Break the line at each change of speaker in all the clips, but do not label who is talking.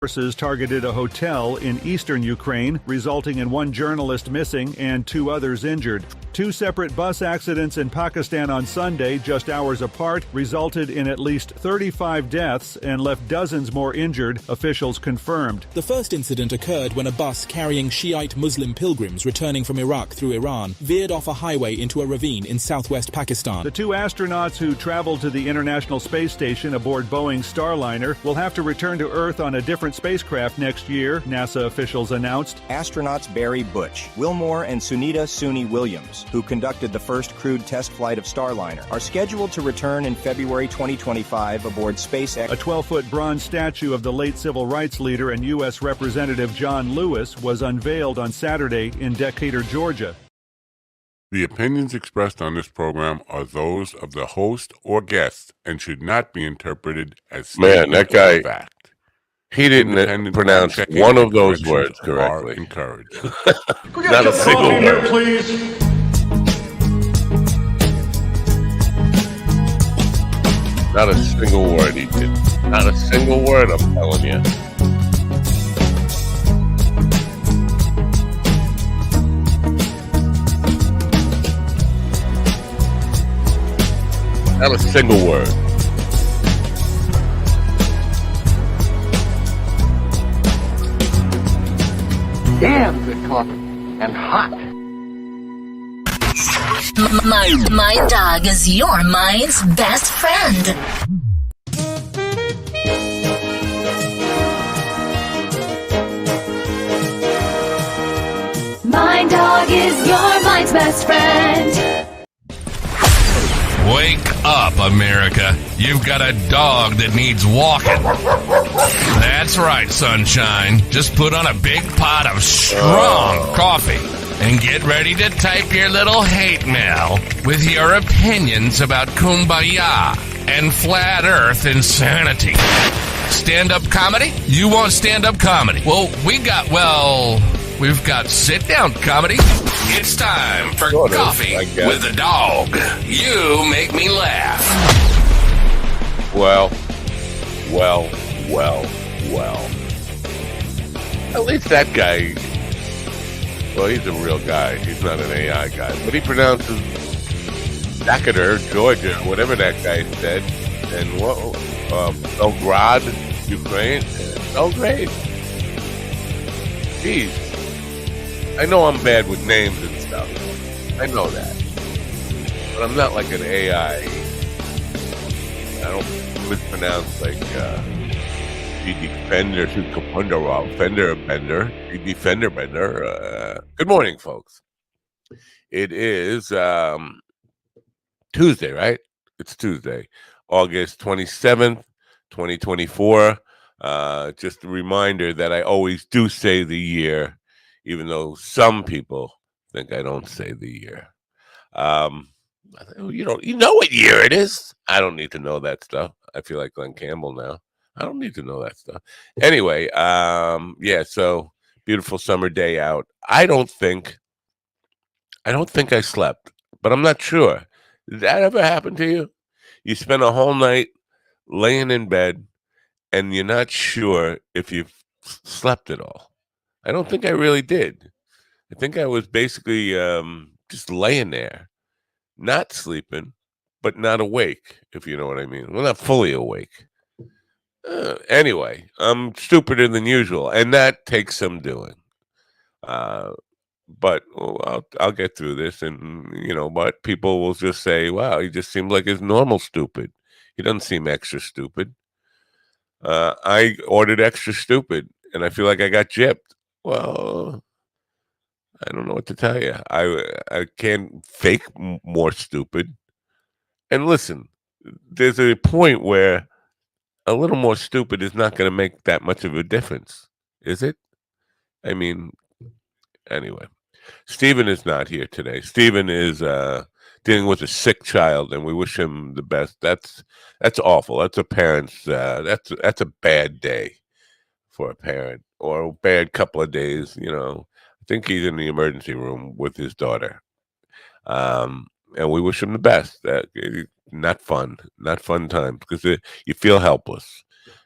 Forces targeted a hotel in eastern Ukraine, resulting in one journalist missing and 2 others injured. 2 separate bus accidents in Pakistan on Sunday, just hours apart, resulted in at least 35 deaths and left dozens more injured, officials confirmed.
The first incident occurred when a bus carrying Shiite Muslim pilgrims returning from Iraq through Iran veered off a highway into a ravine in southwest Pakistan.
The 2 astronauts who traveled to the International Space Station aboard Boeing's Starliner will have to return to Earth on a different spacecraft next year, NASA officials announced.
Astronauts Barry Butch, Wilmore, and Sunita Suni Williams, who conducted the first crewed test flight of Starliner, are scheduled to return in February 2025 aboard SpaceX.
A 12-foot bronze statue of the late civil rights leader and U.S. Representative John Lewis was unveiled on Saturday in Decatur, Georgia.
The opinions expressed on this program are those of the host or guest and should not be interpreted as
that guy.
fact.
He didn't pronounce one of those words correctly.
Encouraged.
Not a single word.
Please.
Not a single word he did. Not a single word, I'm telling you. Not a single word.
Damn good coffee. And hot.
My dog is your mind's best friend.
My dog is your mind's best friend.
Wake up, America. You've got a dog that needs walking. That's right, sunshine. Just put on a big pot of strong coffee and get ready to type your little hate mail with your opinions about kumbaya and flat earth insanity. Stand-up comedy? You want stand-up comedy? Well, we've got sit-down comedy. It's time for Coffee with a Dog. You make me laugh.
Well. At least that guy, well, he's a real guy. He's not an AI guy. But he pronounces Decatur, Georgia, whatever that guy said. And Belgrade, Ukraine. Belgrade. Jeez. I know I'm bad with names and stuff. I know that. But I'm not like an AI. I don't mispronounce like Defender Bender. Good morning, folks. It is Tuesday, right? It's Tuesday, August 27th, 2024. Just a reminder that I always do say the year, even though some people think I don't say the year. You know what year it is. I don't need to know that stuff. I feel like Glenn Campbell now. I don't need to know that stuff. Anyway, so beautiful summer day out. I don't think I slept, but I'm not sure. Did that ever happen to you? You spend a whole night laying in bed and you're not sure if you've slept at all. I don't think I really did. I think I was basically just laying there, not sleeping, but not awake, if you know what I mean. Well, not fully awake. Anyway, I'm stupider than usual, and that takes some doing. But I'll get through this, and but people will just say, "Wow, he just seems like his normal stupid. He doesn't seem extra stupid." I ordered extra stupid, and I feel like I got gypped. Well, I don't know what to tell you. I can't fake more stupid. And listen, there's a point where a little more stupid is not going to make that much of a difference, is it? I mean, anyway, Stephen is not here today. Stephen is dealing with a sick child, and we wish him the best. That's awful. That's a parent's. That's a bad day for a parent, or a bad couple of days. I think he's in the emergency room with his daughter. And we wish him the best. Not fun times, because you feel helpless.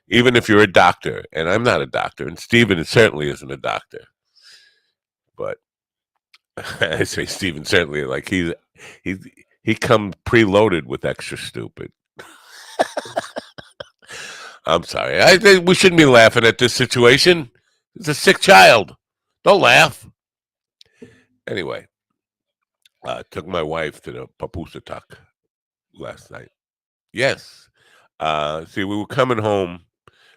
even if you're a doctor, and I'm not a doctor, and Steven certainly isn't a doctor, but I say Steven certainly, like he comes preloaded with extra stupid. I'm sorry. I think we shouldn't be laughing at this situation. It's a sick child. Don't laugh. Anyway, took my wife to the Papusatuk last night. Yes. See, we were coming home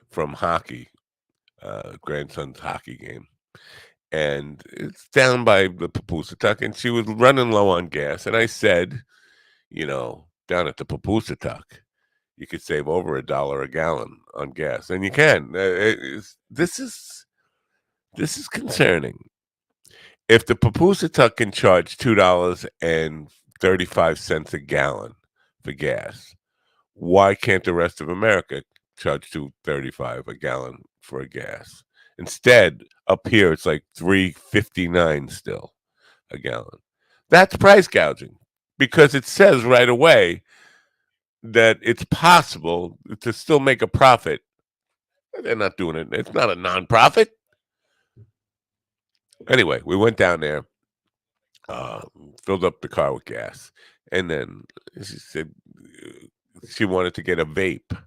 from hockey, grandson's hockey game, and it's down by the Papusatuk, and she was running low on gas. And I said, down at the Papusatuk, you could save over $1 a gallon on gas, and you can. This is concerning. If the Papusatuk can charge $2.35 a gallon for gas, why can't the rest of America charge $2.35 a gallon for gas? Instead, up here it's like $3.59 still a gallon. That's price gouging, because it says right away that it's possible to still make a profit. They're not doing it. It's not a nonprofit. Anyway, we went down there, filled up the car with gas, and then she said she wanted to get a vape.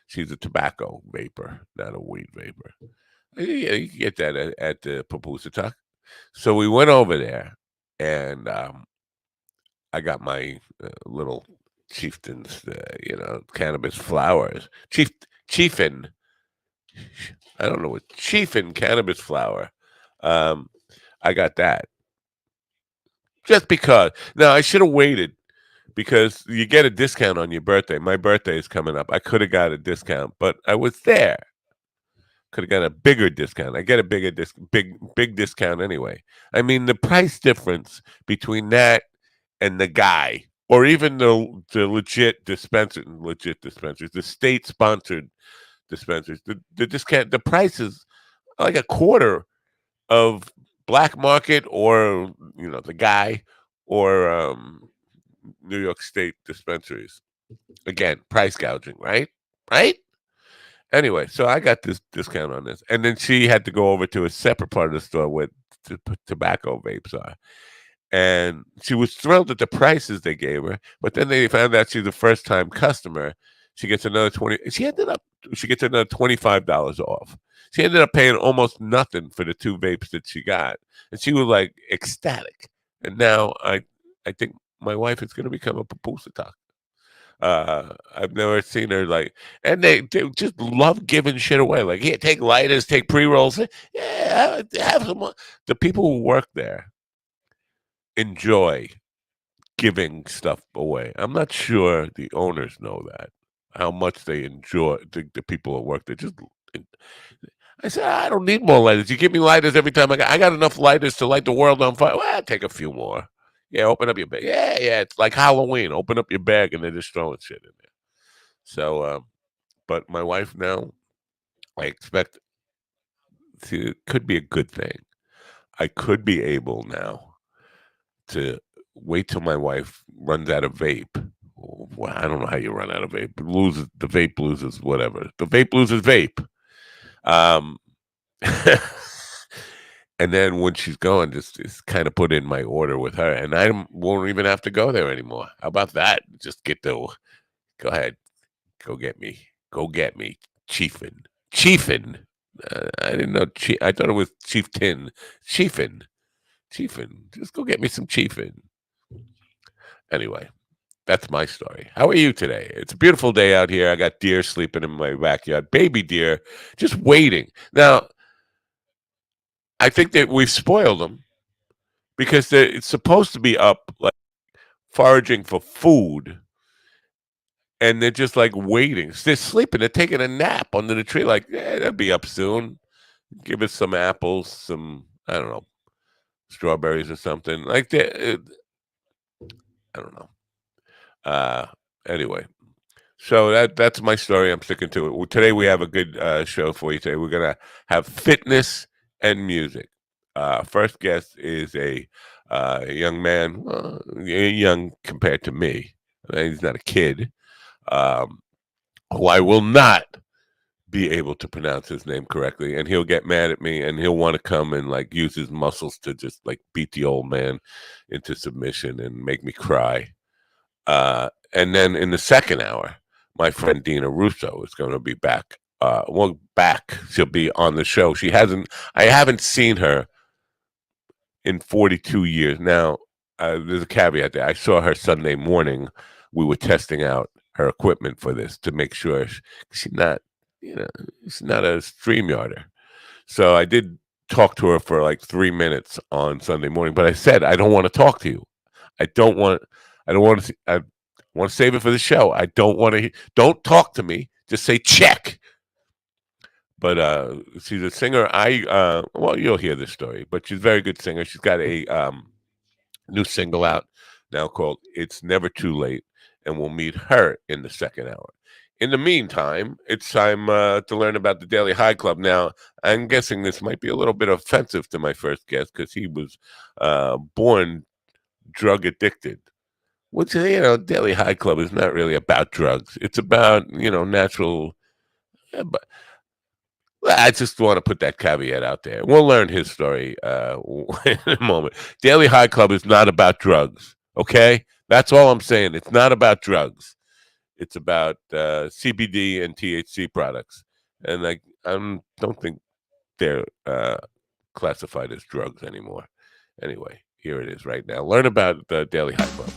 She's a tobacco vapor, not a weed vapor. Yeah, you can get that at the Papusatuk. So we went over there, and I got my little chieftain's, cannabis flowers. Chiefin. I don't know what Chiefin cannabis flower. I got that just because. Now I should have waited, because you get a discount on your birthday. My birthday is coming up. I could have got a discount, but I was there. Could have got a bigger discount. I get a big discount anyway. I mean, the price difference between that and the guy, or even the legit dispensaries, the state-sponsored dispensaries, the discount, the prices are like a quarter of black market, or the guy, or New York State dispensaries. Again, price gouging, right? Anyway, so I got this discount on this, and then she had to go over to a separate part of the store where tobacco vapes are. And she was thrilled at the prices they gave her, but then they found out she's a first-time customer. She gets another She gets another $25 off. She ended up paying almost nothing for the 2 vapes that she got, and she was like ecstatic. And now I think my wife is going to become a Papusatuk. I've never seen her and they just love giving shit away. Like, here, take lighters, take pre-rolls. Yeah, have some. The people who work there enjoy giving stuff away. I'm not sure the owners know that, how much they enjoy the people who work there. I said, I don't need more lighters. You give me lighters every time. I got enough lighters to light the world on fire. Well, I'll take a few more. Yeah, open up your bag. Yeah, it's like Halloween. Open up your bag, and they're just throwing shit in there. So, but my wife now, I expect it could be a good thing. I could be able now to wait till my wife runs out of vape. Well, I don't know how you run out of vape. The vape loses whatever. The vape loses vape. And then when she's gone, just kind of put in my order with her, and I won't even have to go there anymore. How about that? Just go ahead, go get me, Chiefin. I didn't know. I thought it was Chieftain. Chiefin. Just go get me some Chiefin. Anyway, that's my story. How are you today? It's a beautiful day out here. I got deer sleeping in my backyard, baby deer, just waiting. Now, I think that we've spoiled them, because it's supposed to be up, like, foraging for food, and they're just like waiting. They're sleeping. They're taking a nap under the tree. Like, they'll be up soon. Give us some apples, some, I don't know, strawberries or something like that. I don't know. Anyway, so that's my story. I'm sticking to it. Well, today we have a good show for you. Today we're gonna have fitness and music. First guest is a young man, young compared to me. He's not a kid. Who I will not be able to pronounce his name correctly, and he'll get mad at me, and he'll want to come and like use his muscles to just like beat the old man into submission and make me cry. And then in the second hour, my friend Dina Russo is going to be back. She'll be on the show. I haven't seen her in 42 years. Now, there's a caveat there. I saw her Sunday morning. We were testing out her equipment for this to make sure she's not a StreamYarder. So I did talk to her for like 3 minutes on Sunday morning, but I said, I don't want to talk to you. I want to save it for the show. Don't talk to me. Just say check. But she's a singer. You'll hear this story, but she's a very good singer. She's got a new single out now called It's Never Too Late, and we'll meet her in the second hour. In the meantime, it's time to learn about the Daily High Club. Now, I'm guessing this might be a little bit offensive to my first guest because he was born drug addicted. Which, Daily High Club is not really about drugs. It's about, natural. But I just want to put that caveat out there. We'll learn his story in a moment. Daily High Club is not about drugs, okay? That's all I'm saying. It's not about drugs. It's about CBD and THC products. And I don't think they're classified as drugs anymore. Anyway, here it is right now. Learn about the Daily High Club.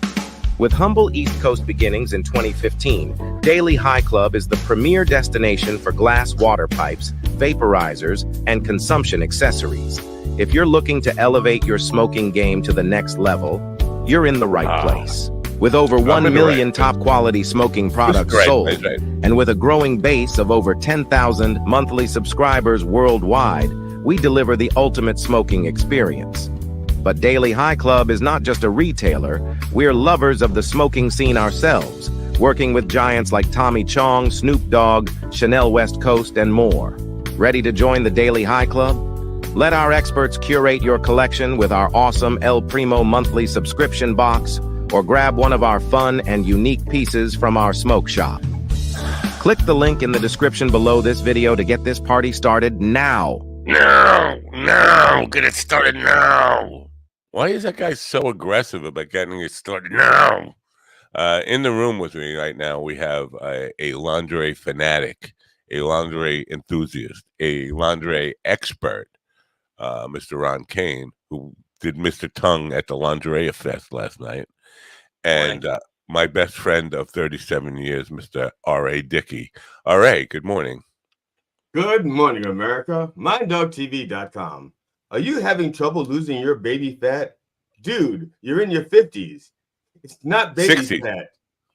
With humble East Coast beginnings in 2015, Daily High Club is the premier destination for glass water pipes, vaporizers, and consumption accessories. If you're looking to elevate your smoking game to the next level, you're in the right place. With over 1 million top-quality smoking products sold, and with a growing base of over 10,000 monthly subscribers worldwide, we deliver the ultimate smoking experience. But Daily High Club is not just a retailer, we're lovers of the smoking scene ourselves, working with giants like Tommy Chong, Snoop Dogg, Chanel West Coast, and more. Ready to join the Daily High Club? Let our experts curate your collection with our awesome El Primo monthly subscription box, or grab one of our fun and unique pieces from our smoke shop. Click the link in the description below this video to get this party started now.
Now, get it started now. Why is that guy so aggressive about getting it started now? In the room with me right now, we have a lingerie fanatic, a lingerie enthusiast, a lingerie expert, Mr. Ron Kane, who did Mr. Tongue at the Lingerie Fest last night. And my best friend of 37 years, Mr. R.A. Dickey. R.A., good morning.
Good morning, America. MindDogTV.com. Are you having trouble losing your baby fat? Dude, you're in your 50s. It's not baby
60.
fat.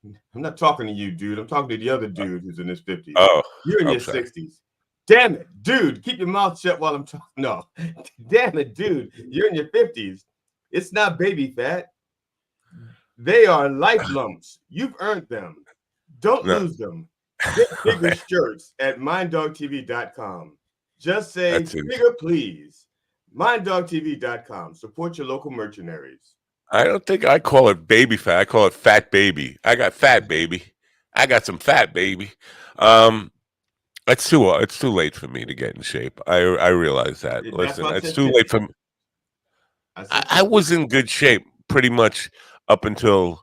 I'm not talking to you, dude. I'm talking to the other dude who's in his 50s.
Oh,
you're in your 60s. Damn it, dude. Keep your mouth shut while I'm talking. No. Damn it, dude. You're in your 50s. It's not baby fat. They are life lumps. You've earned them. Don't lose them. Get bigger shirts at MindDogTV.com. Just say bigger, please. MindDogTV.com. Support your local mercenaries.
I don't think I call it baby fat. I call it fat baby. I got fat baby. I got some fat baby. It's too late for me to get in shape. I realize that. Listen, it's too late for me. I was in good shape pretty much up until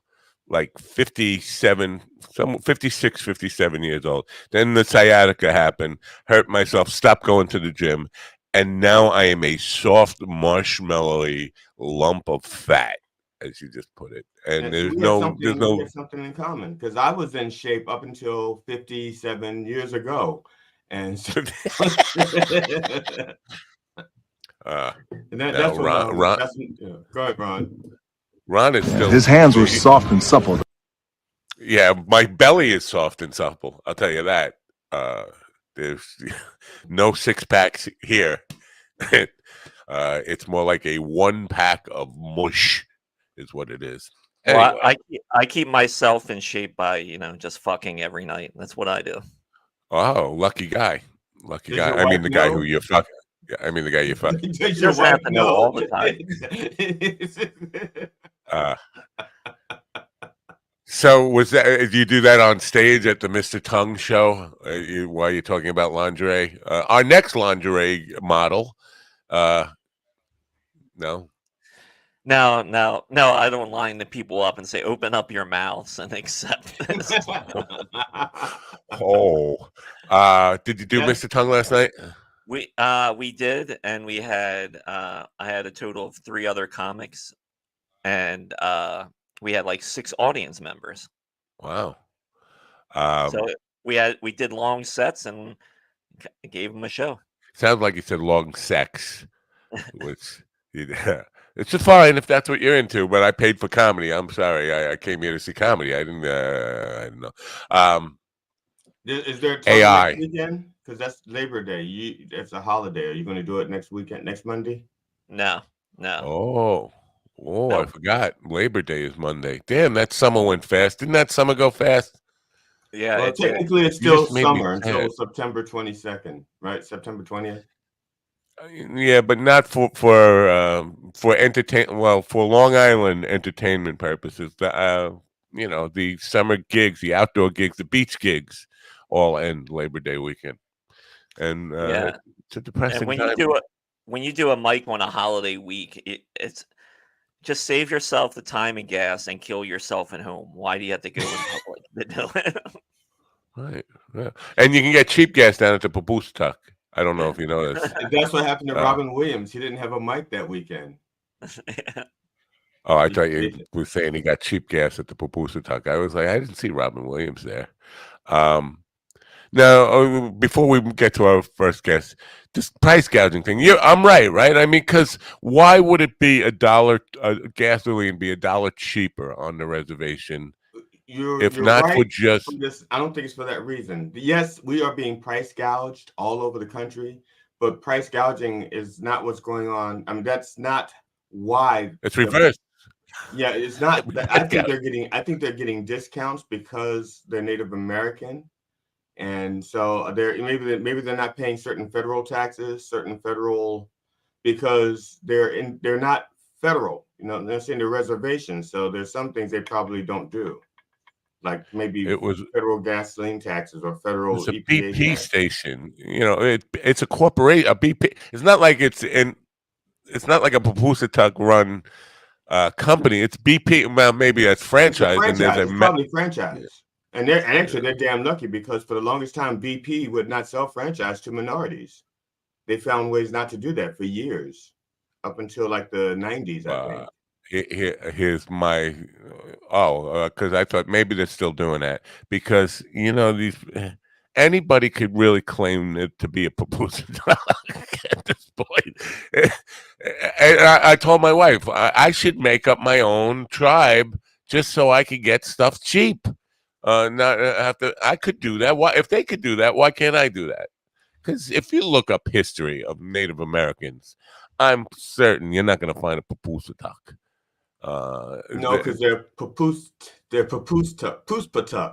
like 56, 57 years old. Then the sciatica happened, hurt myself, stopped going to the gym, and now I am a soft, marshmallowy lump of fat, as you just put it. And there's something
in common, because I was in shape up until 57 years ago. And so that's Ron. Go ahead, Ron.
Ron is still.
His hands were soft and supple.
Yeah, my belly is soft and supple. I'll tell you that. There's no six packs here. It's more like a 1-pack of mush, is what it is. Anyway.
Well, I keep myself in shape by just fucking every night. That's what I do.
Oh, lucky guy. Lucky guy. I mean, the guy who you're fucking. I mean, the guy you're fucking.
It doesn't have to know all the time.
So was that? Did you do that on stage at the Mr. Tongue show? While you're talking about lingerie, our next lingerie model. No.
No, I don't line the people up and say, open up your mouths and accept this.
Did you do Mr. Tongue last night?
We did, and we had I had a total of 3 other comics, and we had like 6 audience members.
Wow.
So we did long sets and gave them a show.
Sounds like you said long sex, which it's just fine if that's what you're into. But I paid for comedy. I'm sorry, I came here to see comedy. I didn't know.
Is there a talk
AI
next weekend? Because that's Labor Day. It's a holiday. Are you going to do it next weekend, next Monday?
No.
Oh, I forgot. Labor Day is Monday. Damn, that summer went fast. Didn't that summer go fast?
Yeah.
Well, technically, it's still summer until September 22nd, right? September 20th.
Yeah, but not for entertain. Well, for Long Island entertainment purposes, the summer gigs, the outdoor gigs, the beach gigs, all end Labor Day weekend, and it's a depressing
and
time.
when you do a mic on a holiday week, it's just save yourself the time and gas and kill yourself at home. Why do you have to go in public?
Right. Yeah. And you can get cheap gas down at the Papoose-Tuck. I don't know if you know this.
That's what happened to Robin Williams. He didn't have a mic that weekend.
Oh, I thought you were saying he got cheap gas at the Papoose-Tuck. I was like, I didn't see Robin Williams there. Now, before we get to our first guest, this price gouging thing. I'm right? I mean, because why would it be gasoline be $1 cheaper on the reservation? You're not right for just
this, I don't think it's for that reason. Yes, we are being price gouged all over the country, but price gouging is not what's going on. I mean, that's not why
it's reversed.
Yeah, it's not. I think they're getting discounts because they're Native American, and so maybe they're not paying certain federal taxes, because they're not federal. They're saying they're reservations, so there's some things they probably don't do. Like maybe federal gasoline taxes or federal
it's a
EPA
BP
tax.
station. It's a corporation. A BP. It's not like it's not like a Papoose-Tuck run company. It's BP. Well, maybe that's franchise.
It's probably franchise. And actually they're damn lucky because for the longest time BP would not sell franchise to minorities. They found ways not to do that for years, up until like the 90s, I think.
Here's my because I thought maybe they're still doing that because these anybody could really claim it to be a Papoose-Tuck at this point. And I told my wife I should make up my own tribe just so I could get stuff cheap. Not have to. I could do that. Why, if they could do that, why can't I do that? Because if you look up history of Native Americans, I'm certain you're not going to find a Papoose-Tuck.
No, because they're Papoose-Tuck,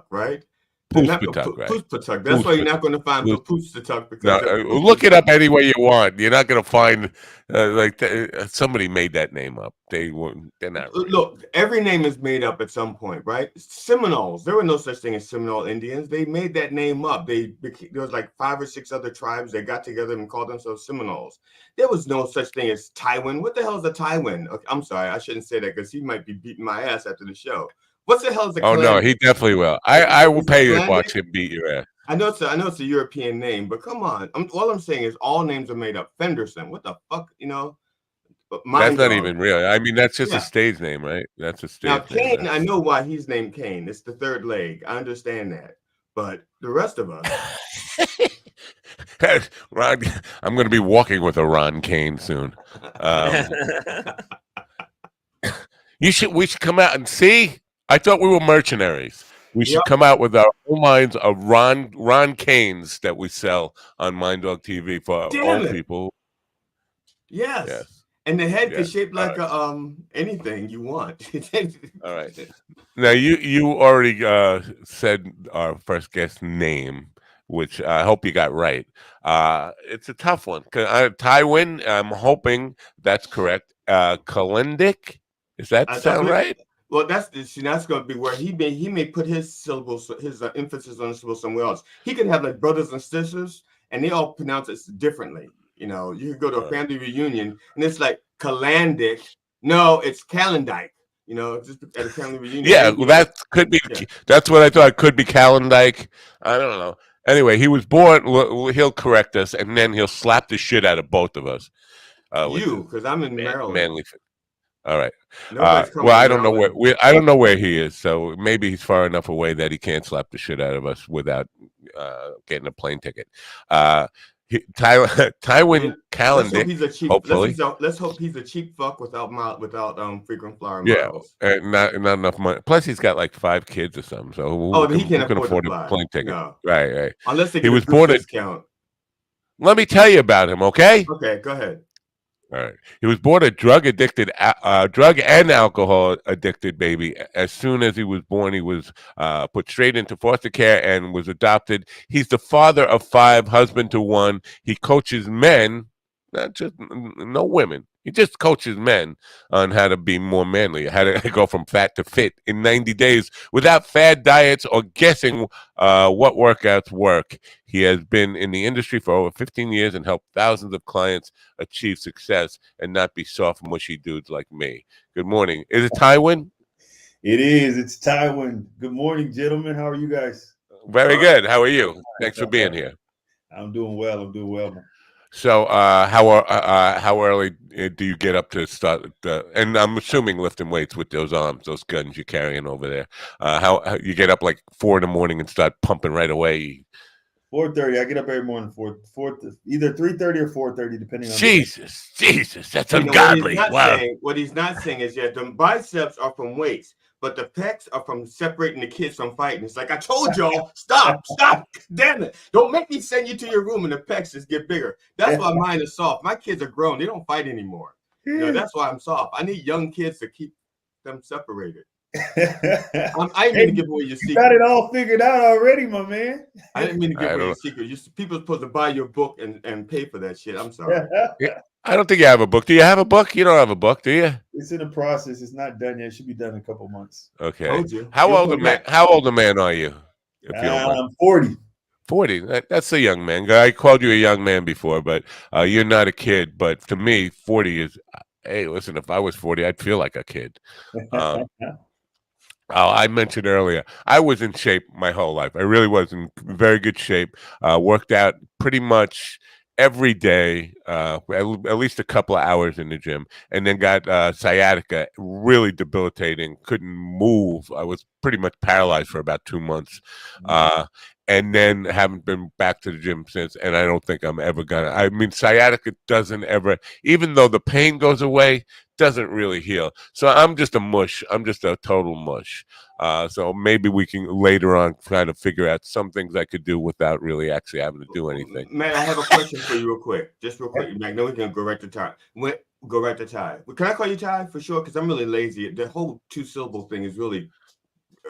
right?
Papoose-Tuck.
That's why you're not going to find Papoose-Tuck.
Look it up any way you want. You're not going to find somebody made that name up. They're not. Real.
Look, every name is made up at some point, right? Seminoles. There were no such thing as Seminole Indians. They made that name up. There was like 5 or 6 other tribes that got together and called themselves Seminoles. There was no such thing as Tywin. What the hell is a Tywin? Okay, I'm sorry, I shouldn't say that because he might be beating my ass after the show. What the hell is a
Klan? Oh no, he definitely will. I will pay you to watch him beat your ass.
I know it's a European name, but come on. All I'm saying is all names are made up. Fenderson, what the fuck, But
that's not even real. I mean, that's just a stage name, right? That's a stage name.
Now, Cain, I know why he's named Cain. It's the third leg. I understand that. But the rest of us.
Ron, I'm going to be walking with a Ron Cain soon. We should come out and see. I thought we were mercenaries. We should come out with our own lines of Ron Cains that we sell on Mind Dog TV for old people.
Yes. And the head is shaped like anything you want.
All right. Now you already said our first guest name, which I hope you got right. It's a tough one. Tywin, I'm hoping that's correct. Kalendik, does that sound right?
Well, that's going to be where he may put his syllables, his emphasis on the syllable somewhere else. He could have like brothers and sisters, and they all pronounce it differently. You know, you could go to a family reunion, and it's like Calandic. No, it's Calendike. You know, just at a family reunion.
Yeah, well, that could be. Yeah. That's what I thought. It could be Calendike. I don't know. Anyway, he was born. He'll correct us, and then he'll slap the shit out of both of us.
Because I'm in Maryland.
Manly. All right. Well, I don't know where I don't know where he is, so maybe he's far enough away that he can't slap the shit out of us without getting a plane ticket. Tywin Calendic. Hopefully,
let's hope he's a cheap fuck without frequent flyer
miles. Yeah, not enough money. Plus, he's got like 5 kids or something, so
he can't afford
a plane ticket.
No.
Right.
Unless he was born discount.
Let me tell you about him, okay?
Okay, go ahead.
All right. He was born a drug and alcohol addicted baby. As soon as he was born, he was put straight into foster care and was adopted. He's the father of 5, husband to 1. He coaches men, no women. He just coaches men on how to be more manly, how to go from fat to fit in 90 days without fad diets or guessing what workouts work. He has been in the industry for over 15 years and helped thousands of clients achieve success and not be soft, mushy dudes like me. Good morning. Is it Tywin?
It is. It's Tywin. Good morning, gentlemen. How are you guys?
Very good. How are you? Thanks for being here.
I'm doing well. Man.
So, how early do you get up to start? And I'm assuming lifting weights with those arms, those guns you're carrying over there. How you get up like 4 a.m. and start pumping right away?
4:30. I get up every morning either 3:30 or 4:30, depending on.
Jesus, that's ungodly.
What he's not saying is, the biceps are from weights, but the pecs are from separating the kids from fighting. It's like I told y'all, stop, damn it! Don't make me send you to your room and the pecs just get bigger. That's why mine is soft. My kids are grown; they don't fight anymore. That's why I'm soft. I need young kids to keep them separated. I didn't mean to give away your secret.
You got it all figured out already, my man.
I didn't mean to give away your secret. People are supposed to buy your book and pay for that shit. I'm sorry.
I don't think you have a book. Do you have a book? You don't have a book, do you?
It's in the process. It's not done yet. It should be done in a couple months.
Okay. How old a man are you?
I'm 40.
40. That's a young man. I called you a young man before, but you're not a kid. But to me, 40 is. Hey, listen. If I was 40, I'd feel like a kid. I mentioned earlier, I was in shape my whole life. I really was in very good shape. Worked out pretty much every day, at least a couple of hours in the gym, and then got sciatica, really debilitating. Couldn't move. I was pretty much paralyzed for about 2 months. And then haven't been back to the gym since, and I don't think I'm ever gonna. I mean, sciatica doesn't ever, even though the pain goes away, doesn't really heal. So I'm just a mush. I'm just a total mush. So maybe we can later on try to figure out some things I could do without really actually having to do anything.
Man, I have a question for you real quick. Just real quick, Mac. Then we can go right to Ty. Go right to Ty. Can I call you Ty for sure? Because I'm really lazy. The whole 2-syllable thing is really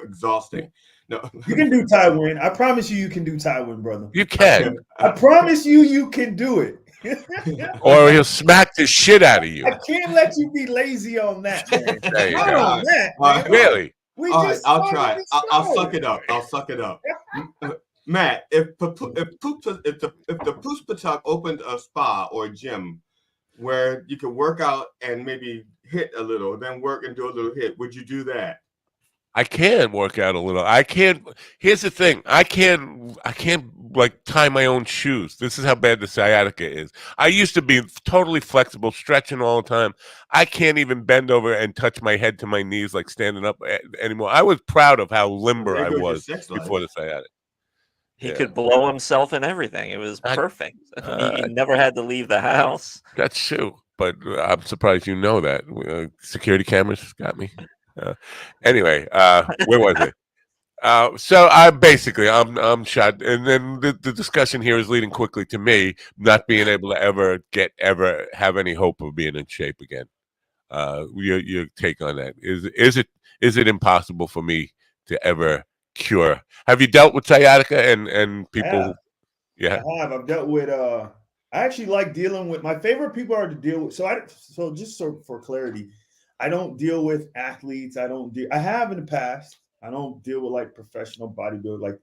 exhausting. No.
You can do Tywin. I promise you can do Tywin, brother.
You can.
I promise you can do it.
Or he'll smack the shit out of you.
I can't let you be lazy on that, man.
There you go. That, really?
I'll try. I'll suck it up. I'll suck it up. Matt, if the Puspatuk opened a spa or a gym where you could work out and maybe hit a little, then work and do a little hit, would you do that?
I can work out a little. I can't. Here's the thing. I can't like tie my own shoes. This is how bad the sciatica is. I used to be totally flexible, stretching all the time. I can't even bend over and touch my head to my knees like standing up anymore. I was proud of how limber I was before the sciatica.
He could blow himself and everything. It was perfect. He never had to leave the house.
That's true. But I'm surprised you know that. Security cameras got me. Anyway, where was it? So I'm shot, and then the discussion here is leading quickly to me not being able to ever have any hope of being in shape again. Your take on that is it impossible for me to ever cure? Have you dealt with sciatica and people? Yeah,
I have. I've dealt with. I actually like dealing with. My favorite people are to deal with. So just for clarity, I don't deal with athletes. I have in the past. I don't deal with like professional bodybuilders. Like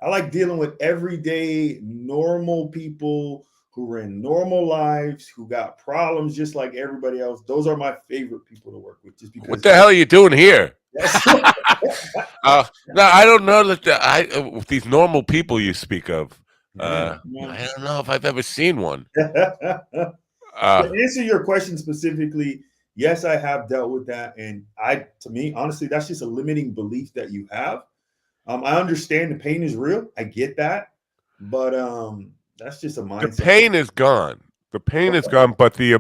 I like dealing with everyday normal people who are in normal lives, who got problems just like everybody else. Those are my favorite people to work with, just because.
What the hell are you doing here?
Yes.
No, I don't know that with these normal people you speak of.
Yeah.
I don't know if I've ever seen one.
To answer your question specifically, yes, I have dealt with that, and to me, honestly, that's just a limiting belief that you have. I understand the pain is real. I get that, but that's just a mindset.
The pain is gone. The pain is gone, but the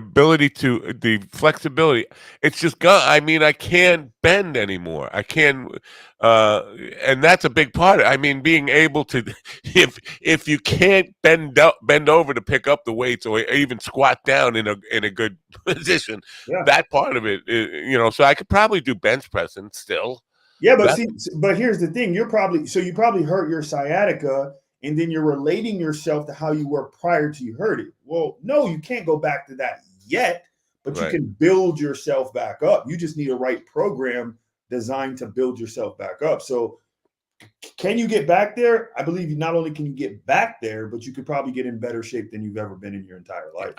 flexibility, it's just gone. I mean, I can't bend anymore. I can't, and that's a big part of it. I mean, being able to, if you can't bend over to pick up the weights or even squat down in a good position, that part of it, so I could probably do bench pressing still.
Yeah, but here's the thing: you probably hurt your sciatica, and then you're relating yourself to how you were prior to you hurt it. Well, no, you can't go back to that yet, but you can build yourself back up. You just need a right program designed to build yourself back up. So, can you get back there? I believe not only can you get back there, but you could probably get in better shape than you've ever been in your entire life.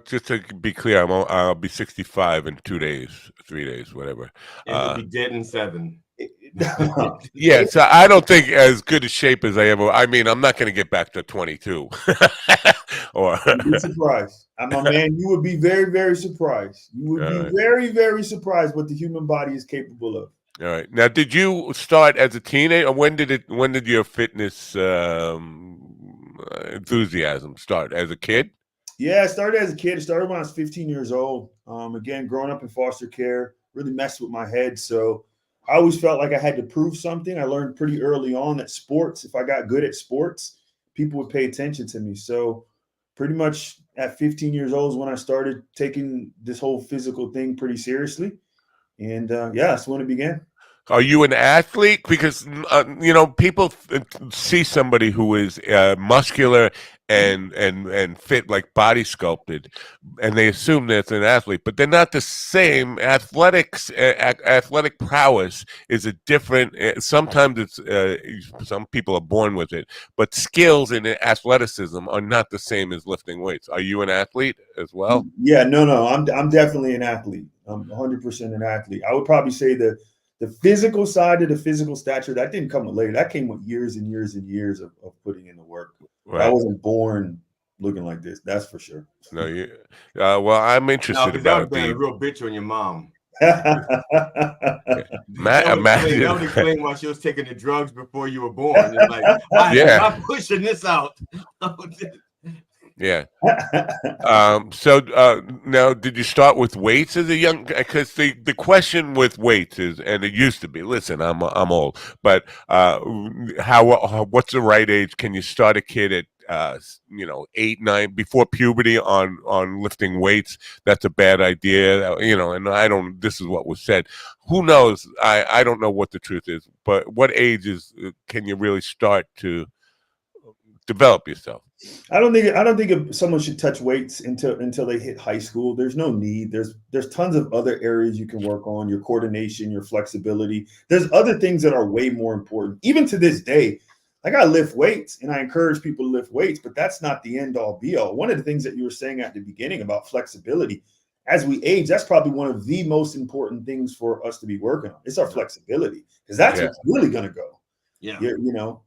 Just to be clear, I'll be 65 in 3 days, whatever.
And you'll be dead in 7.
Yeah, so I don't think as good a shape as I ever. I mean, I'm not going to get back to 22.
You'd be surprised, my man. You would be very, very surprised. You would be very, very surprised what the human body is capable of.
All right. Now, did you start as a teenager, or when did your fitness enthusiasm start? As a kid?
Yeah, I started as a kid. I started when I was 15 years old. Again, growing up in foster care really messed with my head, so I always felt like I had to prove something. I learned pretty early on that sports, if I got good at sports, people would pay attention to me. So pretty much at 15 years old is when I started taking this whole physical thing pretty seriously. And that's when it began.
Are you an athlete? Because people see somebody who is muscular and fit, like body sculpted, and they assume that's an athlete, but they're not the same. Athletic prowess is a different. Sometimes it's some people are born with it, but skills and athleticism are not the same as lifting weights. Are you an athlete as well?
Yeah, no, I'm definitely an athlete. I'm 100% an athlete. I would probably say the physical side of the physical stature, that didn't come later. That came with years and years and years of putting in the work. Right. I wasn't born looking like this. That's for sure.
No, well, I'm interested about
that would a real bitch on your mom.
Imagine.
That would explain why she was taking the drugs before you were born. It's like, I'm pushing this out.
Yeah. So now, did you start with weights as a young? Because the question with weights is, and it used to be. Listen, I'm old, but what's the right age? Can you start a kid at 8, 9 before puberty on lifting weights? That's a bad idea. And I don't. This is what was said. Who knows? I don't know what the truth is. But what ages can you really start to develop yourself?
I don't think someone should touch weights until they hit high school. There's no need. There's tons of other areas you can work on, your coordination, your flexibility. There's other things that are way more important. Even to this day, like I lift weights and I encourage people to lift weights, but that's not the end all be all. One of the things that you were saying at the beginning about flexibility, as we age, that's probably one of the most important things for us to be working on. It's our flexibility, because that's what's really going to go. Yeah,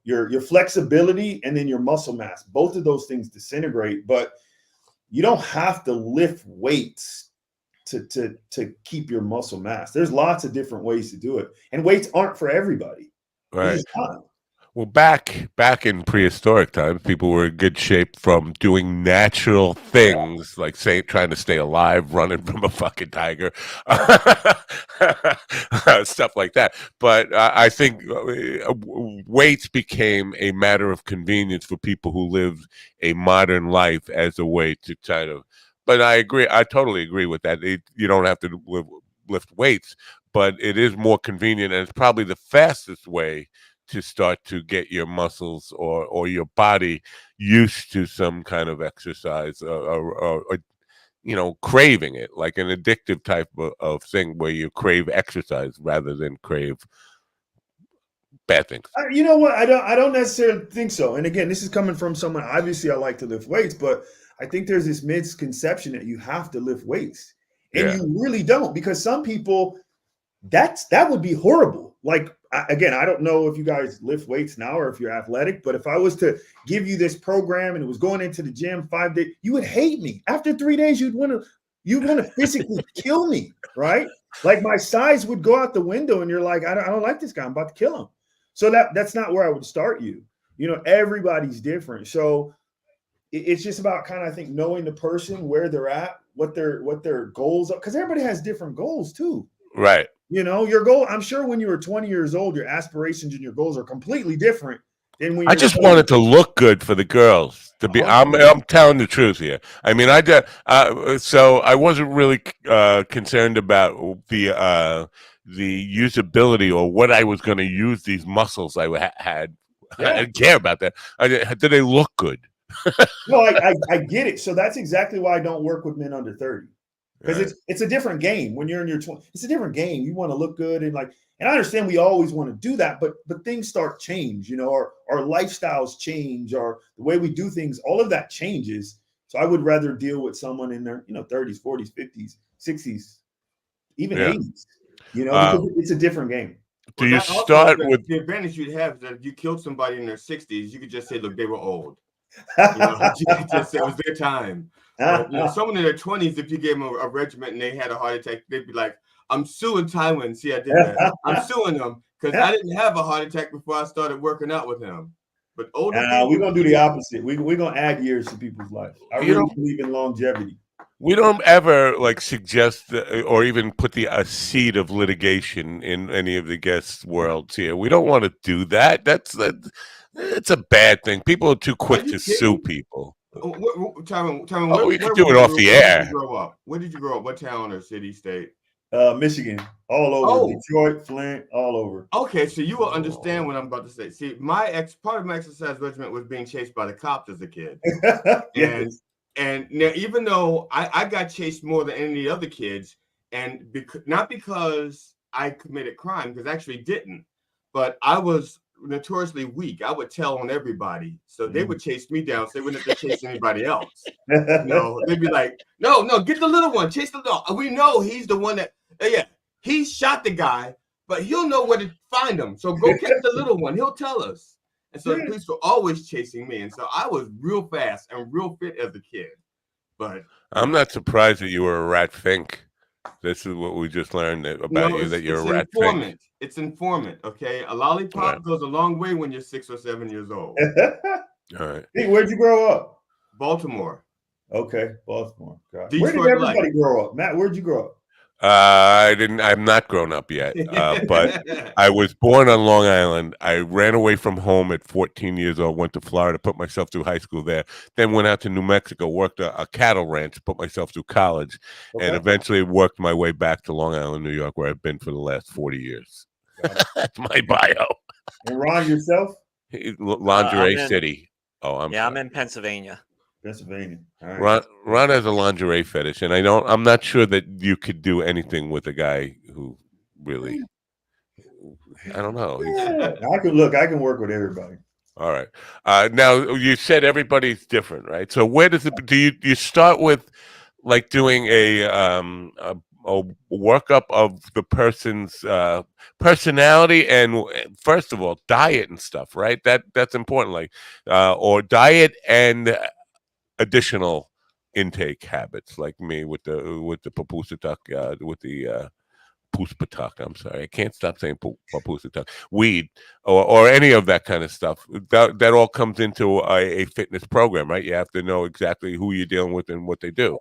your flexibility and then your muscle mass, both of those things disintegrate, but you don't have to lift weights to keep your muscle mass. There's lots of different ways to do it, and weights aren't for everybody.
Right. Well, back in prehistoric times, people were in good shape from doing natural things, like trying to stay alive, running from a fucking tiger, stuff like that. But I think weights became a matter of convenience for people who lived a modern life as a way to try to. But I agree. I totally agree with that. You don't have to lift weights, but it is more convenient, and it's probably the fastest way to start to get your muscles or your body used to some kind of exercise or craving it, like an addictive type of thing where you crave exercise rather than crave bad things.
You know what? I don't necessarily think so. And again, this is coming from someone. Obviously, I like to lift weights, but I think there's this misconception that you have to lift weights, and
Yeah.
you really don't, because some people that would be horrible. Like again, I don't know if you guys lift weights now or if you're athletic, but if I was to give you this program and it was going into the gym 5 days, you would hate me. After 3 days, you'd want to physically kill me, right? Like my size would go out the window, and you're like, I don't like this guy. I'm about to kill him. So that's not where I would start you. Everybody's different. So it's just about kind of, I think, knowing the person, where they're at, what their goals are, because everybody has different goals too.
Right.
Your goal, I'm sure when you were 20 years old, your aspirations and your goals are completely different than when
I just wanted to look good for the girls. To be, I'm telling the truth here. I mean, so I wasn't really concerned about the usability or what I was going to use these muscles I had. Yeah. I didn't care about that. Did they look good?
No, I get it. So that's exactly why I don't work with men under 30. Because it's a different game. When you're in your 20s, it's a different game. You want to look good, and I understand we always want to do that, but things start change. Our lifestyles change, or the way we do things, all of that changes. So I would rather deal with someone in their 30s, 40s, 50s, 60s, even 80s. Because it's a different game.
Do you start with
the advantage you'd have is that if you killed somebody in their 60s, you could just say, look, they were old. You could just say it was their time. But, someone in their 20s, if you gave them a regiment and they had a heart attack, they'd be like, I'm suing Tywin. See, I did that. I'm suing them because I didn't have a heart attack before I started working out with him. But older people,
we're going to do the opposite. We're going to add years to people's life. I really believe in longevity.
We don't ever suggest or even put a seed of litigation in any of the guests' worlds here. We don't want to do that. It's a bad thing. People are too quick to sue people.
Tywin,
we can do it off the air.
Where did you grow up? What town or city, state?
Michigan, all over. Detroit, Flint, all over.
Okay, so you will understand what I'm about to say. See, part of my exercise regiment was being chased by the cops as a kid. And now, even though I got chased more than any other kids, and not because I committed crime, because I actually didn't, but I was notoriously weak. I would tell on everybody, so they would chase me down, so they wouldn't have to chase anybody else. They'd be like, no, get the little one, chase the dog. We know he's the one that, he shot the guy, but he'll know where to find him. So go catch the little one. He'll tell us. And so the police were always chasing me, and so I was real fast and real fit as a kid. But
I'm not surprised that you were a rat fink. This is what we just learned about you, that you're a rat fink.
It's informant, okay? A lollipop goes a long way when you're 6 or 7 years old.
All right.
Hey, where'd you grow up?
Baltimore.
Okay, Baltimore. Where did
Detroit
everybody grow up? Matt, where'd you grow up?
I'm not grown up yet, but I was born on Long Island. I ran away from home at 14 years old, went to Florida, put myself through high school there, then went out to New Mexico, worked a cattle ranch, put myself through college, and eventually worked my way back to Long Island, New York, where I've been for the last 40 years. That's my bio.
And Ron, yourself?
Lingerie City.
I'm in Pennsylvania.
Pennsylvania. All right.
Ron has a lingerie fetish, and I'm not sure that you could do anything with a guy who really, I don't know.
I can work with everybody.
All right. Now you said everybody's different, right? So where does it? Do you start with doing a workup of the person's personality and, first of all, diet and stuff, right? That's important, or diet and additional intake habits, like me with the papusatak, with the puspatak. I'm sorry, I can't stop saying papusatak. Weed or any of that kind of stuff. That all comes into a fitness program, right? You have to know exactly who you're dealing with and what they do.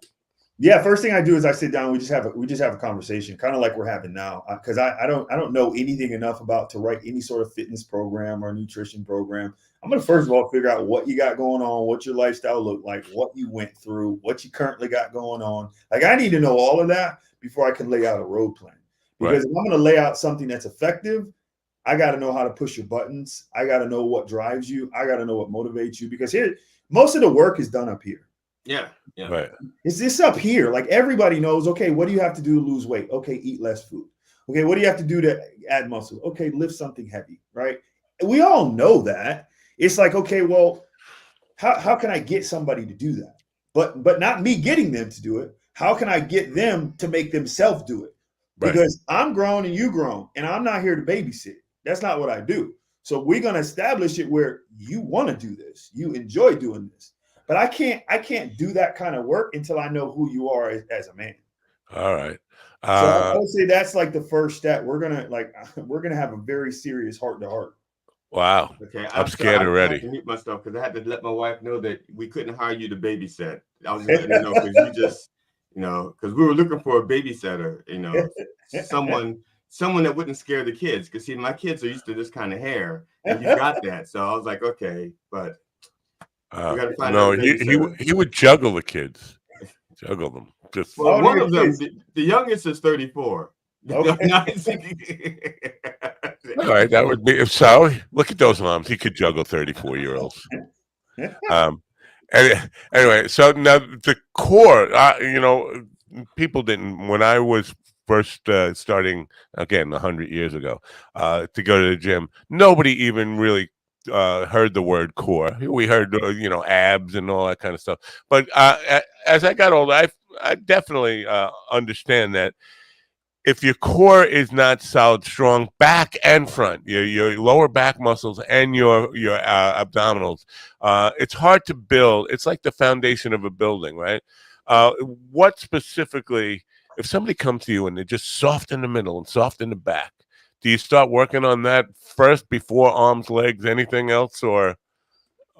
Yeah, first thing I do is I sit down. We just have a conversation, kind of like we're having now, because I don't know anything enough to write any sort of fitness program or nutrition program. I'm gonna first of all figure out what you got going on, what your lifestyle look like, what you went through, what you currently got going on. I need to know all of that before I can lay out a road plan. Because if I'm gonna lay out something that's effective, I got to know how to push your buttons. I got to know what drives you. I got to know what motivates you, because here most of the work is done up here.
Yeah, yeah.
Right.
It's this up here. Like everybody knows, okay, what do you have to do to lose weight? Okay, eat less food. Okay, what do you have to do to add muscle? Okay, lift something heavy, right? We all know that. It's like, okay, well, how can I get somebody to do that? But not me getting them to do it. How can I get them to make themselves do it?
Right.
Because I'm grown and you grown, and I'm not here to babysit. That's not what I do. So we're gonna establish it where you want to do this, you enjoy doing this. But I can't do that kind of work until I know who you are as a man.
All right.
So I would say that's like the first step. We're gonna have a very serious heart to heart.
Wow.
Okay,
I'm scared
I
already.
have to mute myself because I had to let my wife know that we couldn't hire you to babysit. I was just letting her know because you just, because we were looking for a babysitter, someone that wouldn't scare the kids. Because see, my kids are used to this kind of hair, and you got that. So I was like, okay, but we got to find out.
He would juggle the kids, juggle them. Just
one of them, the youngest is 34.
Okay. All right, that would be so. Look at those moms. He could juggle 34-year-olds. Anyway, so now the core, people didn't. When I was first starting again 100 years ago to go to the gym, nobody even really heard the word core. We heard abs and all that kind of stuff. But as I got older, I definitely understand that. If your core is not solid, strong, back and front, your lower back muscles and your abdominals, it's hard to build. It's like the foundation of a building, right? What specifically, if somebody comes to you and they're just soft in the middle and soft in the back, do you start working on that first before arms, legs, anything else, or?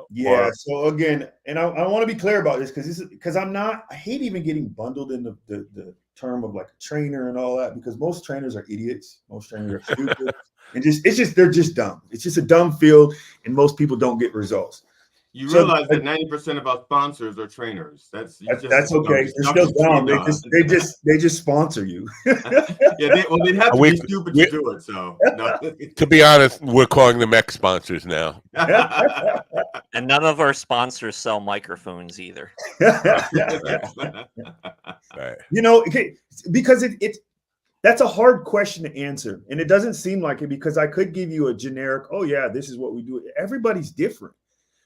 Yeah. So again, and I want to be clear about this because I hate even getting bundled in the term of like a trainer and all that, because most trainers are idiots. Most trainers are stupid. And they're just dumb. It's just a dumb field, and most people don't get results.
You realize that 90% of our sponsors are trainers. That's
okay. They're still dumb. They just sponsor you.
Yeah, they'd have to be stupid to do it. So no.
To be honest, we're calling them ex sponsors now.
And none of our sponsors sell microphones either.
Right.
Because that's a hard question to answer, and it doesn't seem like it, because I could give you a generic, oh yeah, this is what we do. Everybody's different.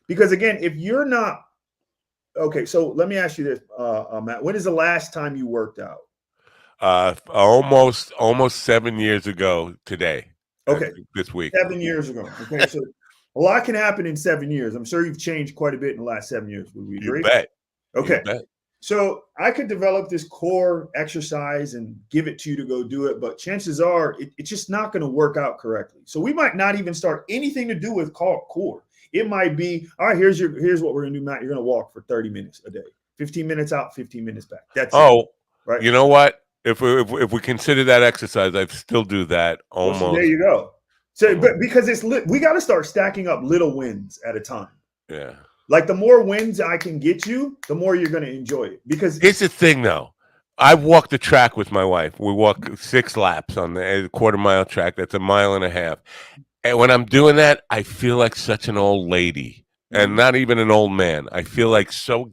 Because again, if you're not okay, so let me ask you this, Matt. When is the last time you worked out?
Almost 7 years ago today.
Okay,
this week.
7 years ago. Okay, so a lot can happen in 7 years. I'm sure you've changed quite a bit in the last 7 years. Would we agree?
You bet.
Okay.
You bet.
So I could develop this core exercise and give it to you to go do it, but chances are it's just not going to work out correctly. So we might not even start anything to do with core. It might be, all right, here's what we're going to do, Matt. You're going to walk for 30 minutes a day, 15 minutes out, 15 minutes back. That's it. Right.
You know what? If we consider that exercise, I still do that almost.
Well, so there you go. So, but because we got to start stacking up little wins at a time.
Yeah.
Like the more wins I can get you, the more you're going to enjoy it. Because
here's the thing, though. I walked the track with my wife. We walk 6 laps on the quarter-mile track. That's a mile and a half. And when I'm doing that, I feel like such an old lady, and not even an old man. I feel like so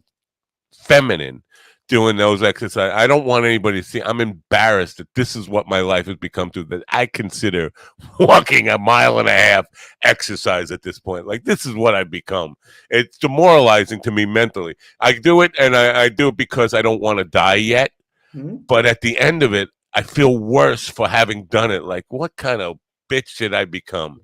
feminine doing those exercises. I don't want anybody to see. I'm embarrassed that this is what my life has become to, that I consider walking a mile and a half exercise at this point. Like, this is what I've become. It's demoralizing to me mentally. I do it, and I do it because I don't want to die yet.
Mm-hmm.
But at the end of it, I feel worse for having done it. Like, what kind of bitch did I become?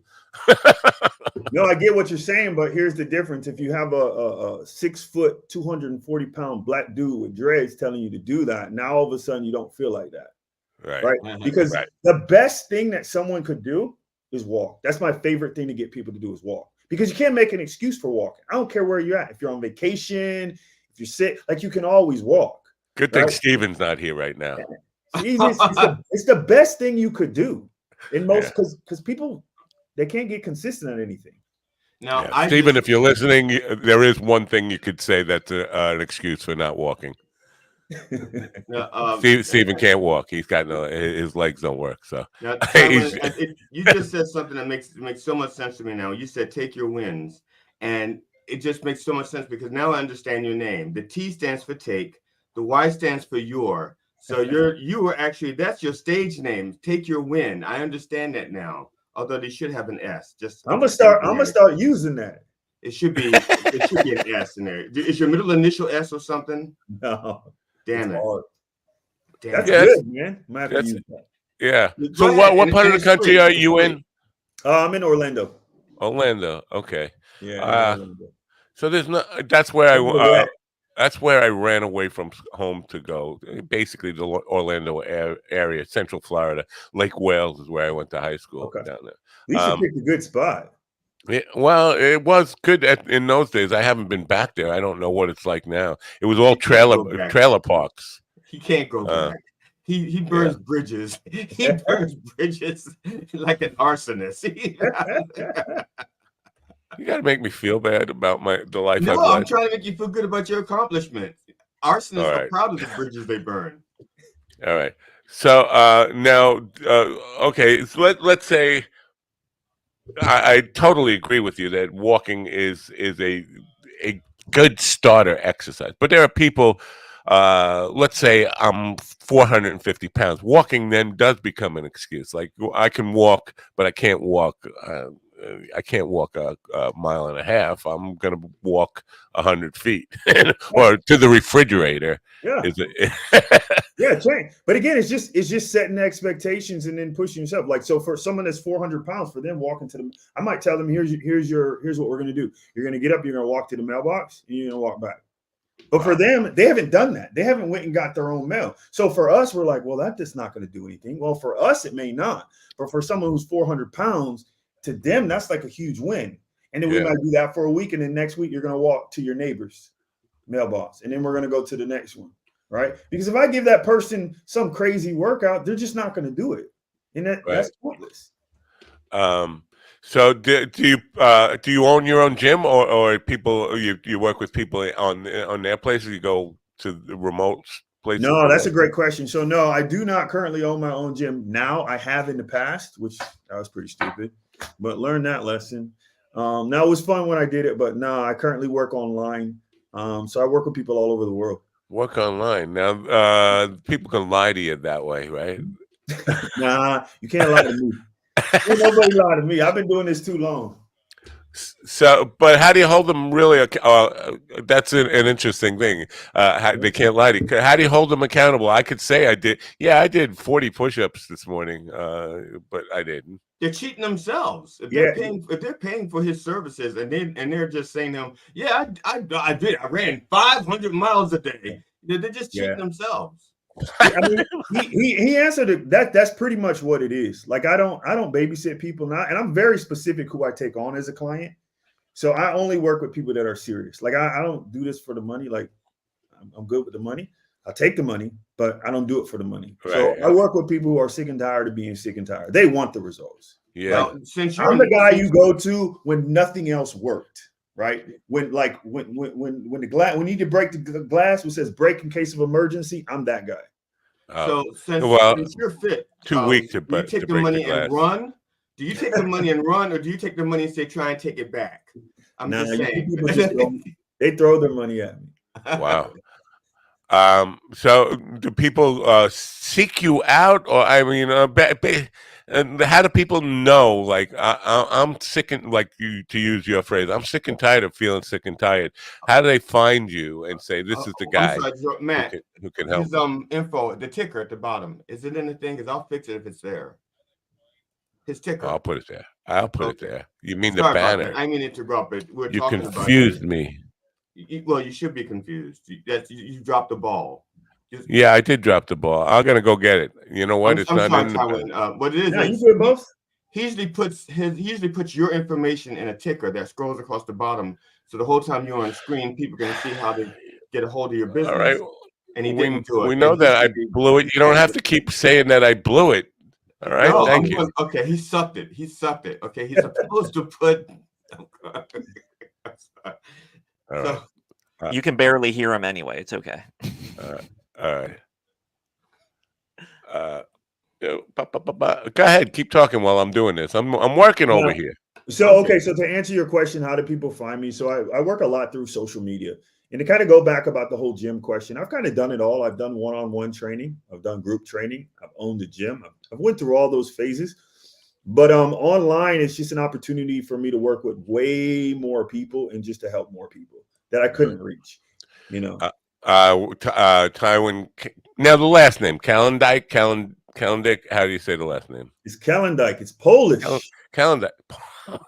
No, I get what you're saying, but here's the difference. If you have a 6 foot, 240 pound black dude with dreads telling you to do that, now all of a sudden you don't feel like that. Right. Because the best thing that someone could do is walk. That's my favorite thing to get people to do, is walk. Because you can't make an excuse for walking. I don't care where you're at. If you're on vacation, if you're sick, like, you can always walk.
Good thing Steven's not here right now.
It's the best thing you could do. In most, because people, they can't get consistent at anything.
Now,
Stephen, if you're listening, there is one thing you could say that's an excuse for not walking. Stephen can't walk. He's got his legs don't work. So
now, you just said something that makes so much sense to me now. You said take your wins, and it just makes so much sense because now I understand your name. The T stands for take. The Y stands for your. So you were actually, that's your stage name. Take your win. I understand that now. Although they should have an S.
I'm gonna start using that.
It should be an S in there. Is your middle initial S or something?
No.
Damn it.
Damn. That's good, man.
Yeah. So what part of the country are you in?
I'm in Orlando.
Orlando. Okay.
Yeah. Orlando.
So there's no. That's where I ran away from home to go. Basically, the Orlando area, Central Florida, Lake Wales is where I went to high school down there.
You should pick a good spot.
Yeah, well, it was good in those days. I haven't been back there. I don't know what it's like now. It was all trailer parks.
He can't go back. He burns bridges. He burns bridges like an arsonist.
You got to make me feel bad about the life I've led.
No, I'm trying to make you feel good about your accomplishment. Arsonists are proud of the bridges they burn.
All right. So now, okay. So let's say I totally agree with you that walking is a good starter exercise. But there are people. Let's say I'm 450 pounds. Walking then does become an excuse. Like I can walk, but I can't walk. I can't walk a mile and a half. I'm going to walk 100 feet or to the refrigerator.
Yeah. Train. But again, it's just setting expectations and then pushing yourself. Like, so for someone that's 400 pounds, for them walking to them, I might tell them, here's what we're going to do. You're going to get up, you're going to walk to the mailbox, and you're going to walk back. But for them, they haven't done that. They haven't went and got their own mail. So for us, we're like, well, that's not going to do anything. Well, for us, it may not. But for someone who's 400 pounds, to them, that's like a huge win. And then we might do that for a week. And then next week, you're going to walk to your neighbor's mailbox. And then we're going to go to the next one, right? Because if I give that person some crazy workout, they're just not going to do it. And that's pointless.
So do you own your own gym or people you work with people on their places? You go to the remote places?
No, that's a great question. So no, I do not currently own my own gym now. I have in the past, which that was pretty stupid, but learned that lesson. Now it was fun when I did it, but no, I currently work online. So I work with people all over the world.
Work online. Now people can lie to you that way, right?
Nah, you can't lie to me. Nobody lie to me. I've been doing this too long.
So, but how do you hold them really? That's an interesting thing. They can't lie to you. How do you hold them accountable? I could say I did. Yeah, I did 40 push-ups this morning, but I didn't.
They're cheating themselves. If they're paying for his services, and they're just saying to him, "Yeah, I did. I ran 500 miles a day." They're just cheating themselves.
I mean, he answered it. That's pretty much what it is. Like I don't babysit people now, and I'm very specific who I take on as a client. So I only work with people that are serious. Like I don't do this for the money. Like I'm good with the money. I'll take the money, but I don't do it for the money. Right, so I work with people who are sick and tired of being sick and tired. They want the results.
Yeah.
Like, I'm the guy you go to when nothing else worked. Right. When the glass, when you need to break the glass, which says break in case of emergency, I'm that guy.
So since you're fit,
too weak to
do you take the money and run? Do you take the money and run, or do you take the money and say try and take it back? I'm just saying.
They throw their money at me.
Wow. So do people seek you out, or I mean, how do people know? Like I'm sick and to use your phrase, I'm sick and tired of feeling sick and tired. How do they find you and say this is the guy
Matt,
who can help?
His info, the ticker at the bottom. Is it in the thing? Because I'll fix it if it's there. His ticker.
I'll put it there. I'll put it there. You mean the banner?
I mean interrupt, but
you confused me.
Well, you should be confused. You dropped the ball.
Yeah, I did drop the ball. I'm gonna go get it. You know what? It's not in
the. What it is?
Yeah, you do both.
He usually puts your information in a ticker that scrolls across the bottom. So the whole time you're on screen, people can see how to get a hold of your business.
All right.
And he didn't do it.
We know that I blew it. You don't have to keep saying that I blew it. All right.
No,
thank you.
Okay, he sucked it. Okay, he's supposed to put.
So, you can barely hear him anyway. It's okay.
All right. Go ahead. Keep talking while I'm doing this. I'm working over here.
So to answer your question, how do people find me? So I work a lot through social media. And to kind of go back about the whole gym question, I've kind of done it all. I've done one-on-one training. I've done group training. I've owned a gym. I've went through all those phases. But online, it's just an opportunity for me to work with way more people and just to help more people that I couldn't reach, you know.
Tywin. Now the last name, Calendike. Calendike. How do you say the last name?
It's Calendike. It's Polish.
Calendike.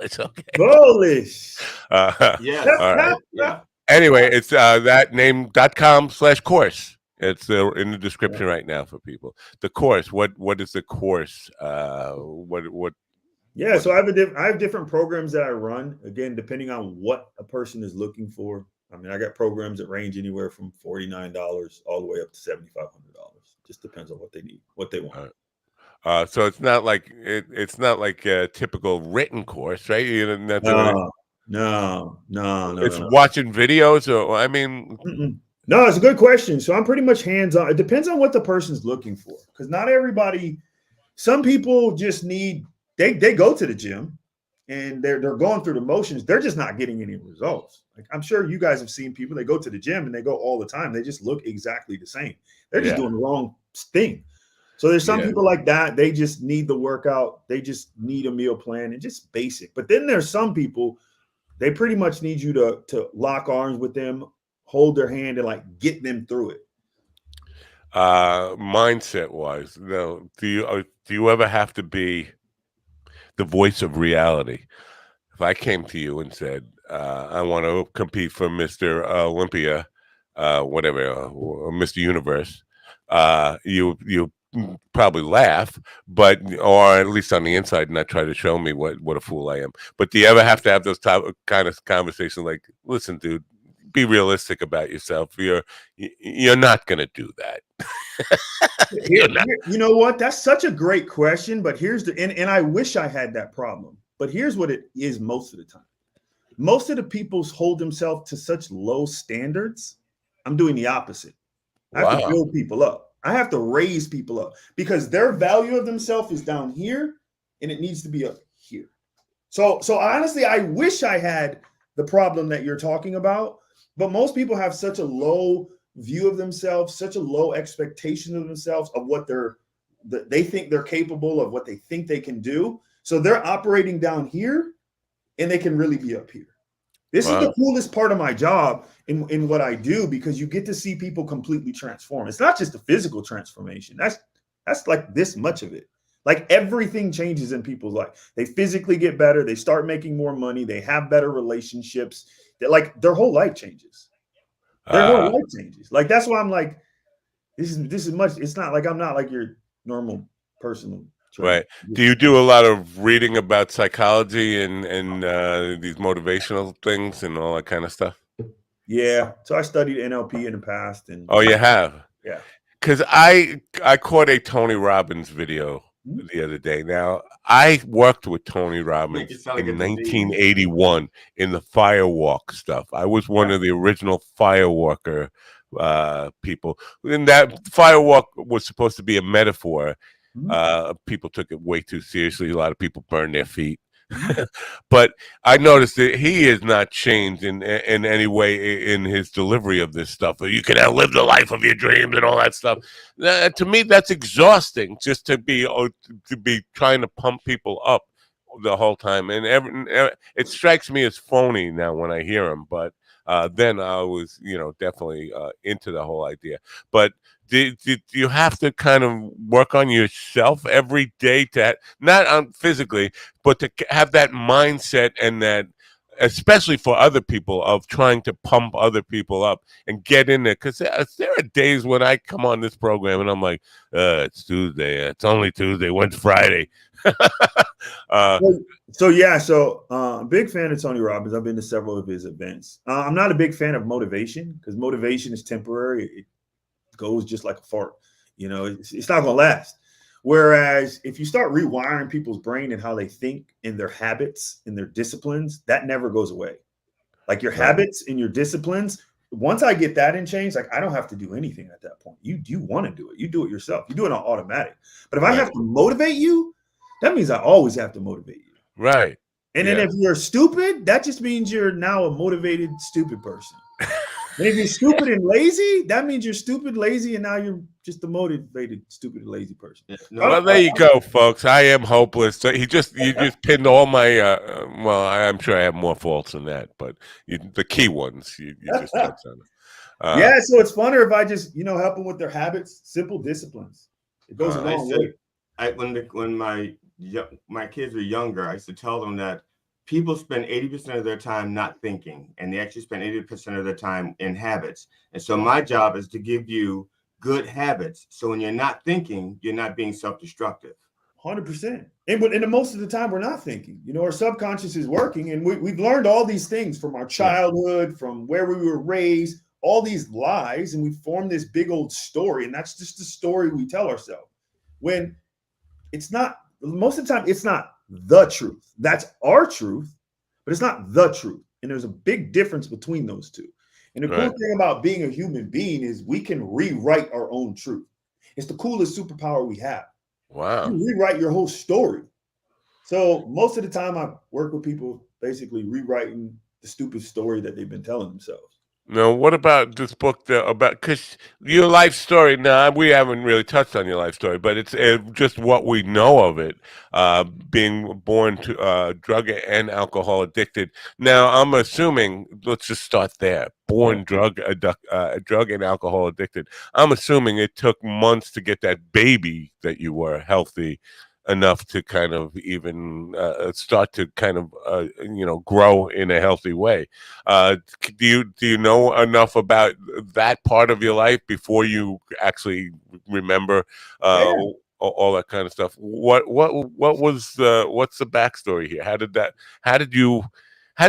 It's okay.
Polish.
All right.
Yeah.
Anyway, it's that name.com/course. It's in the description right now for people. The course. What is the course? What?
Yeah, so I have different programs that I run. Again, depending on what a person is looking for. I mean, I got programs that range anywhere from $49 all the way up to $7,500. Just depends on what they need, what they want.
So it's not like it's not like a typical written course, right?
No.
It's watching videos, or I mean,
no, it's a good question. So I'm pretty much hands-on. It depends on what the person's looking for, because not everybody. Some people just need they go to the gym and they're going through the motions. They're just not getting any results. Like, I'm sure you guys have seen people, they go to the gym and they go all the time. They just look exactly the same. They're just doing the wrong thing. So there's some people like that. They just need the workout. They just need a meal plan and just basic. But then there's some people, they pretty much need you to lock arms with them, hold their hand, and like get them through it.
Mindset wise, do you ever have to be the voice of reality? If I came to you and said, I want to compete for Mr. Olympia, or Mr. Universe, you probably laugh, or at least on the inside, not try to show me what a fool I am. But do you ever have to have those kind of conversations like, listen, dude, be realistic about yourself. You're not going to do that.
You know what? That's such a great question. But here's and I wish I had that problem. But here's what it is most of the time. Most of the people hold themselves to such low standards. I'm doing the opposite. I have to build people up. I have to raise people up because their value of themselves is down here and it needs to be up here. So honestly, I wish I had the problem that you're talking about, but most people have such a low view of themselves, such a low expectation of themselves, of what they think they're capable of, what they think they can do. So they're operating down here and they can really be up here. This is the coolest part of my job in what I do, because you get to see people completely transform. It's not just a physical transformation. That's like this much of it. Like everything changes in people's life. They physically get better. They start making more money. They have better relationships. Their whole life changes. Their whole life changes. Like, that's why I'm like, this is much. It's not like I'm not like your normal person.
Right. Do you do a lot of reading about psychology and these motivational things and all that kind of stuff?
Yeah. So I studied NLP in the past. And
oh, you have?
Yeah.
Because I caught a Tony Robbins video the other day. Now, I worked with Tony Robbins in 1981 in the firewalk stuff. I was one of the original firewalker people. And that firewalk was supposed to be a metaphor. People took it way too seriously. A lot of people burned their feet. But I noticed that he is not changed in any way in his delivery of this stuff. You can outlive the life of your dreams and all that stuff. To me, that's exhausting, just to be trying to pump people up the whole time. And it strikes me as phony now when I hear him. But then I was, definitely into the whole idea. But do you have to kind of work on yourself every day not physically, but to have that mindset and that, especially for other people, of trying to pump other people up and get in there? Because there are days when I come on this program and I'm like, it's Tuesday. It's only Tuesday. When's Friday?
So I'm a big fan of Tony Robbins. I've been to several of his events. I'm not a big fan of motivation, because motivation is temporary. It goes just like a fart. It's not going to last. Whereas if you start rewiring people's brain and how they think and their habits and their disciplines, that never goes away. Like your habits and your disciplines, once I get that in change, like I don't have to do anything at that point. You want to do it. You do it yourself. You do it on automatic. But if I have to motivate you, that means I always have to motivate you.
Right.
And then if you're stupid, that just means you're now a motivated, stupid person. And if you're stupid and lazy, that means you're stupid, lazy, and now you're just a motivated, stupid, lazy person.
Yeah,
Well, there you go, folks. I am hopeless. So you just pinned all my. Well, I'm sure I have more faults than that, but the key ones you just touched on.
Yeah, so it's funner if I just help them with their habits, simple disciplines. It goes a long way.
When my kids were younger, I used to tell them that people spend 80% of their time not thinking, and they actually spend 80% of their time in habits. And so my job is to give you good habits. So when you're not thinking, you're not being self-destructive.
100%. And most of the time we're not thinking. Our subconscious is working, and we've learned all these things from our childhood, from where we were raised, all these lies, and we form this big old story. And that's just the story we tell ourselves. When it's not, most of the time, it's not the truth. That's our truth, but it's not the truth. And there's a big difference between those two. And the cool thing about being a human being is we can rewrite our own truth. It's the coolest superpower we have.
Wow.
You rewrite your whole story. So most of the time I work with people basically rewriting the stupid story that they've been telling themselves.
Now, what about this book because your life story? Now, we haven't really touched on your life story, but it's just what we know of it, being born to drug and alcohol addicted. Now, I'm assuming, let's just start there. Born drug and alcohol addicted. I'm assuming it took months to get that baby that you were healthy enough to kind of even start to kind of grow in a healthy way. Do you know enough about that part of your life before you actually remember all that kind of stuff? What was what's the backstory here? How did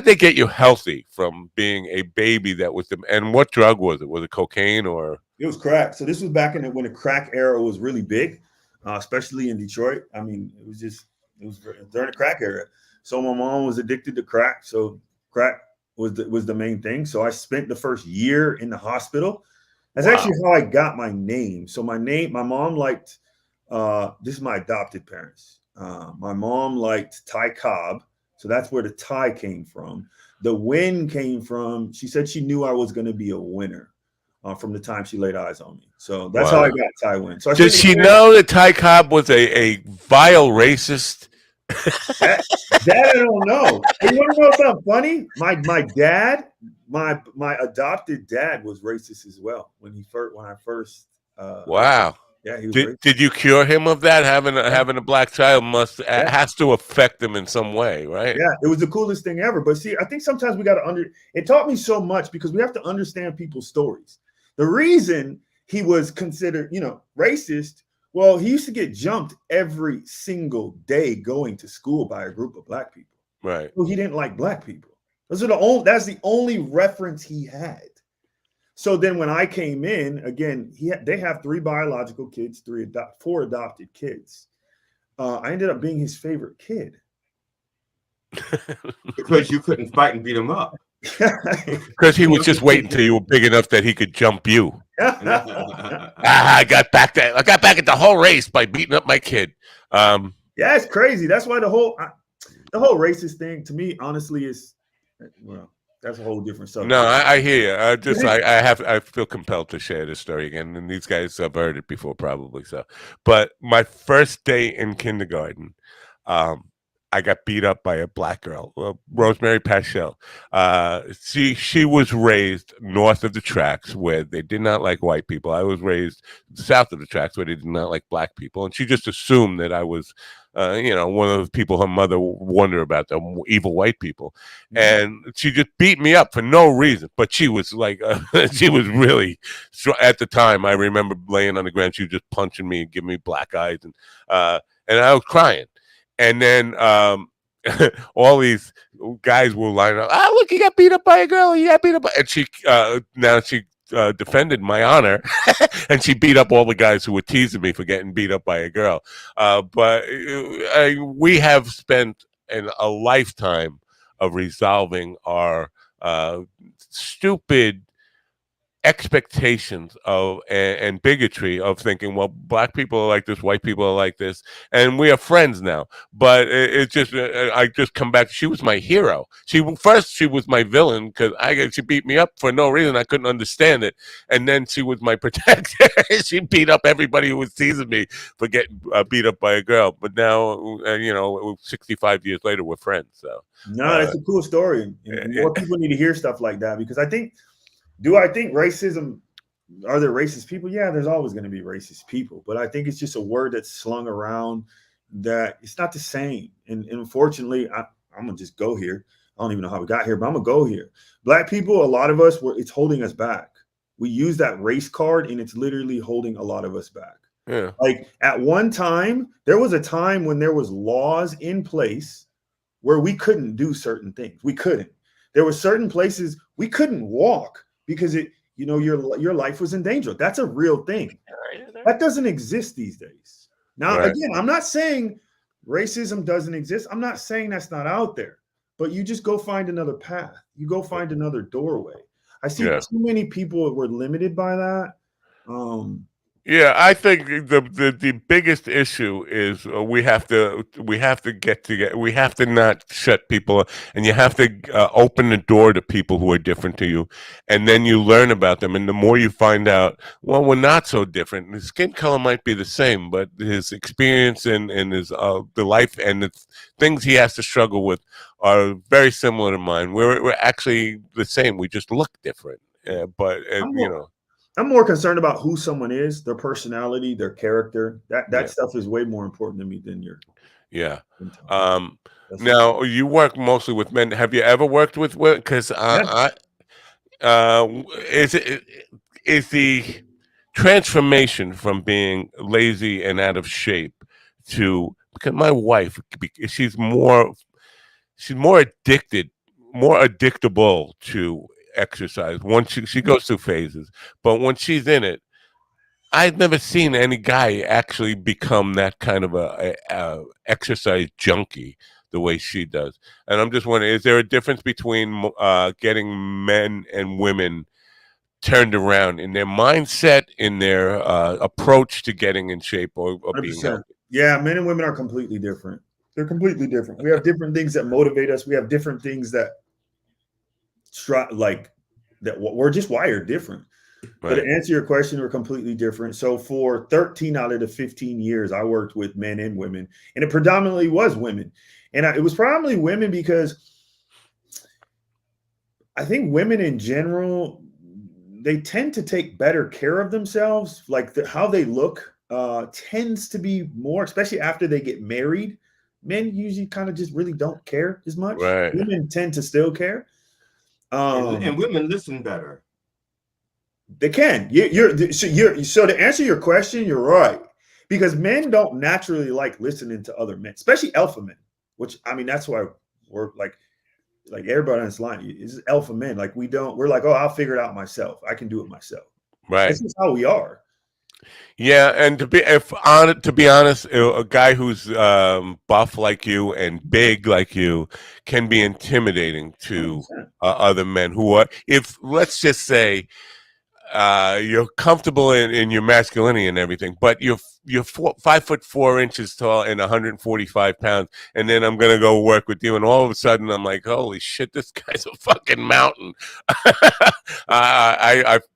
they get you healthy from being a baby that was them? And what drug was it? Was it cocaine or?
It was crack. So this was back when the crack era was really big. Especially in Detroit. I mean, it was during the crack era. So my mom was addicted to crack. So crack was the main thing. So I spent the first year in the hospital. That's actually how I got my name. So my mom liked, this is my adopted parents. My mom liked Ty Cobb. So that's where the Ty came from. The win came from, she said she knew I was going to be a winner. From the time she laid eyes on me. So that's how I got Ty Win. So
did she know that Ty Cobb was a vile racist?
That I don't know. You want to know something funny? My dad, my adopted dad was racist as well when I first
wow.
Yeah, he was racist.
Did you cure him of that? Having a black child has to affect him in some way, right?
Yeah, it was the coolest thing ever. But see, I think sometimes we got to it taught me so much because we have to understand people's stories. The reason he was considered, racist, well, he used to get jumped every single day going to school by a group of black people.
Right.
So he didn't like black people. That's the only reference he had. So then when I came in, again, they have 3 biological kids, 4 adopted kids. I ended up being his favorite kid.
Because you couldn't fight and beat him up.
Because he was just waiting till you were big enough that he could jump you. I got back at the whole race by beating up my kid.
Yeah, it's crazy. That's why the whole racist thing to me, honestly, is that's a whole different subject.
No, I hear you. I feel compelled to share this story again, and these guys have heard it before, probably so. But my first day in kindergarten, I got beat up by a black girl, Rosemary Paschal. She was raised north of the tracks where they did not like white people. I was raised south of the tracks where they did not like black people. And she just assumed that I was, one of the people her mother wondered about, the evil white people. And she just beat me up for no reason. But she was like, she was really, at the time, I remember laying on the ground, she was just punching me and giving me black eyes. And I was crying. And then all these guys will line up. Look, he got beat up by a girl. He got beat up. And she defended my honor, and she beat up all the guys who were teasing me for getting beat up by a girl. But we have spent a lifetime of resolving our stupid expectations of and bigotry of thinking, well, black people are like this, white people are like this, and we are friends now. But it's just I just come back. She was my hero. She was my villain because she beat me up for no reason. I couldn't understand it, and then she was my protector. She beat up everybody who was teasing me for getting beat up by a girl. But now 65 years later, we're friends. So
no, it's a cool story, and more people need to hear stuff like that, because I think racism, are there racist people? Yeah, there's always going to be racist people, but I think it's just a word that's slung around that it's not the same. And unfortunately, I'm gonna just go here. I don't even know how we got here, but I'm gonna go here. Black people, a lot of us, it's holding us back. We use that race card, and it's literally holding a lot of us back.
Yeah.
Like at one time, there was a time when there was laws in place where we couldn't do certain things. We couldn't. There were certain places we couldn't walk because your life was in danger. That's a real thing. That doesn't exist these days. Now, again, I'm not saying racism doesn't exist. I'm not saying that's not out there, but you just go find another path. You go find another doorway. I see too many people were limited by that.
Yeah, I think the biggest issue is we have to get together. We have to not shut people up, and you have to open the door to people who are different to you, and then you learn about them. And the more you find out, well, we're not so different. His skin color might be the same, but his experience and his the life and the things he has to struggle with are very similar to mine. We're actually the same. We just look different.
I'm more concerned about who someone is, their personality, their character. That stuff is way more important to me than your.
Yeah. Now you work mostly with men. Have you ever worked with women? Because is the transformation from being lazy and out of shape to, because my wife, she's more addictable to exercise. Once she goes through phases, but when she's in it, I've never seen any guy actually become that kind of a exercise junkie the way she does. And I'm just wondering, is there a difference between getting men and women turned around in their mindset, in their approach to getting in shape or being healthy?
Yeah, men and women are completely different. They're completely different. We have different things that motivate us. We have different things that we're just wired different. But to answer your question, we're completely different. So for 13 out of the 15 years, I worked with men and women, and it predominantly was women. And it was predominantly women because I think women in general, they tend to take better care of themselves. Like how they look tends to be more, especially after they get married. Men usually kind of just really don't care as much.
Right.
Women tend to still care.
And women listen better.
They can. So to answer your question, you're right, because men don't naturally like listening to other men, especially alpha men. Which I mean, that's why we're like everybody on this line is alpha men. Like we're like, oh, I'll figure it out myself. I can do it myself.
Right.
This is how we are.
Yeah, and to be honest, a guy who's buff like you and big like you can be intimidating to other men who are, if let's just say you're comfortable in your masculinity and everything, but you're 5'4" tall and 145 pounds, and then I'm gonna go work with you, and all of a sudden I'm like, holy shit, this guy's a fucking mountain.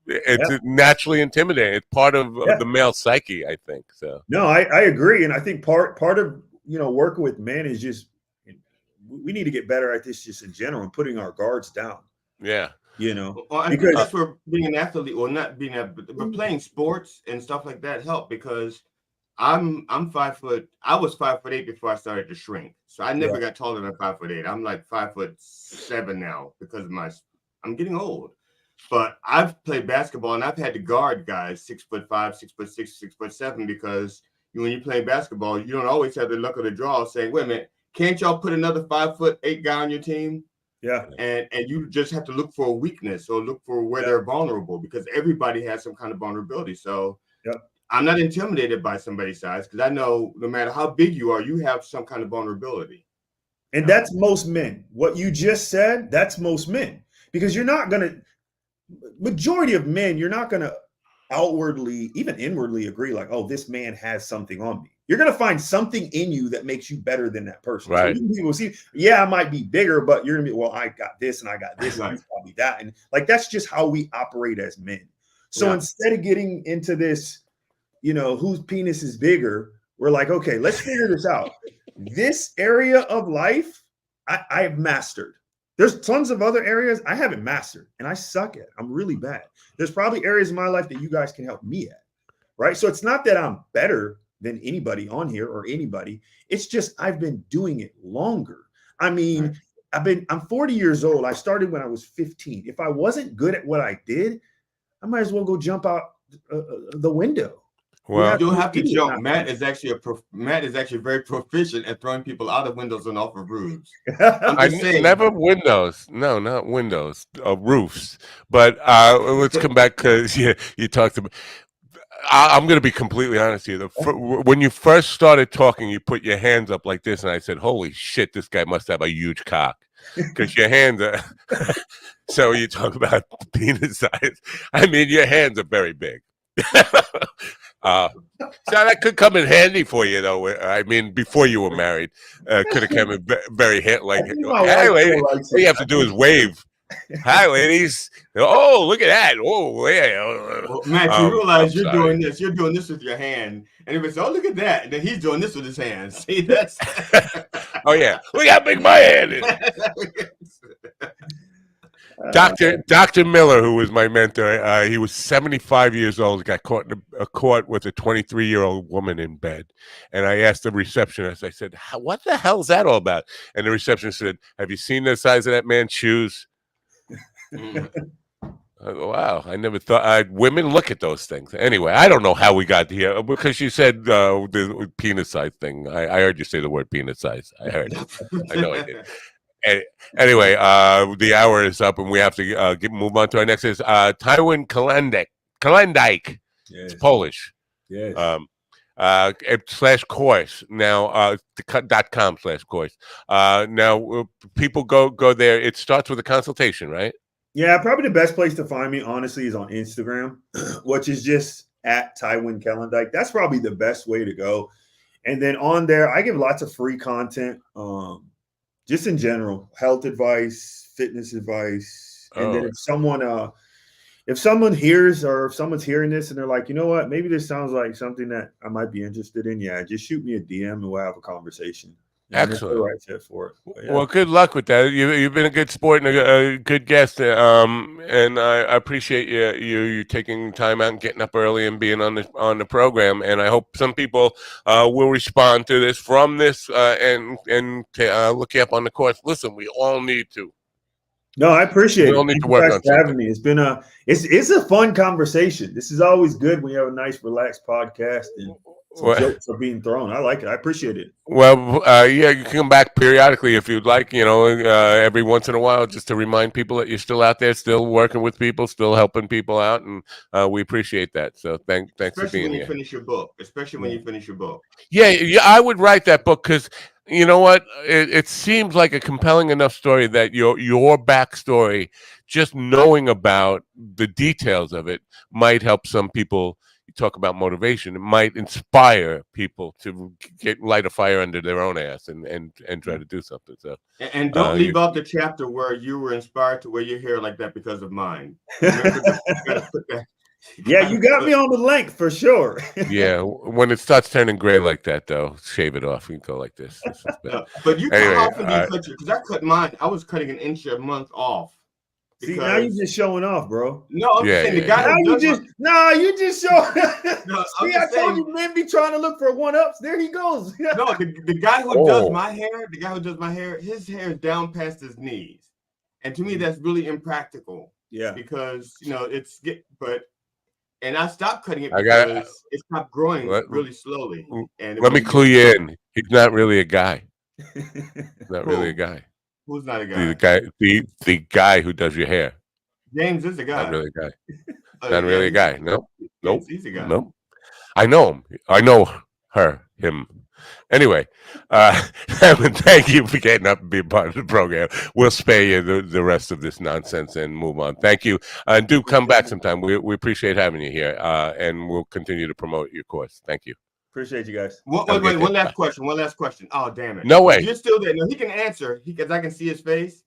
It's naturally intimidating. It's part of the male psyche, I think. So
no, I agree, and I think part of working with men is just we need to get better at this just in general and putting our guards down.
Yeah.
Because that's where being an athlete, or not being but playing sports and stuff like that help, because I'm 5 foot. I was 5'8" before I started to shrink, so I never got taller than 5'8". I'm like 5'7" now because of I'm getting old. But I've played basketball and I've had to guard guys 6'5", 6'6", 6'7", because when you're playing basketball, you don't always have the luck of the draw saying, wait a minute, can't y'all put another 5'8" guy on your team?
Yeah.
And you just have to look for a weakness or look for where they're vulnerable, because everybody has some kind of vulnerability. So I'm not intimidated by somebody's size, because I know no matter how big you are, you have some kind of vulnerability.
And that's most men. What you just said, that's most men, because you're not going to, majority of men, you're not going to outwardly, even inwardly agree like, oh, this man has something on me. You're going to find something in you that makes you better than that person.
Right.
So people see, yeah, I might be bigger, but you're going to be, well, I got this and I got this and he's probably that. And like, that's just how we operate as men. So instead of getting into this, you know, whose penis is bigger, we're like, okay, let's figure this out. This area of life, I've mastered. There's tons of other areas I haven't mastered and I suck at. I'm really bad. There's probably areas in my life that you guys can help me at, right? So it's not that I'm better than anybody on here or anybody. It's just I've been doing it longer. I mean, I'm 40 years old. I started when I was 15. If I wasn't good at what I did, I might as well go jump out the window.
Well, you don't have to jump. Matt is actually very proficient at throwing people out of windows and off of roofs. I'm just saying.
Never windows. No, not windows. Roofs. But let's come back because you talked about. I'm going to be completely honest with you. When you first started talking, you put your hands up like this, and I said, "Holy shit, this guy must have a huge cock," because your hands are. So you talk about penis size. I mean, your hands are very big. So that could come in handy for you, though. I mean, before you were married, could have come in very handy. Like, hey, lady, all you have to do is wave. Hi, ladies. Oh, look at that. Oh, yeah.
Well, Matt, you realize you're doing this. You're doing this with your hand. And if it's, oh, look at that. And then he's doing this with his hand. See, that's.
Oh, yeah. Look how big my hand is. Dr. Miller, who was my mentor, he was 75 years old, got caught in a court with a 23-year-old woman in bed. And I asked the receptionist, I said, what the hell is that all about? And the receptionist said, have you seen the size of that man's shoes? I go, wow, I never thought women look at those things. Anyway, I don't know how we got here because you said the penis size thing. I heard you say the word penis size. I heard it. I know I did. Anyway, the hour is up, and we have to move on to our next. Is Tywin Kalendijk. Yes. It's Polish.
Yes.
/course now .com/course. Now people go there. It starts with a consultation, right?
Yeah, probably the best place to find me, honestly, is on Instagram, which is just at Tywin Kalendijk. That's probably the best way to go. And then on there, I give lots of free content. Just in general, health advice, fitness advice. And then if someone hears or if someone's hearing this and they're like, you know what, maybe this sounds like something that I might be interested in. Yeah, just shoot me a DM and we'll have a conversation.
Excellent.
Right fit for it. Yeah.
Well, good luck with that. You've been a good sport and a good guest. And I appreciate you taking time out and getting up early and being on the program. And I hope some people will respond to this from this and look you up on the course. Listen, we all need to.
No, I appreciate it.
We all need to work on something.
Having me. It's been it's a fun conversation. This is always good when you have a nice, relaxed podcast and jokes are being thrown. I like it. I appreciate it.
Well, yeah, you can come back periodically if you'd like, every once in a while, just to remind people that you're still out there, still working with people, still helping people out, and we appreciate that. So thanks for being here.
Especially when you finish your book.
Yeah, I would write that book because you know what? It seems like a compelling enough story that your backstory, just knowing about the details of it, might help some people. You talk about motivation. It might inspire people to light a fire under their own ass and try to do something. So
and don't leave out the chapter where you were inspired to wear your hair like that because of mine.
Yeah, you got me on the length for sure.
Yeah, when it starts turning gray like that, though, shave it off. You can go like this.
But you anyway, how often do you cut your? Because I cut mine. I was cutting an inch a month off.
See, now you're just showing off, bro.
No, I'm saying the guy who
you just showing. See, I told you men be trying to look for one-ups. There he goes.
No, the guy who does my hair, his hair is down past his knees. And to me, that's really impractical.
Yeah.
Because, and I stopped cutting it because it stopped growing really slowly. And
let me clue you in. He's not really a guy. Not really a guy.
Who's not a guy?
The guy who does your hair.
James is a guy.
Not really a guy. Not really a guy. Nope.
He's a guy.
Nope. I know him. I know him. Anyway, thank you for getting up and being part of the program. We'll spare you the rest of this nonsense and move on. Thank you. And do come back sometime. We appreciate having you here, and we'll continue to promote your course. Thank you.
Appreciate you guys.
Wait, one last question. One last question. Oh, damn it.
No way.
If you're still there. No, he can answer because I can see his face.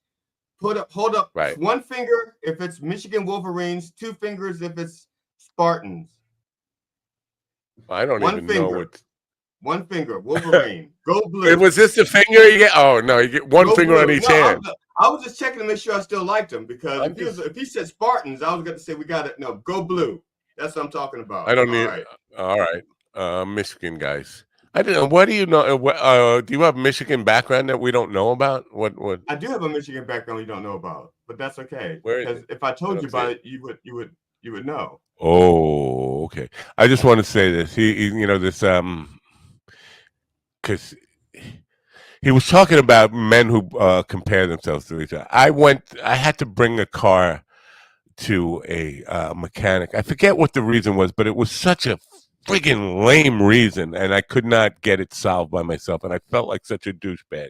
Hold up.
Right.
One finger if it's Michigan Wolverines, 2 fingers if it's Spartans.
I don't even know what.
One finger, Wolverine. Go blue.
Was this the finger you get? Oh no, you get one finger on each hand.
I was just checking to make sure I still liked him because if he said Spartans, I was going to say we got it. No, go blue. That's what I'm talking about.
I don't need. All right, Michigan guys. I don't know. What do you know? Do you have Michigan background that we don't know about? What?
I do have a Michigan background you don't know about, but that's okay.
Where is
because if I told you about it, you would know.
Oh, okay. I just want to say this. He this because he was talking about men who compare themselves to each other. I had to bring a car to a mechanic. I forget what the reason was, but it was such a friggin' lame reason, and I could not get it solved by myself, and I felt like such a douchebag.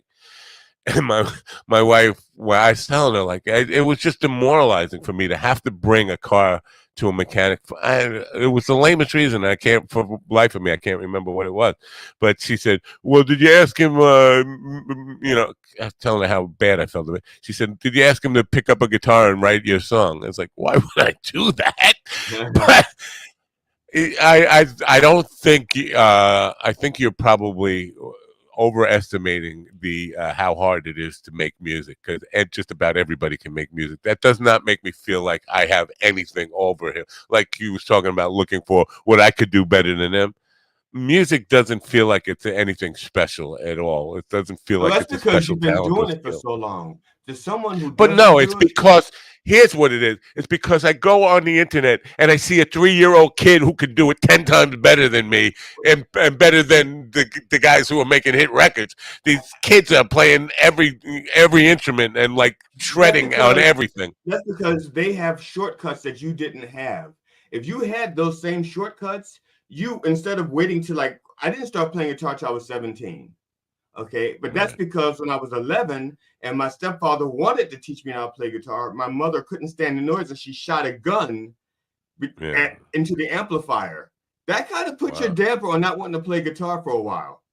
And my wife, well, I was telling her, like, it was just demoralizing for me to have to bring a car to a mechanic. It was the lamest reason. For the life of me, I can't remember what it was. But she said, well, did you ask him, I was telling her how bad I felt of it. She said, did you ask him to pick up a guitar and write your song? I was like, why would I do that? But I don't think, I think you're probably overestimating the how hard it is to make music, because just about everybody can make music. That does not make me feel like I have anything over him. Like you was talking about looking for what I could do better than them. Music doesn't feel like it's anything special at all. It doesn't feel like it's a special talent.
That's because you've been doing it for so long. There's someone who.
But no, it's because here's what it is. It's because I go on the internet and I see a 3-year-old kid who can do it 10 times better than me and better than the guys who are making hit records. These kids are playing every instrument and like shredding on everything.
That's because they have shortcuts that you didn't have. If you had those same shortcuts, you, instead of waiting to I didn't start playing guitar till I was 17. Okay, but that's because when I was 11 and my stepfather wanted to teach me how to play guitar, my mother couldn't stand the noise and she shot a gun into the amplifier. That kind of put your damper on not wanting to play guitar for a while.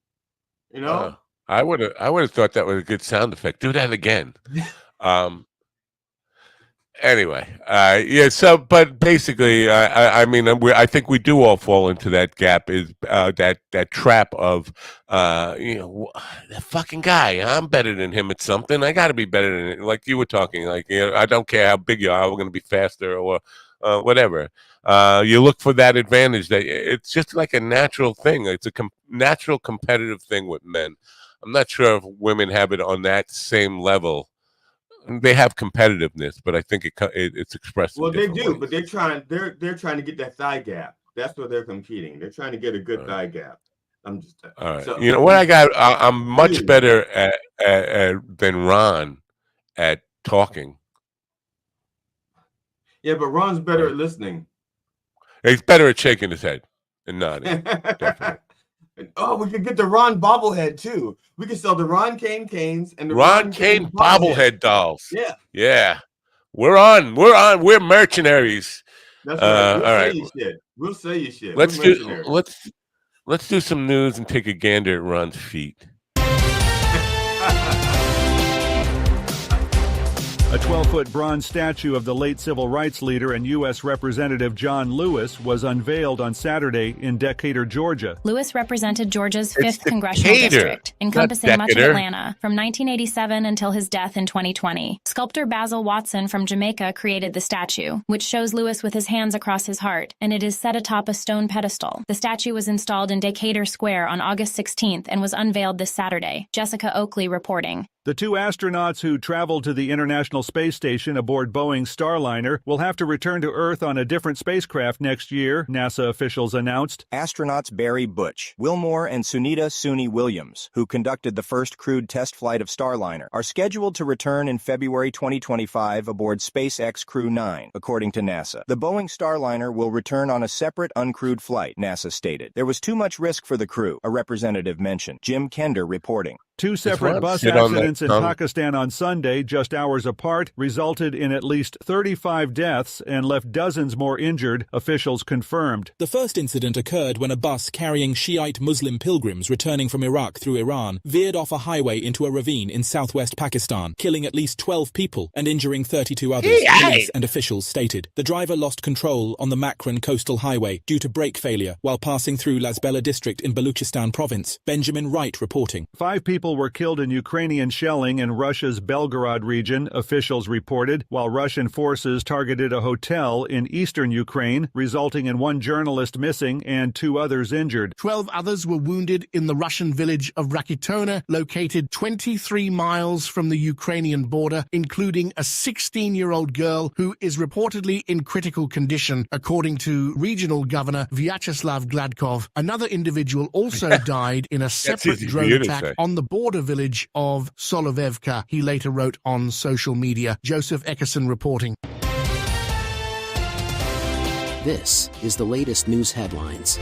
You know?
I would have thought that was a good sound effect. Do that again. Anyway, so, but basically, I mean, I think we do all fall into that gap, is that trap of, the fucking guy, I'm better than him at something. I got to be better than it. Like you were talking, like, I don't care how big you are, we're going to be faster or whatever. You look for that advantage. That it's just like a natural thing. It's a natural competitive thing with men. I'm not sure if women have it on that same level. They have competitiveness, but I think it's expressed.
Well, they do, but they're trying to get that thigh gap. That's where they're competing. They're trying to get a good thigh gap. I'm just
all right. So, you know what I got? I'm much better than Ron at talking.
Yeah, but Ron's better at listening.
He's better at shaking his head and nodding. Definitely.
Oh, we could get the Ron bobblehead too. We could sell the Ron Kane canes and the
Ron Kane bobblehead dolls.
Yeah.
We're mercenaries.
That's right.
All right.
We'll sell you shit.
Let's do some news and take a gander at Ron's feet.
A 12-foot bronze statue of the late civil rights leader and U.S. Representative John Lewis was unveiled on Saturday in Decatur, Georgia.
Lewis represented Georgia's 5th congressional district, encompassing much of Atlanta, from 1987 until his death in 2020. Sculptor Basil Watson from Jamaica created the statue, which shows Lewis with his hands across his heart, and it is set atop a stone pedestal. The statue was installed in Decatur Square on August 16th and was unveiled this Saturday. Jessica Oakley reporting.
The two astronauts who traveled to the International Space Station aboard Boeing's Starliner will have to return to Earth on a different spacecraft next year, NASA officials announced.
Astronauts Barry Butch, Wilmore, and Sunita Suni Williams, who conducted the first crewed test flight of Starliner, are scheduled to return in February 2025 aboard SpaceX Crew 9, according to NASA. The Boeing Starliner will return on a separate uncrewed flight, NASA stated. There was too much risk for the crew, a representative mentioned. Jim Kender reporting.
Two separate bus accidents in Pakistan on Sunday, just hours apart, resulted in at least 35 deaths and left dozens more injured, officials confirmed.
The first incident occurred when a bus carrying Shiite Muslim pilgrims returning from Iraq through Iran veered off a highway into a ravine in southwest Pakistan, killing at least 12 people and injuring 32 others, police and officials stated. The driver lost control on the Makran coastal highway due to brake failure while passing through Lasbela district in Baluchistan province. Benjamin Wright reporting.
5 people were killed in Ukrainian shelling in Russia's Belgorod region, officials reported, while Russian forces targeted a hotel in eastern Ukraine, resulting in 1 journalist missing and 2 others injured.
12 others were wounded in the Russian village of Rakitona, located 23 miles from the Ukrainian border, including a 16-year-old girl who is reportedly in critical condition, according to regional governor Vyacheslav Gladkov. Another individual also died in a separate drone attack on the border village of Solovevka, he later wrote on social media. Joseph Eckerson reporting.
This is the latest news headlines.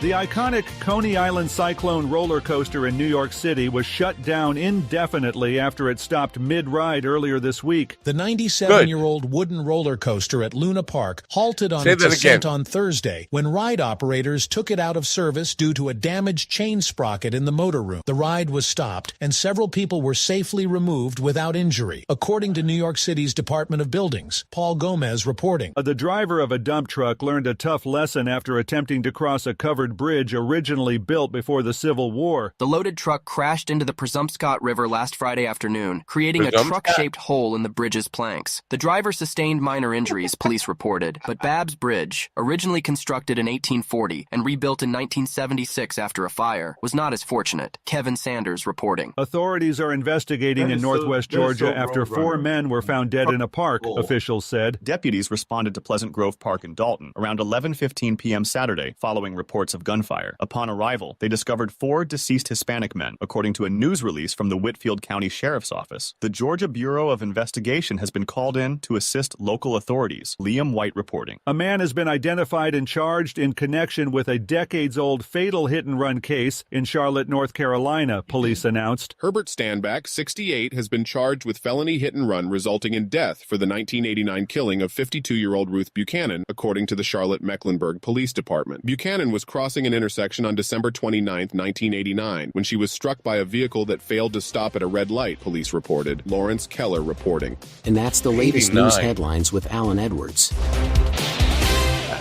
The iconic Coney Island Cyclone roller coaster in New York City was shut down indefinitely after it stopped mid-ride earlier this week.
The 97-year-old wooden roller coaster at Luna Park halted on its ascent on Thursday when ride operators took it out of service due to a damaged chain sprocket in the motor room. The ride was stopped and several people were safely removed without injury, according to New York City's Department of Buildings. Paul Gomez reporting.
The driver of a dump truck learned a tough lesson after attempting to cross a covered bridge originally built before the Civil War.
The loaded truck crashed into the Presumpscot River last Friday afternoon, creating a truck-shaped hole in the bridge's planks. The driver sustained minor injuries, police reported, but Babb's Bridge, originally constructed in 1840 and rebuilt in 1976 after a fire, was not as fortunate. Kevin Sanders reporting.
Authorities are investigating in northwest Georgia after 4 men were found dead in a park, officials said.
Deputies responded to Pleasant Grove Park in Dalton around 11:15 p.m. Saturday, following reports of gunfire. Upon arrival, they discovered 4 deceased Hispanic men, according to a news release from the Whitfield County Sheriff's Office. The Georgia Bureau of Investigation has been called in to assist local authorities. Liam White reporting.
A man has been identified and charged in connection with a decades-old fatal hit-and-run case in Charlotte, North Carolina, police announced.
Herbert Standback, 68, has been charged with felony hit-and-run resulting in death for the 1989 killing of 52-year-old Ruth Buchanan, according to the Charlotte-Mecklenburg Police Department. Buchanan was crossing an intersection on December 29, 1989, when she was struck by a vehicle that failed to stop at a red light, police reported. Lawrence Keller reporting.
And that's the latest news headlines with Alan Edwards.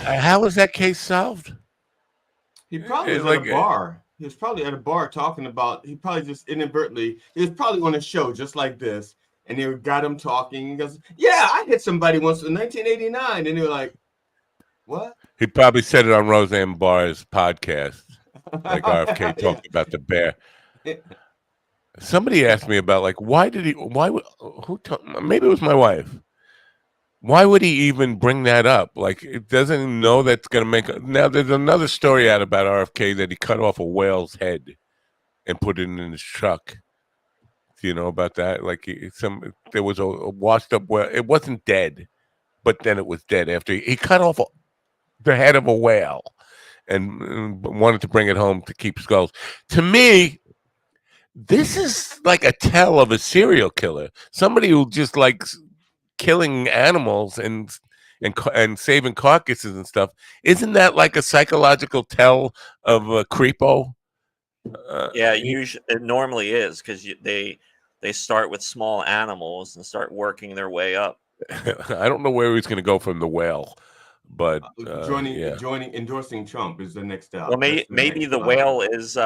How was that case solved?
He probably was at a bar. He was probably at a bar talking about, he probably just inadvertently, he was probably on a show just like this, and they got him talking. He goes, yeah, I hit somebody once in 1989. And they were like, what?
He probably said it on Roseanne Barr's podcast, like RFK talked about the bear. Somebody asked me about, like, maybe it was my wife. Why would he even bring that up? Like, it doesn't know that's going to make... Now, there's another story out about RFK that he cut off a whale's head and put it in his truck. Do you know about that? Like, there was a washed up whale. It wasn't dead, but then it was dead after he cut off the head of a whale and wanted to bring it home to keep skulls. To me, this is like a tell of a serial killer. Somebody who just likes killing animals and saving carcasses and stuff. Isn't that like a psychological tell of a creepo?
Yeah, it normally is, because they start with small animals and start working their way up.
I don't know where he's going to go from the whale, but
endorsing Trump is the next step.
Well, maybe the whale is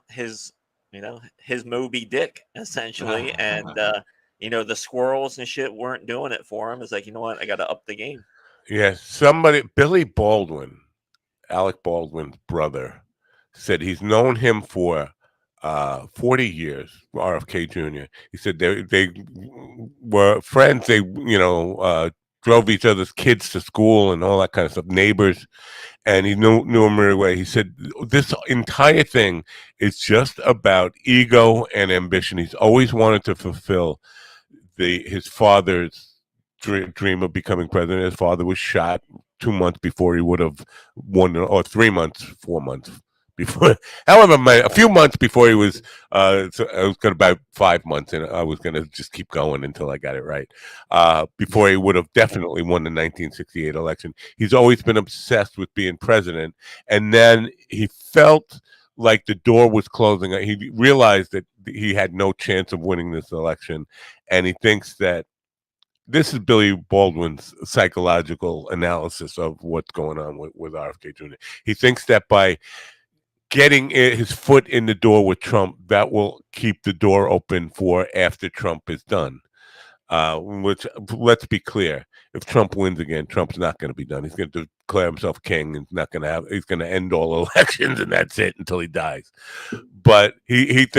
his Moby Dick essentially, and the squirrels and shit weren't doing it for him. It's like, you know what, I got to up the game.
Yeah, Billy Baldwin Alec Baldwin's brother, said he's known him for 40 years, RFK Jr. He said they were friends. They, drove each other's kids to school and all that kind of stuff, neighbors, and he knew him very well. He said this entire thing is just about ego and ambition. He's always wanted to fulfill his father's dream of becoming president. His father was shot 2 months before he would have won, or 3 months, 4 months before, however, a few months before he was, so I was going to about 5 months, and I was going to just keep going until I got it right, before he would have definitely won the 1968 election. He's always been obsessed with being president, and then he felt like the door was closing. He realized that he had no chance of winning this election, and he thinks that this is Billy Baldwin's psychological analysis of what's going on with RFK Jr. He thinks that by getting his foot in the door with Trump, that will keep the door open for after Trump is done. Which, let's be clear, if Trump wins again, Trump's not going to be done. He's going to declare himself king, and he's going to end all elections, and that's it until he dies. But he's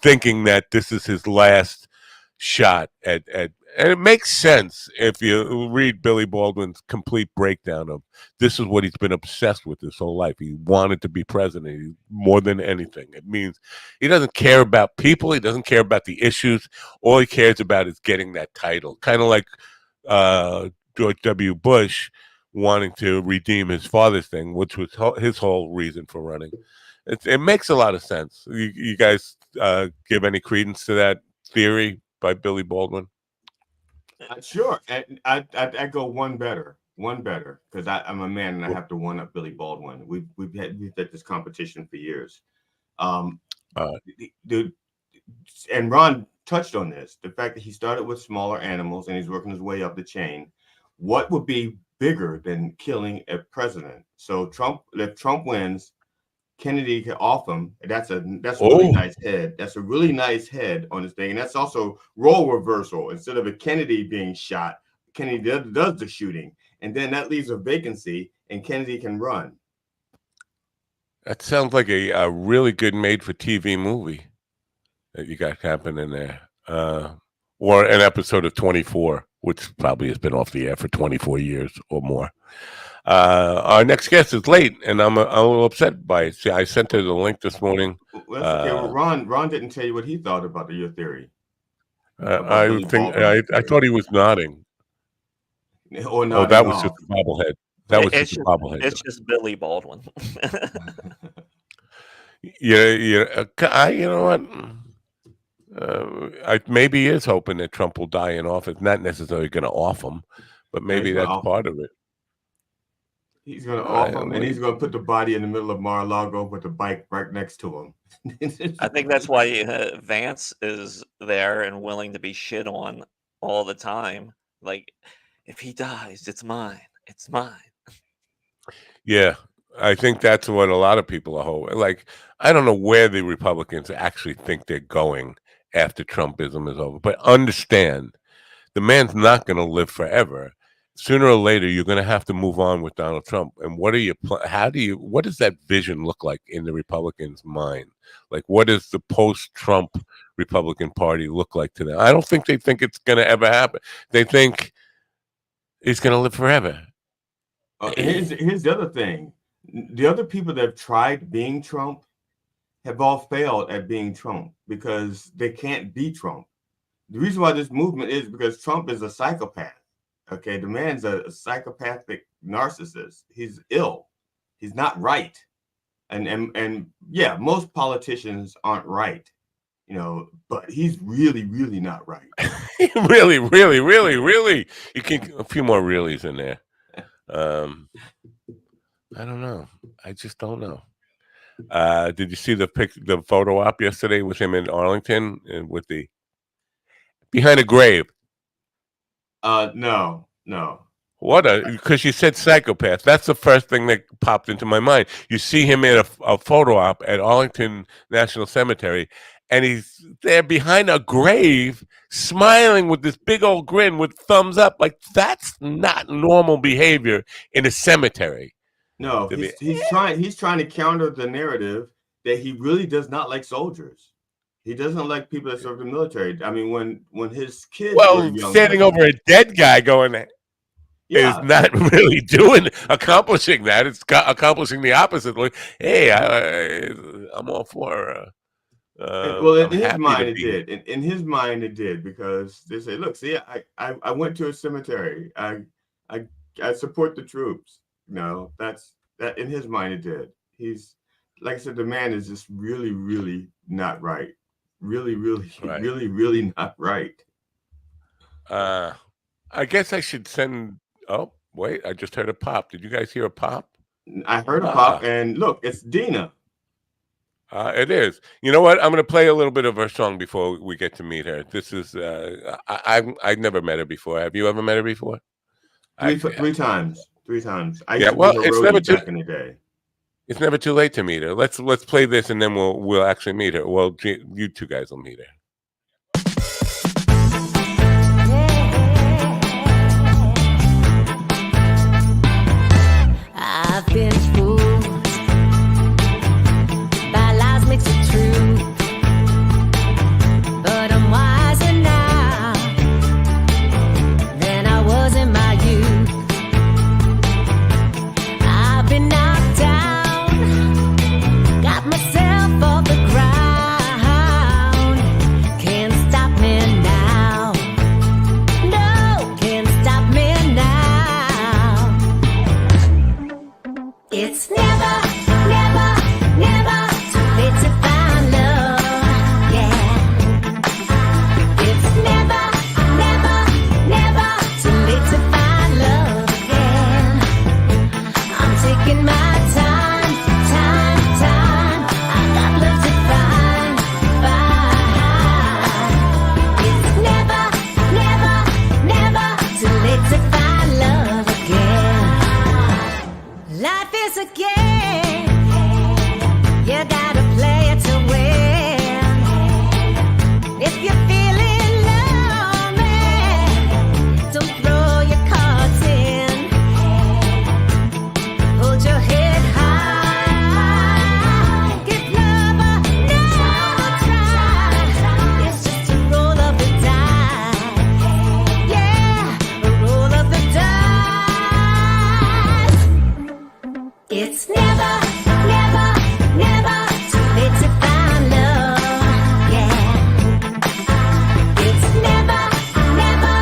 thinking that this is his last shot at and it makes sense if you read Billy Baldwin's complete breakdown of this is what he's been obsessed with his whole life. He wanted to be president more than anything. It means he doesn't care about people. He doesn't care about the issues. All he cares about is getting that title. Kind of like George W. Bush wanting to redeem his father's thing, which was his whole reason for running. It makes a lot of sense. You guys give any credence to that theory by Billy Baldwin?
Sure. And I'd go one better, because I'm a man and I have to one up Billy Baldwin. We've had this competition for years. And Ron touched on this, the fact that he started with smaller animals and he's working his way up the chain. What would be bigger than killing a president? So if Trump wins, Kennedy can off him. That's a really nice head. That's a really nice head on his thing. And that's also role reversal. Instead of a Kennedy being shot, Kennedy does the shooting. And then that leaves a vacancy and Kennedy can run.
That sounds like a really good made-for-TV movie that you got happening there. Or an episode of 24, which probably has been off the air for 24 years or more. Our next guest is late, and I'm a little upset by it. See, I sent her the link this morning.
Well, that's okay. Well, Ron didn't tell you what he thought about your theory.
I thought he was nodding.
Or
nodding. Oh, that was just a bobblehead. That was just a bobblehead.
It's just Billy Baldwin.
Yeah. You know what? Maybe he is hoping that Trump will die in office. Not necessarily going to off him, but maybe that's part of it.
He's going to off him, and he's going to put the body in the middle of Mar-a-Lago with the bike right next to him.
I think that's why Vance is there and willing to be shit on all the time. Like, if he dies, it's mine. It's mine.
Yeah, I think that's what a lot of people are hoping. Like, I don't know where the Republicans actually think they're going after Trumpism is over, but understand the man's not going to live forever. Sooner or later, you're going to have to move on with Donald Trump. And what does that vision look like in the Republicans' mind? Like, what does the post-Trump Republican Party look like to them? I don't think they think it's going to ever happen. They think he's going to live forever.
Here's the other thing. The other people that have tried being Trump have all failed at being Trump because they can't be Trump. The reason why this movement is because Trump is a psychopath. Okay, the man's a psychopathic narcissist. He's ill. He's not right. And yeah, most politicians aren't right, but he's really, really not right.
Really, really, really, really. You can a few more reallys in there. I don't know. I just don't know. Did you see the photo op yesterday with him in Arlington and with the behind a grave?
No.
Because you said psychopath. That's the first thing that popped into my mind. You see him in a photo op at Arlington National Cemetery, and he's there behind a grave, smiling with this big old grin with thumbs up. Like, that's not normal behavior in a cemetery.
No, he's trying to counter the narrative that he really does not like soldiers. He doesn't like people that serve the military. I mean, when his kids were young,
standing over a dead guy going is not really accomplishing that. It's accomplishing the opposite. Like, hey, I'm all for.
Well, in
I'm
his
happy
mind,
to
it
be.
did. In his mind, it did, because they say, "Look, see, I went to a cemetery. I support the troops." No, that in his mind, it did. He's, like I said, the man is just really, really not right. Really, really,
Right.
really, really not right.
I guess I should send. Oh, wait! I just heard a pop. Did you guys hear a pop?
I heard a pop, and look, it's Dina.
It is. You know what? I'm going to play a little bit of her song before we get to meet her. This is. I've never met her before. Have you ever met her before?
Three times. I
Yeah.
used to
Well,
be her
it's
roadie
never too.
back in the day.
It's never too late to meet her. Let's play this, and then we'll actually meet her. Well, you two guys will meet her.
I've been fooled by lies mixed with truth, but I'm wiser now than I was in my youth. I've been knocked down, got myself off the ground. Can't stop me now. No, can't stop me now. It's never, never, never too late to find love, yeah. It's never, never, never too late to find love again. I'm taking my time. I got love to find. It's never, never, never too late to find love again. Life is a game. You gotta play it to win. If you're feeling lonely, don't throw your cards in. Hold your head high. Give love another try. It's just a roll of the dice. Yeah, a roll of the dice. It's never, never, never too late to find love, yeah. It's never, never,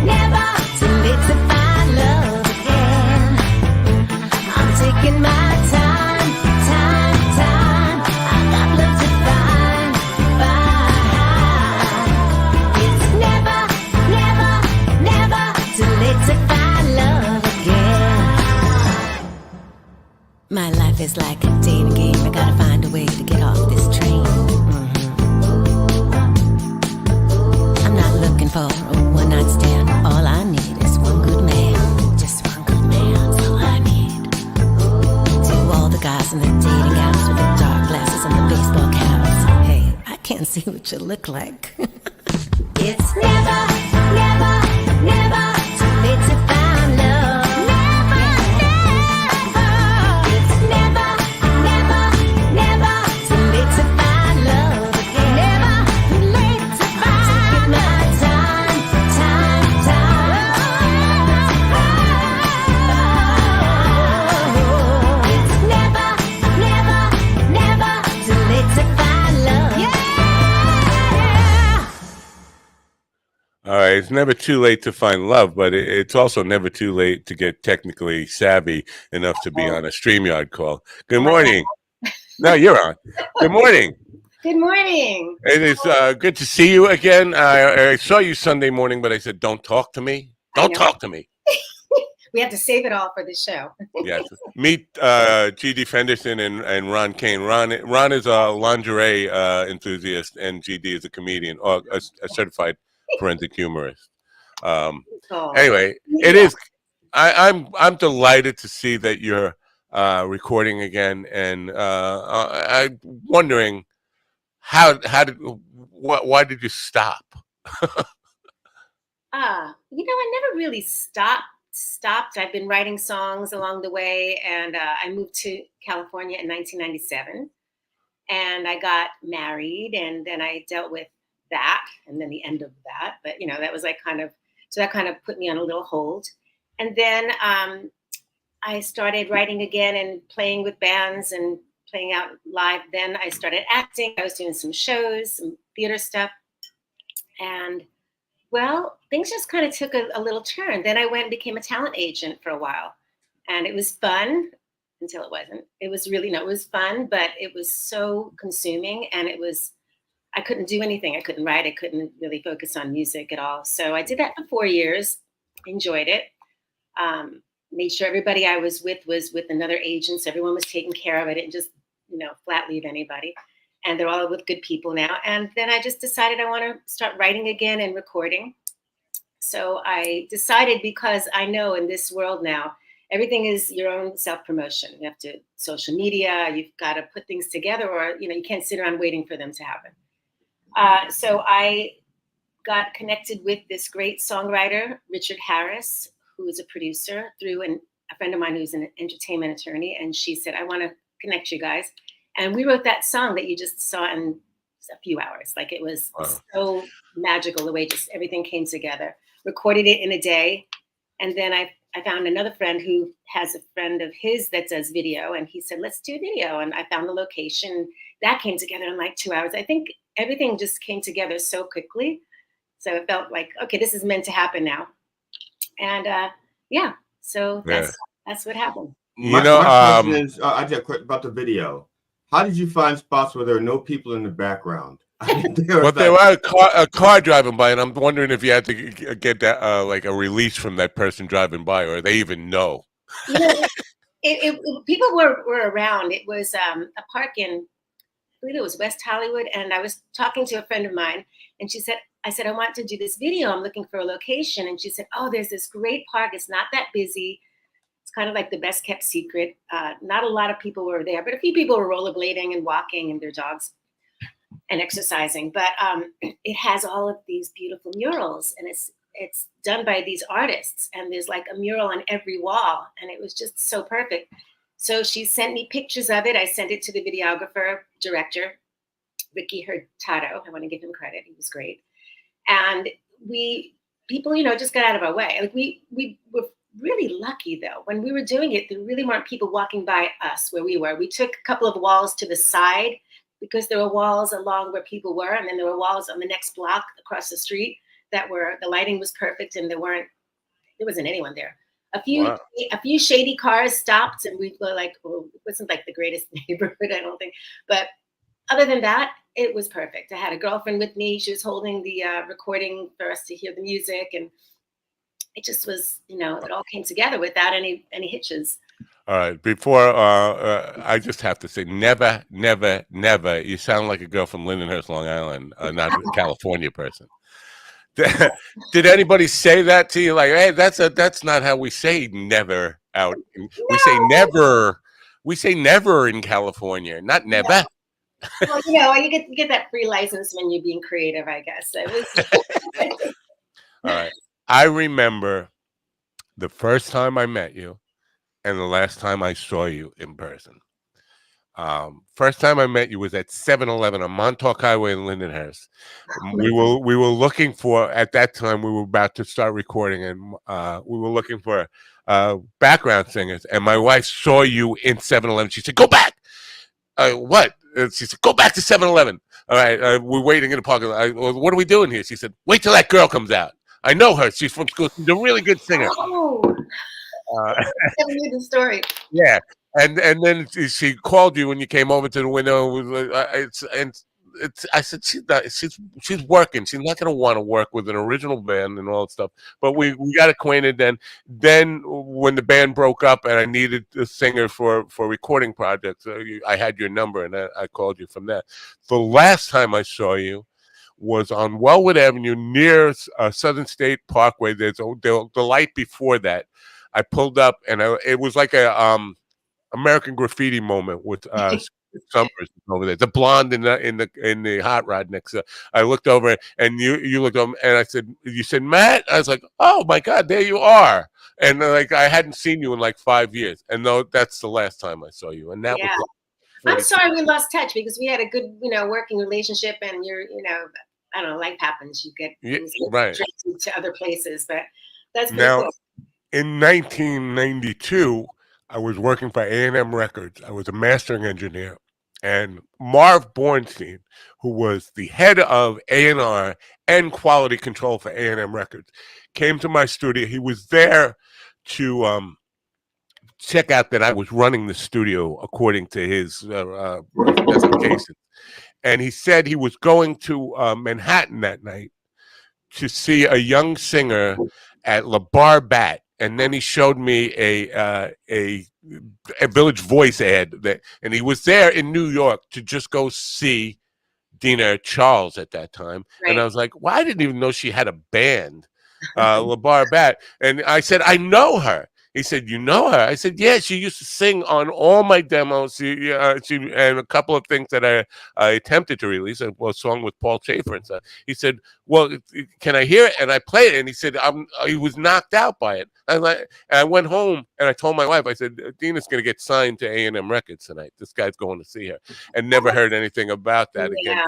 never too late to find love again. I'm taking my time. I got love to find. It's never, never, never too late to find love again. My life is like a dating game. I gotta find a way to get off this train. I'm not looking for a one-night stand. All I need is one good man. Just one good man, that's all I need. To all the guys in the dating apps with the dark glasses and the baseball caps. Hey, I can't see what you look like. It's never, never, never too late to find love. It's never, never, never too late to find love again. Never too late to find. Taking my time. It's never, never, never too late to find love. Yeah.
All right, it's never too late to find love, but it's also never too late to get technically savvy enough to be on a StreamYard call. Good morning. No, you're on. Good morning.
Good morning.
It is good to see you again. I saw you Sunday morning, but I said, don't talk to me. Don't talk to me.
We have to save it all for the show.
Yes. Meet GD Fenderson and Ron Kane. Ron is a lingerie enthusiast, and GD is a comedian, or a certified forensic humorist. Anyway, it is. I'm delighted to see that you're recording again, and I'm wondering why did you stop?
I never really stopped stopped. I've been writing songs along the way, and I moved to California in 1997, and I got married, and then I dealt with that, and then the end of that. But that was like so that kind of put me on a little hold, and then I started writing again and playing with bands and playing out live. Then I started acting. I was doing some shows, some theater stuff, and well, things just kind of took a little turn. Then I went and became a talent agent for a while. And it was fun until it wasn't. It was really, no, it was fun, but it was so consuming. And I couldn't do anything. I couldn't write. I couldn't really focus on music at all. So I did that for 4 years, enjoyed it. Made sure everybody I was with another agent. So everyone was taken care of. I didn't just, flat leave anybody. And they're all with good people now. And then I just decided I want to start writing again and recording. So I decided, because I know in this world now, everything is your own self-promotion. You have to social media, you've got to put things together, or, you can't sit around waiting for them to happen. So I got connected with this great songwriter, Richard Harris, who is a producer, through a friend of mine who's an entertainment attorney. And she said, I want to connect you guys. And we wrote that song that you just saw in a few hours. Like, it was so magical the way just everything came together. Recorded it in a day. And then I found another friend who has a friend of his that does video. And he said, let's do video. And I found the location. That came together in like 2 hours. I think everything just came together so quickly. So it felt like, okay, this is meant to happen now. And so that's what happened.
My question is, I just quick about the video. How did you find spots where there are no people in the background?
There was a car driving by, and I'm wondering if you had to get that like a release from that person driving by, or they even know.
People were around. It was a park in, I believe it was West Hollywood, and I was talking to a friend of mine, and I said, I want to do this video. I'm looking for a location. And she said, oh, there's this great park. It's not that busy. It's kind of like the best kept secret. Not a lot of people were there, but a few people were rollerblading and walking and their dogs and exercising. But it has all of these beautiful murals, and it's done by these artists. And there's like a mural on every wall. And it was just so perfect. So she sent me pictures of it. I sent it to the videographer, director, Ricky Hurtado. I want to give him credit. He was great. And people, just got out of our way. Like we were really lucky, though. When we were doing it, there really weren't people walking by us where we were. We took a couple of walls to the side because there were walls along where people were. And then there were walls on the next block across the street the lighting was perfect, and there wasn't anyone there. A few shady cars stopped, and we were like, oh, it wasn't like the greatest neighborhood, I don't think. But other than that, it was perfect. I had a girlfriend with me. She was holding the recording for us to hear the music. And it just was, it all came together without any hitches.
All right. Before, I just have to say, never, never, never. You sound like a girl from Lindenhurst, Long Island, not a California person. Did anybody say that to you? Like, hey, that's not how we say never out. No. We say never. We say never in California, not never.
No. Well, you get that free license when you're being creative, I guess. It was.
All right. I remember the first time I met you and the last time I saw you in person. First time I met you was at 7-Eleven on Montauk Highway in Lindenhurst. We were looking for, at that time, we were about to start recording, and we were looking for background singers. And my wife saw you in 7-Eleven. She said, "Go back." What? She said, "Go back to 7-Eleven. All right, we're waiting in the parking lot. What are we doing here?" She said, "Wait till that girl comes out. I know her. She's from school. She's a really good singer."
Oh, I never knew the story.
Yeah, and then she called you when you came over to the window. I said, she's working. She's not going to want to work with an original band and all that stuff. But we got acquainted then. Then when the band broke up and I needed a singer for recording projects, I had your number and I called you from that. The last time I saw you was on Wellwood Avenue near Southern State Parkway. There's the light before that. I pulled up and it was like a American Graffiti moment with Summers is over there. The blonde in the hot rod next to. I looked over and you looked over and I said, you said, Matt? I was like, oh my God, there you are. And like I hadn't seen you in like 5 years. And no, that's the last time I saw you. And that was
I'm sorry we lost touch because we had a good, working relationship and I don't know, life happens. You get
right
to other places, but that's pretty
now
cool.
In 1992, I was working for A&M Records. I was a mastering engineer, and Marv Bornstein, who was the head of A&R and quality control for A&M Records, came to my studio. He was there to check out that I was running the studio according to his specifications. And he said he was going to Manhattan that night to see a young singer at La Bar Bat, and then he showed me a Village Voice ad and he was there in New York to just go see Dina Charles at that time, and I was like, well, I didn't even know she had a band, La Bar Bat, and I said, I know her. He said, you know her? I said, yeah, she used to sing on all my demos. She and a couple of things that I attempted to release, a song with Paul Schaefer and stuff. He said, well, can I hear it? And I played it, and he said, he was knocked out by it. And I went home, and I told my wife, I said, Dina's going to get signed to A&M Records tonight. This guy's going to see her. And never heard anything about that again.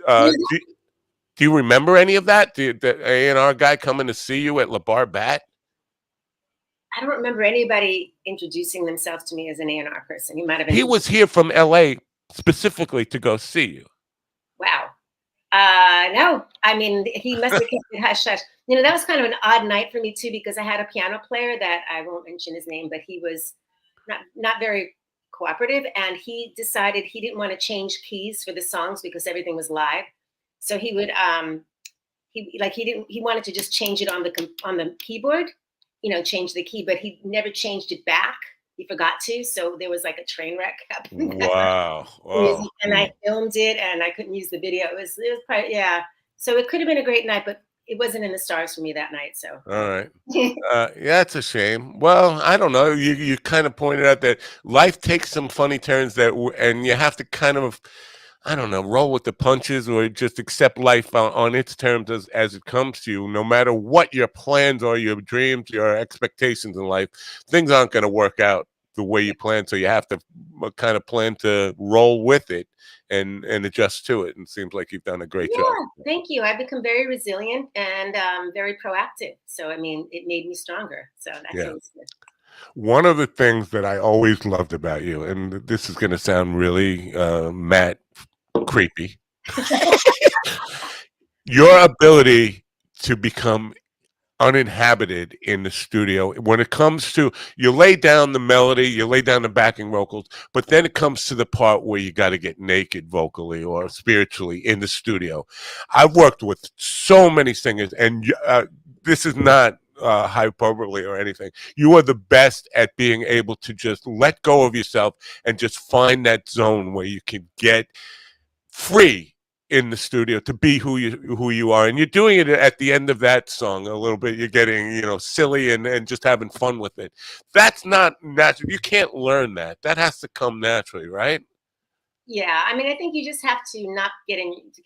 Do you remember any of that? The A&R guy coming to see you at La Bar Bat?
I don't remember anybody introducing themselves to me as an A&R person. He might have been.
He was here from LA specifically to go see you.
Wow. No, I mean, he must have kept it hush hush. That was kind of an odd night for me too, because I had a piano player that I won't mention his name, but he was not very cooperative, and he decided he didn't want to change keys for the songs because everything was live. So he would he wanted to just change it on the keyboard. Change the key, but he never changed it back. He forgot to, so there was like a train wreck happening.
Wow.
And I filmed it, and I couldn't use the video. It was probably, so it could have been a great night, but it wasn't in the stars for me that night. So
all right. Yeah, it's a shame. Well, I don't know. You kind of pointed out that life takes some funny turns and you have to kind of, I don't know, roll with the punches or just accept life on its terms as it comes to you. No matter what your plans or your dreams, your expectations in life, things aren't going to work out the way you plan. So you have to kind of plan to roll with it and adjust to it. And it seems like you've done a great job.
Thank you. I've become very resilient and very proactive. So, I mean, it made me stronger. So that feels good.
One of the things that I always loved about you, and this is going to sound really Matt creepy, your ability to become uninhabited in the studio. When it comes to, you lay down the melody, you lay down the backing vocals, but then it comes to the part where you got to get naked vocally or spiritually in the studio. I've worked with so many singers, and this is not hyperbole or anything. You are the best at being able to just let go of yourself and just find that zone where you can get free in the studio to be who you are. And you're doing it at the end of that song a little bit. You're getting, silly and just having fun with it. That's not natural. You can't learn that. That has to come naturally, right?
Yeah. I mean, I think you just have to not get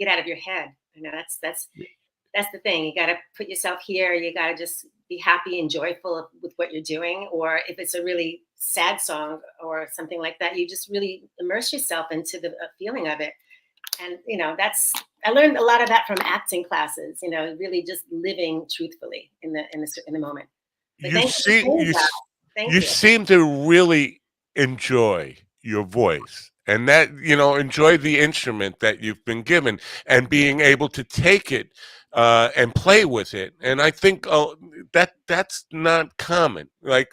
out of your head. That's the thing. You got to put yourself here. You got to just be happy and joyful with what you're doing. Or if it's a really sad song or something like that, you just really immerse yourself into the feeling of it. And, I learned a lot of that from acting classes, really just living truthfully in the moment. But
you seem to really enjoy your voice. And that, enjoy the instrument that you've been given and being able to take it and play with it. And I think that's not common. Like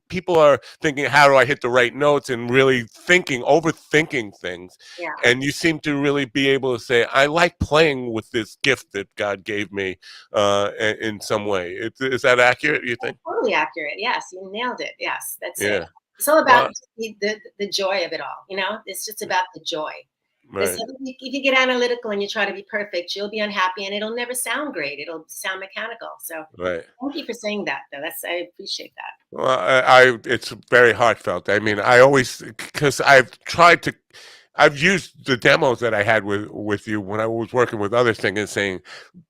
people are thinking, how do I hit the right notes, and really overthinking things.
Yeah.
And you seem to really be able to say, I like playing with this gift that God gave me in some way. Is that accurate, you think?
Totally accurate. Yes, you nailed it. Yes, that's
it.
It's all about the joy of it all. It's just about the joy.
Right.
If you get analytical and you try to be perfect, you'll be unhappy and it'll never sound great. It'll sound mechanical. So thank you for saying that, though. I appreciate that.
Well, it's very heartfelt. I mean, I always, because I've tried to, I've used the demos that I had with you when I was working with other singers, saying,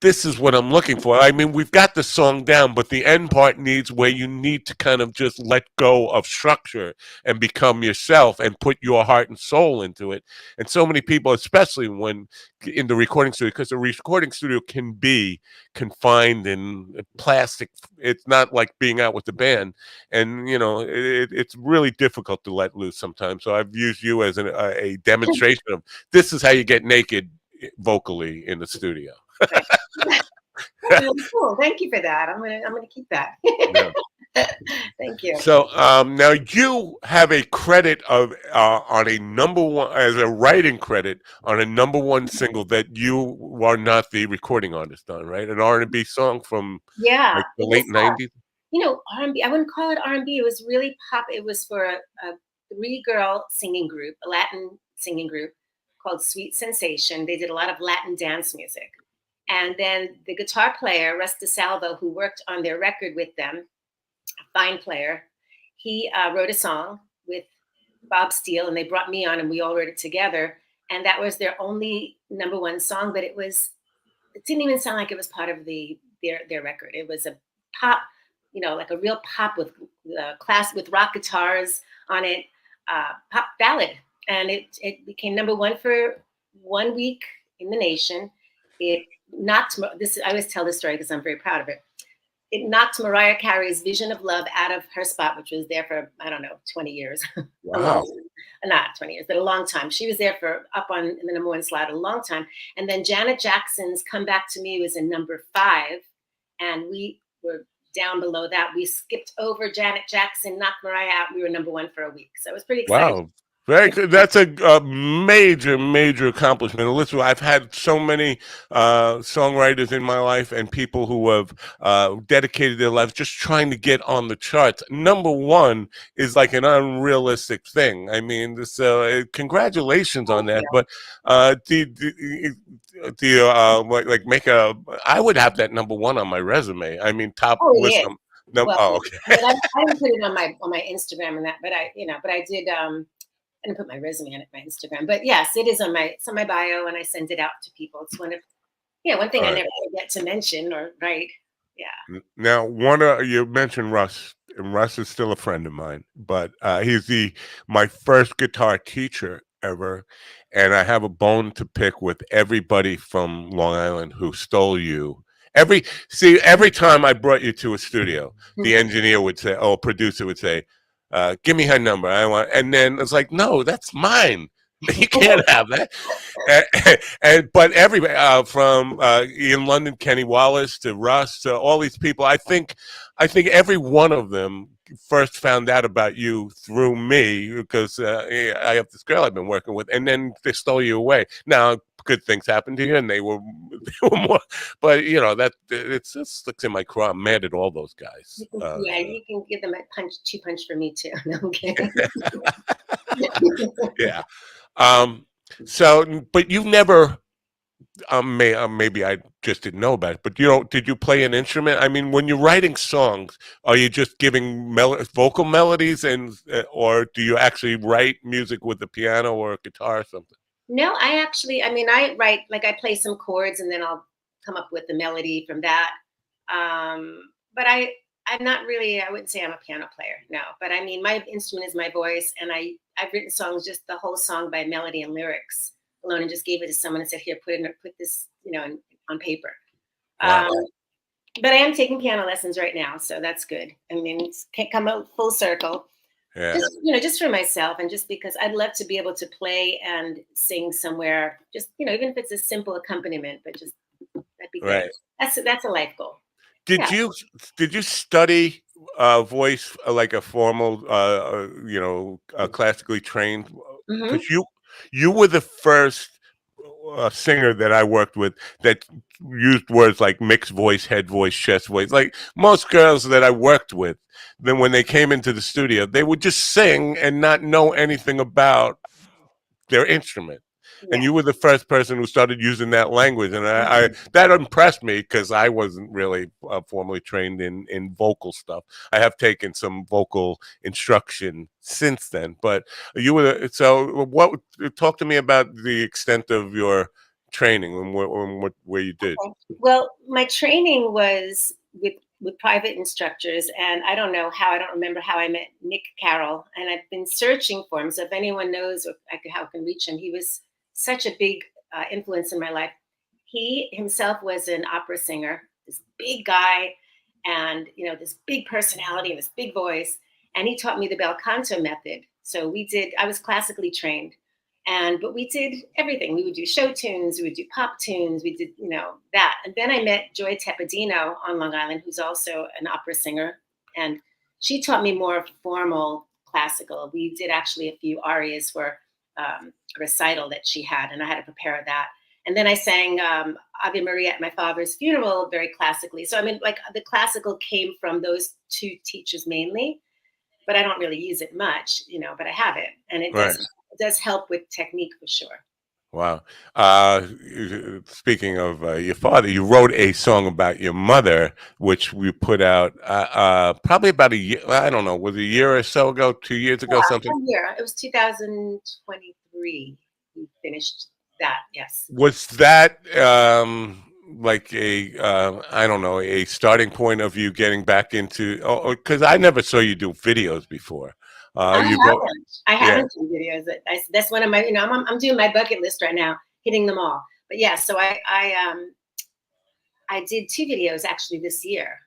"This is what I'm looking for." I mean, we've got the song down, but the end part needs where you need to kind of just let go of structure and become yourself and put your heart and soul into it. And so many people, especially when in the recording studio, because the recording studio can be confined in plastic. It's not like being out with the band, and it's really difficult to let loose sometimes. So I've used you as a demonstration of this is how you get naked vocally in the studio.
Cool. Thank you for that. I'm gonna keep that.
Yeah.
Thank you.
So now you have a credit of on a '1 as a writing credit on a #1 single that you are not the recording artist on, right? An R&B song from like the late '90s.
R&B. I wouldn't call it R&B. It was really pop. It was for a 3-girl singing group, a Latin singing group called Sweet Sensation. They did a lot of Latin dance music. And then the guitar player, Russ DeSalvo, who worked on their record with them, a fine player, he wrote a song with Bob Steele, and they brought me on, and we all wrote it together. And that was their only #1 song, but it didn't even sound like it was part of their record. It was a pop, like a real pop with with rock guitars on it, pop ballad. And it became #1 for 1 week in the nation. It knocked this. I always tell this story because I'm very proud of it. It knocked Mariah Carey's Vision of Love out of her spot, which was there for, I don't know, 20 years.
Wow.
Not 20 years, but a long time. She was there for up on in the #1 slot a long time. And then Janet Jackson's Come Back to Me was in #5. And we were down below that. We skipped over Janet Jackson, knocked Mariah out. We were #1 for a week. So it was pretty exciting.
Wow. Very good. That's a major, major accomplishment. Listen, I've had so many songwriters in my life and people who have dedicated their lives just trying to get on the charts. #1 is like an unrealistic thing. I mean, this congratulations on that. But do you like make a? I would have that #1 on my resume. I mean, top list. Okay.
But I didn't put it on my Instagram and that, but I did. I didn't put my resume on my Instagram, but yes, it is it's on my bio, and I send it out to people. It's one thing I never forget to mention or write. Yeah.
Now, you mentioned Russ, and Russ is still a friend of mine, but he's my first guitar teacher ever, and I have a bone to pick with everybody from Long Island who stole you. Every time I brought you to a studio, the engineer would say, producer would say, give me her number. And then it's like, no, that's mine. You can't have that. But everybody from Ian London, Kenny Wallace to Russ to all these people, I think every one of them first found out about you through me because I have this girl I've been working with, and then they stole you away. Now, good things happened to you, and they were more. But that it sticks in my craw. I'm mad at all those guys.
You can give them a 2-punch for me too. No, I'm kidding.
Yeah. So, but you've never. Maybe I just didn't know about it, but did you play an instrument? I mean, when you're writing songs, are you just giving vocal melodies, or do you actually write music with the piano or a guitar or something?
No, I write, like I play some chords and then I'll come up with the melody from that. But I'm not really, I wouldn't say I'm a piano player, no. But I mean, my instrument is my voice, and I've written songs, just the whole song by melody and lyrics alone, and just gave it to someone and said, here, put this, on paper.
Wow.
But I am taking piano lessons right now, so that's good. I mean, it can't come out full circle.
Yeah.
Just for myself, and just because I'd love to be able to play and sing somewhere, just, even if it's a simple accompaniment, but just, that'd be great.
Right.
That's a life goal.
Did you study voice like a formal, classically trained? Because you were the first singer that I worked with that used words like mixed voice, head voice, chest voice. Like most girls that I worked with, then when they came into the studio, they would just sing and not know anything about their instrument. and you were the first person who started using that language, and I that impressed me because I wasn't really formally trained in vocal stuff. I have taken some vocal instruction since then, but you were what? Talk to me about the extent of your training and where you did.
Okay. Well, my training was with private instructors, and I don't remember how I met Nick Carroll, and I've been searching for him. So if anyone knows how I can reach him, he was such a big influence in my life. He himself was an opera singer, this big guy, and this big personality and this big voice, and he taught me the bel canto method. So I was classically trained. But we did everything. We would do show tunes, we would do pop tunes, we did, that. And then I met Joy Tepedino on Long Island, who's also an opera singer. And she taught me more formal classical. We did actually a few arias for a recital that she had, and I had to prepare that. And then I sang Ave Maria at my father's funeral very classically. So, the classical came from those two teachers mainly, but I don't really use it much, but I have it. And it does help with technique for sure.
Wow. Speaking of your father, you wrote a song about your mother, which we put out probably about a year. I don't know, was it a year or so ago, 2 years ago, something?
1 year. It was 2023. We finished that. Yes.
Was that like I don't know, a starting point of you getting back into? Because I never saw you do videos before.
I haven't done videos. That's one of my, I'm doing my bucket list right now, hitting them all. But yeah, so I did 2 videos actually this year.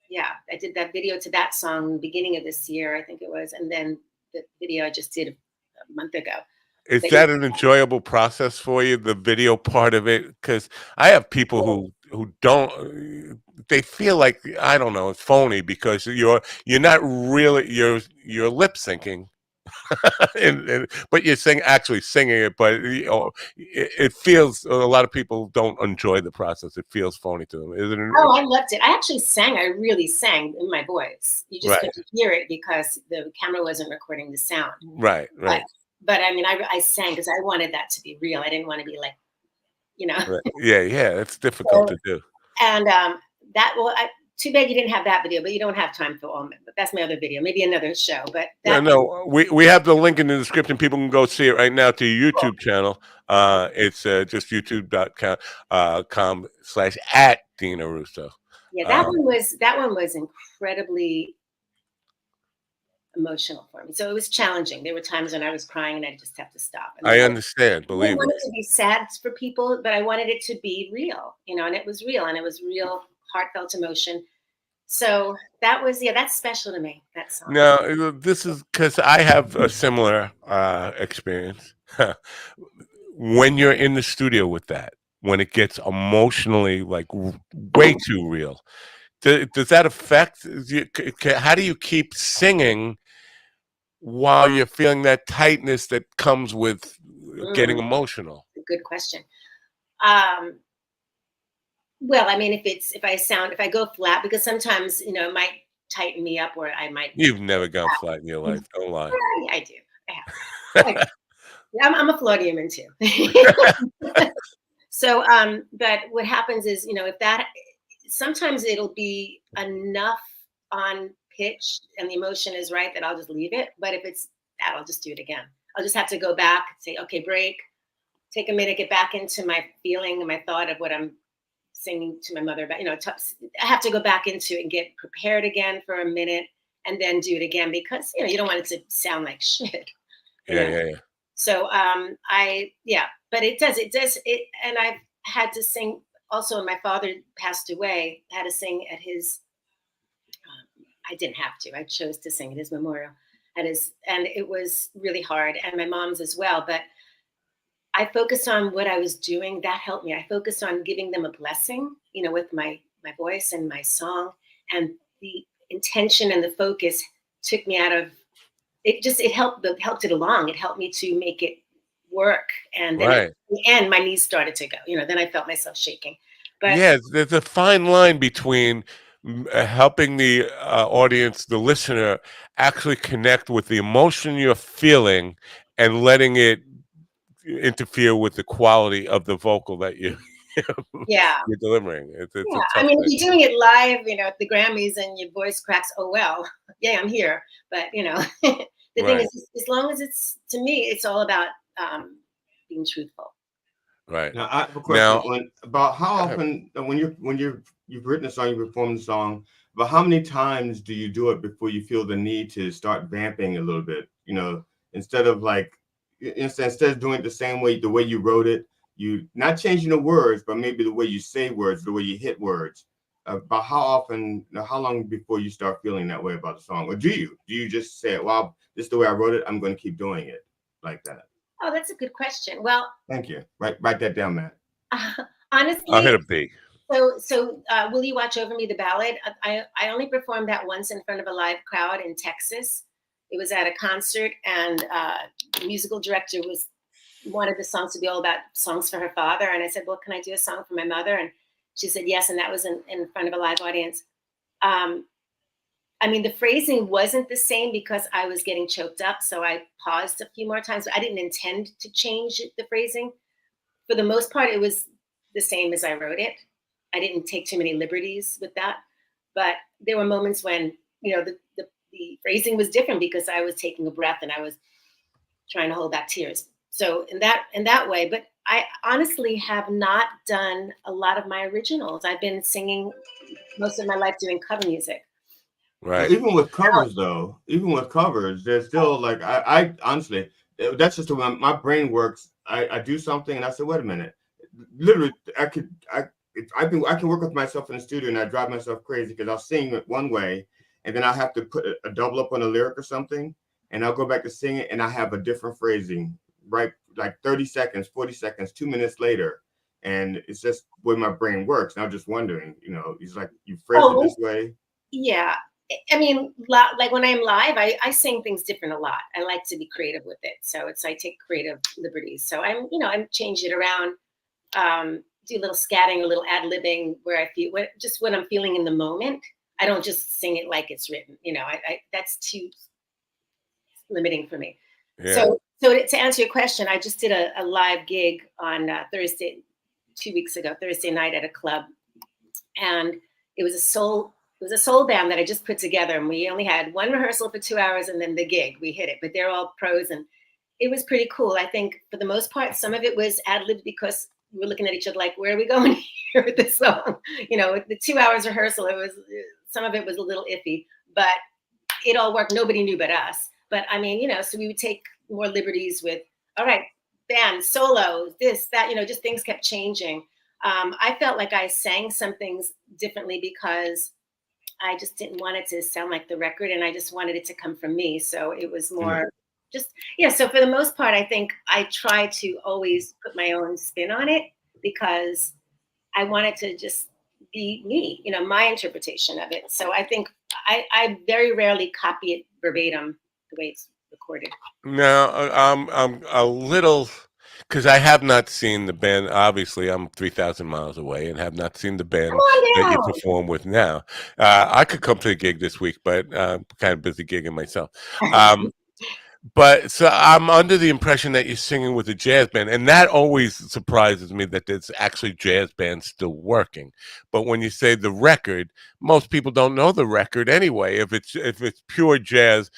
Yeah, I did that video to that song beginning of this year, I think it was, and then the video I just did a month ago.
Is that an enjoyable process for you, the video part of it? Because I have people who don't. They feel like, I don't know, it's phony because you're not really you're lip syncing, but you're actually singing it. But it feels, a lot of people don't enjoy the process. It feels phony to them. Isn't it?
Oh, I loved it. I actually sang. I really sang in my voice. You just couldn't hear it because the camera wasn't recording the sound.
Right.
But I sang because I wanted that to be real. I didn't want to be like,
Right. Yeah, it's difficult to do.
And too bad you didn't have that video, but you don't have time for all. But that's my other video, maybe another show. But
we have the link in the description. People can go see it right now to your YouTube channel. It's just youtube.com/@Dina Russo.
Yeah, that one was incredibly emotional for me. So it was challenging. There were times when I was crying and I just have to stop.
I understand. Believe me.
I wanted it to be sad for people, but I wanted it to be real, and it was real, and it was real heartfelt emotion. So that was, that's special to me, that song.
Now, this is because I have a similar experience. When you're in the studio with that, when it gets emotionally like way too real, does that affect you? How do you keep singing while you're feeling that tightness that comes with getting emotional?
Good question. Well, if I go flat, because sometimes, it might tighten me up, or I might.
You've never gone flat in your life. Don't lie.
I do. I have. I'm a flawed human too. So, but what happens is, if that, sometimes it'll be enough on pitch and the emotion is right that I'll just leave it. But if it's that, I'll just do it again. I'll just have to go back, say, okay, break, take a minute, get back into my feeling and my thought of what I'm singing to my mother about. I have to go back into it and get prepared again for a minute and then do it again, because, you don't want it to sound like shit.
Yeah.
So, but it does, and I've had to sing also when my father passed away. I had to sing at his, I didn't have to, I chose to sing at his memorial, and it was really hard, and my mom's as well, but I focused on what I was doing. That helped me. I focused on giving them a blessing, with my voice and my song, and the intention and the focus took me out of it. It helped it along. It helped me to make it work. And then at the end, my knees started to go, then I felt myself shaking. But
yeah, there's a fine line between helping the audience, the listener, actually connect with the emotion you're feeling and letting it interfere with the quality of the vocal that you're delivering. It's
Yeah,
a
I
tough
mean,
thing.
if you're doing it live, at the Grammys and your voice cracks, oh well, yeah, I'm here. But the thing
Right.
is, as long as it's, to me, it's all about being truthful.
Right.
Now, I have a
Now,
question about how often you've written a song, you performed the song, but how many times do you do it before you feel the need to start vamping a little bit? Instead of instead of doing it the same way, the way you wrote it, you not changing the words, but maybe the way you say words, the way you hit words. About how long before you start feeling that way about the song, or do you just say, "Well, this is the way I wrote it. I'm going to keep doing it like that"?
Oh, that's a good question. Well,
Thank you. Write that down, Matt.
honestly,
I'll hit a B.
So, Will You Watch Over Me, the ballad? I only performed that once in front of a live crowd in Texas. It was at a concert, and the musical director wanted the songs to be all about songs for her father. And I said, well, can I do a song for my mother? And she said yes, and that was in front of a live audience. I mean, the phrasing wasn't the same because I was getting choked up, so I paused a few more times. I didn't intend to change the phrasing. For the most part, it was the same as I wrote it. I didn't take too many liberties with that. But there were moments when, the phrasing was different because I was taking a breath and I was trying to hold back tears. So in that way, but I honestly have not done a lot of my originals. I've been singing most of my life doing cover music.
Right.
Even with covers, there's still I honestly, that's just the way my brain works. I do something and I say, wait a minute. Literally, I can work with myself in the studio and I drive myself crazy because I'll sing it one way and then I'll have to put a double up on a lyric or something and I'll go back to sing it and I have a different phrasing, right? Like 30 seconds, 40 seconds, 2 minutes later. And it's just the way my brain works. And I'm just wondering, it's like you phrase it this way.
Yeah. I mean, like when I'm live, I sing things different a lot. I like to be creative with it. So I take creative liberties. So I'm change it around, do a little scatting, a little ad-libbing where I feel just what I'm feeling in the moment. I don't just sing it like it's written. That's too limiting for me.
Yeah.
So to answer your question, I just did a live gig on Thursday, 2 weeks ago, Thursday night at a club. And it was a soul band that I just put together, and we only had one rehearsal for 2 hours and then the gig. We hit it, but they're all pros, and it was pretty cool. I think for the most part, some of it was ad-libbed because we were looking at each other like, where are we going here with this song? The 2 hours rehearsal, some of it was a little iffy, but it all worked. Nobody knew but us. But I mean, so we would take more liberties with, all right, band, solo, this, that, just things kept changing. I felt like I sang some things differently because I just didn't want it to sound like the record, and I just wanted it to come from me. So it was more so for the most part, I think I try to always put my own spin on it because I want it to just be me, my interpretation of it. So I think I very rarely copy it verbatim the way it's recorded.
No, I'm a little, because I have not seen the band. Obviously, I'm 3,000 miles away and have not seen the band that you perform with now. I could come to the gig this week, but I'm kind of busy gigging myself. But so I'm under the impression that you're singing with a jazz band, and that always surprises me that there's actually jazz bands still working. But when you say the record, most people don't know the record anyway. If it's pure jazz,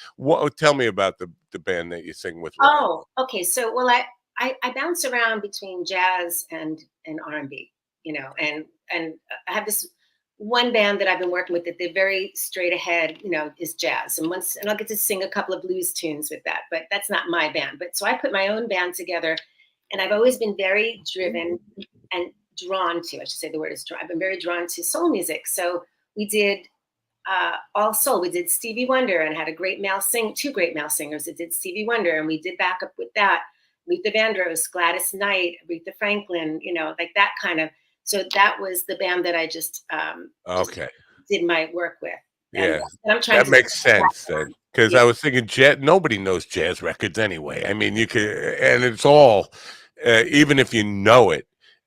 tell me about the band that you sing with.
Oh, okay. So I bounce around between jazz and R&B, and I have this one band that I've been working with that they're very straight ahead, is jazz. And I'll get to sing a couple of blues tunes with that, but that's not my band. But so I put my own band together, and I've always been very driven and drawn to, I should say the word is drawn. I've been very drawn to soul music. So we did all soul. We did Stevie Wonder and had two great male singers that did Stevie Wonder. And we did backup with that. Luther Vandross, Gladys Knight, Aretha Franklin, like that kind of. So that was the band that I just did my work with.
Yeah,
and I'm trying
that makes sense then, because I was thinking nobody knows jazz records anyway. I mean, you could, and it's all, even if you know it,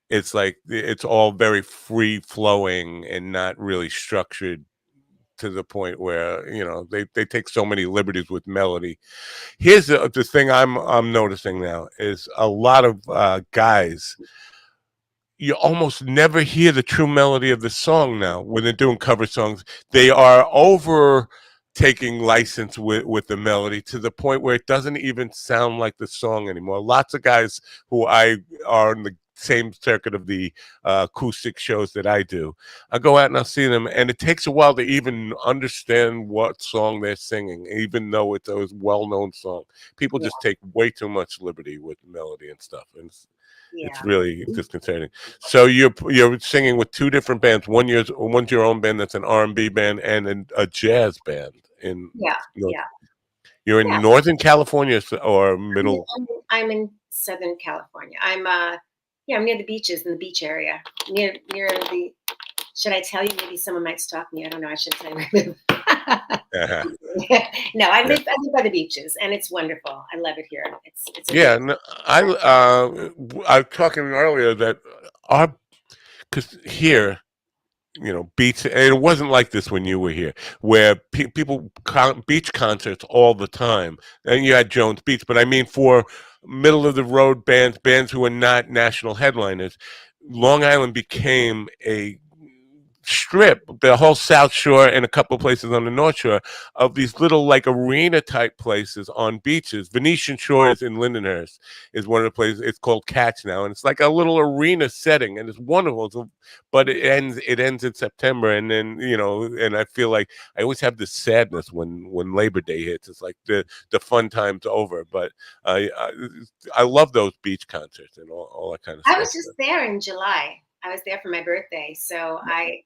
it's like it's all very free flowing and not really structured to the point where, you know, they take so many liberties with melody. Here's the thing I'm noticing now is a lot of guys, you almost never hear the true melody of the song now when they're doing cover songs. They are over taking license with the melody to the point where it doesn't even sound like the song anymore. Lots of guys who I are in the same circuit of the acoustic shows that I do, I go out and I'll see them, and it takes a while to even understand what song they're singing, even though it's a well-known song. People just take way too much liberty with melody and stuff, and it's really disconcerting. So you're singing with two different bands. One's your own band that's an R&B band, and a jazz band. You're in Northern California or middle?
I'm in Southern California. I'm near the beaches, in the beach area. Near the. Should I tell you? Maybe someone might stalk me. I don't know. I should tell you. No, I live by the beaches, and it's wonderful. I love it here. It's
I was talking earlier that because here, you know, beach, and it wasn't like this when you were here, where people beach concerts all the time, and you had Jones Beach, but I mean for middle of the road bands who are not national headliners, Long Island became a strip, the whole South Shore and a couple of places on the North Shore, of these little like arena type places on beaches. Venetian Shores in Lindenhurst is one of the places. It's called Catch now, and it's like a little arena setting, and it's wonderful. But it ends in September, and then, you know, and I feel like I always have this sadness when Labor Day hits. It's like the fun time's over. But I love those beach concerts and all that kind of stuff.
I was just there in July. I was there for my birthday, so I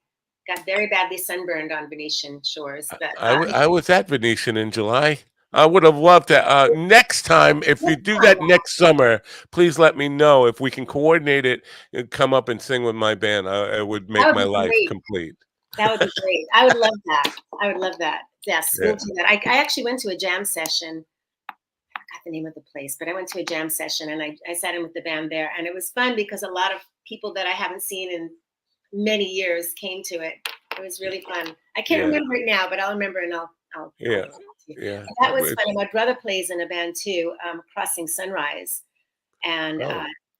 got very badly sunburned on Venetian Shores. But
I was at Venetian in July. I would have loved to. Next time, if you do that next summer, please let me know if we can coordinate it and come up and sing with my band. It would make my life complete.
That would be great. I would love that. I would love that. Yes, we'll do that. I actually went to a jam session. I forgot the name of the place, but I went to a jam session, and I sat in with the band there, and it was fun because a lot of people that I haven't seen in many years came to it. It was really fun. I can't remember it now, but I'll remember, and I'll that was fun. And my brother plays in a band too, Crossing Sunrise, and